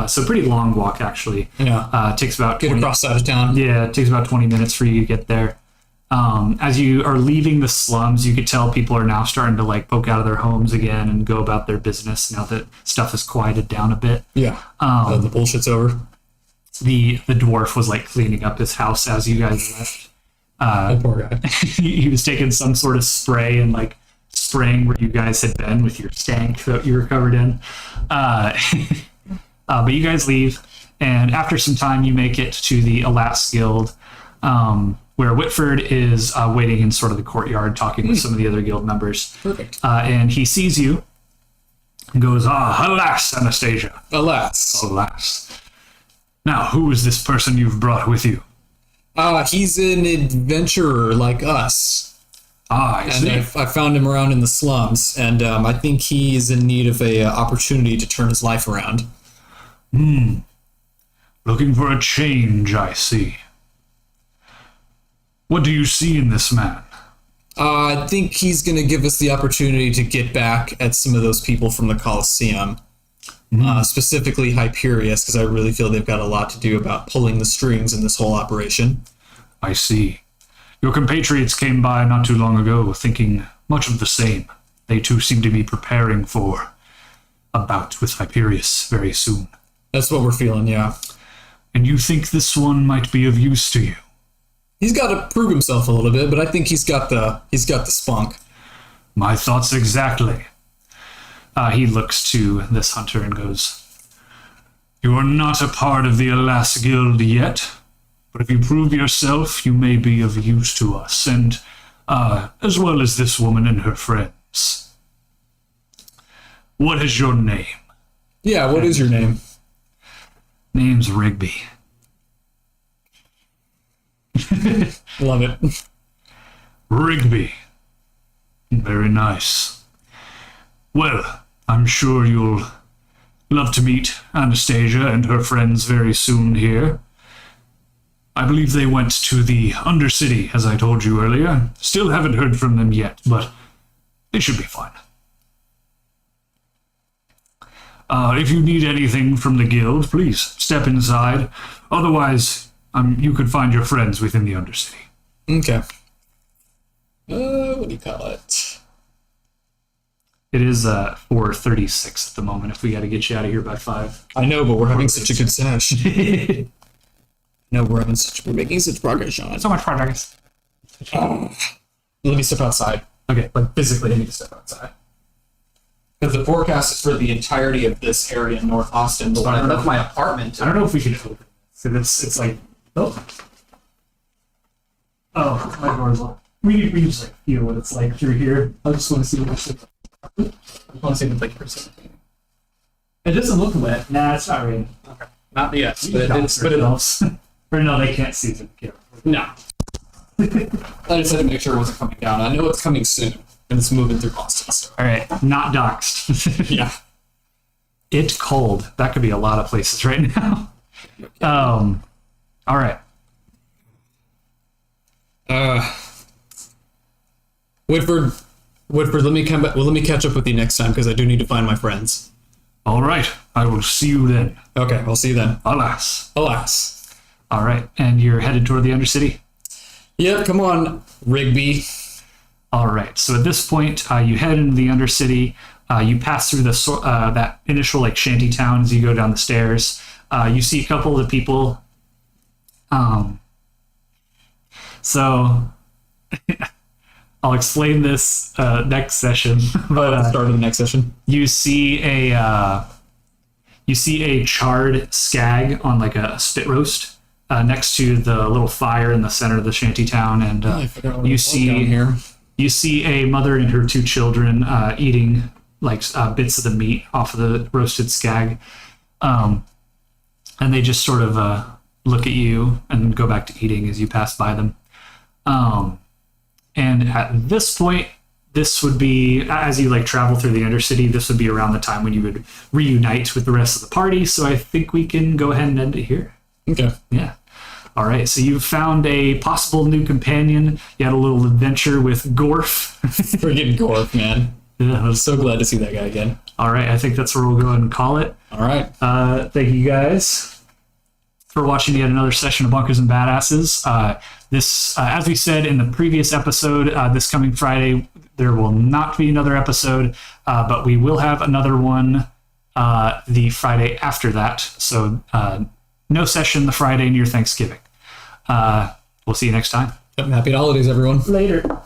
so pretty long walk, actually. Yeah. Takes about... Get 20, across side of town. Yeah, it takes about 20 minutes for you to get there. As you are leaving the slums, you could tell people are now starting to like poke out of their homes again and go about their business now that stuff has quieted down a bit. Yeah. The bullshit's over. The dwarf was like cleaning up his house as you guys left. Oh, poor guy. He was taking some sort of spray and like spraying where you guys had been with your stank that you were covered in. But you guys leave, and after some time, you make it to the Alas Guild, where Whitford is waiting in sort of the courtyard, talking with some of the other guild members. Perfect. And he sees you and goes, alas, Anastacia. Alas. Alas. Now, who is this person you've brought with you? He's an adventurer like us. I see. And I found him around in the slums, and I think he is in need of a opportunity to turn his life around. Looking for a change, I see. What do you see in this man? I think he's going to give us the opportunity to get back at some of those people from the Colosseum, specifically Hyperius, because I really feel they've got a lot to do about pulling the strings in this whole operation. I see. Your compatriots came by not too long ago, thinking much of the same. They too seem to be preparing for a bout with Hyperius very soon. That's what we're feeling, yeah. And you think this one might be of use to you? He's got to prove himself a little bit, but I think he's got the spunk. My thoughts exactly. He looks to this hunter and goes, you are not a part of the Alas Guild yet, but if you prove yourself, you may be of use to us, and as well as this woman and her friends. What is your name? Yeah, what is your name? Name's Rigby. Love it. Rigby. Very nice. Well, I'm sure you'll love to meet Anastacia and her friends very soon here. I believe they went to the Undercity, as I told you earlier. Still haven't heard from them yet, but they should be fine. If you need anything from the guild, please step inside. Otherwise, you could find your friends within the Undercity. Okay. What do you call it? It is 4:36 at the moment. If we got to get you out of here by 5. I know, but we're having such a good sesh. No, we're making such progress, Sean. So much progress. Let me step outside. Okay. Like physically, I need to step outside. Because the forecast is for the entirety of this area in North Austin, but when I left my apartment, I don't know if we should open this. So it's like, oh, my door's locked. We just like feel what it's like through here. I just want to see what it's like. I want to see the like percent. It doesn't look wet. Nah, it's not raining. Okay. Not yet, But it helps. Or no, they can't see the camera. No. I just had to make sure it wasn't coming down. I know it's coming soon, and it's moving through Austin. So. All right, not doxed. Yeah. It cold. That could be a lot of places right now. All right. Whitford, let me come back. Well, let me catch up with you next time because I do need to find my friends. All right. I will see you then. Okay, I'll see you then. Alas. Alas. All right, and you're headed toward the Undercity? Yep, come on, Rigby. All right. So at this point, you head into the Undercity. You pass through that initial like shanty town as you go down the stairs. You see a couple of the people. So I'll explain this next session. But Start of the next session. you see a charred skag on like a spit roast next to the little fire in the center of the shanty town, and I forgot what you it was down see here. you see a mother and her two children eating like bits of the meat off of the roasted skag, and they just sort of look at you and go back to eating as you pass by them. And at this point, this would be, as you like travel through the Undercity, this would be around the time when you would reunite with the rest of the party. So I think we can go ahead and end it here. Okay. Yeah. All right. So you found a possible new companion. You had a little adventure with Gorf. Freaking Gorf, man. Yeah, I'm so glad to see that guy again. all right. I think that's where we'll go ahead and call it. All right. Thank you guys for watching yet another session of Bunkers and Badasses. This, as we said in the previous episode, this coming Friday, there will not be another episode, but we will have another one the Friday after that. So no session the Friday near Thanksgiving. We'll see you next time. Happy holidays, everyone. Later.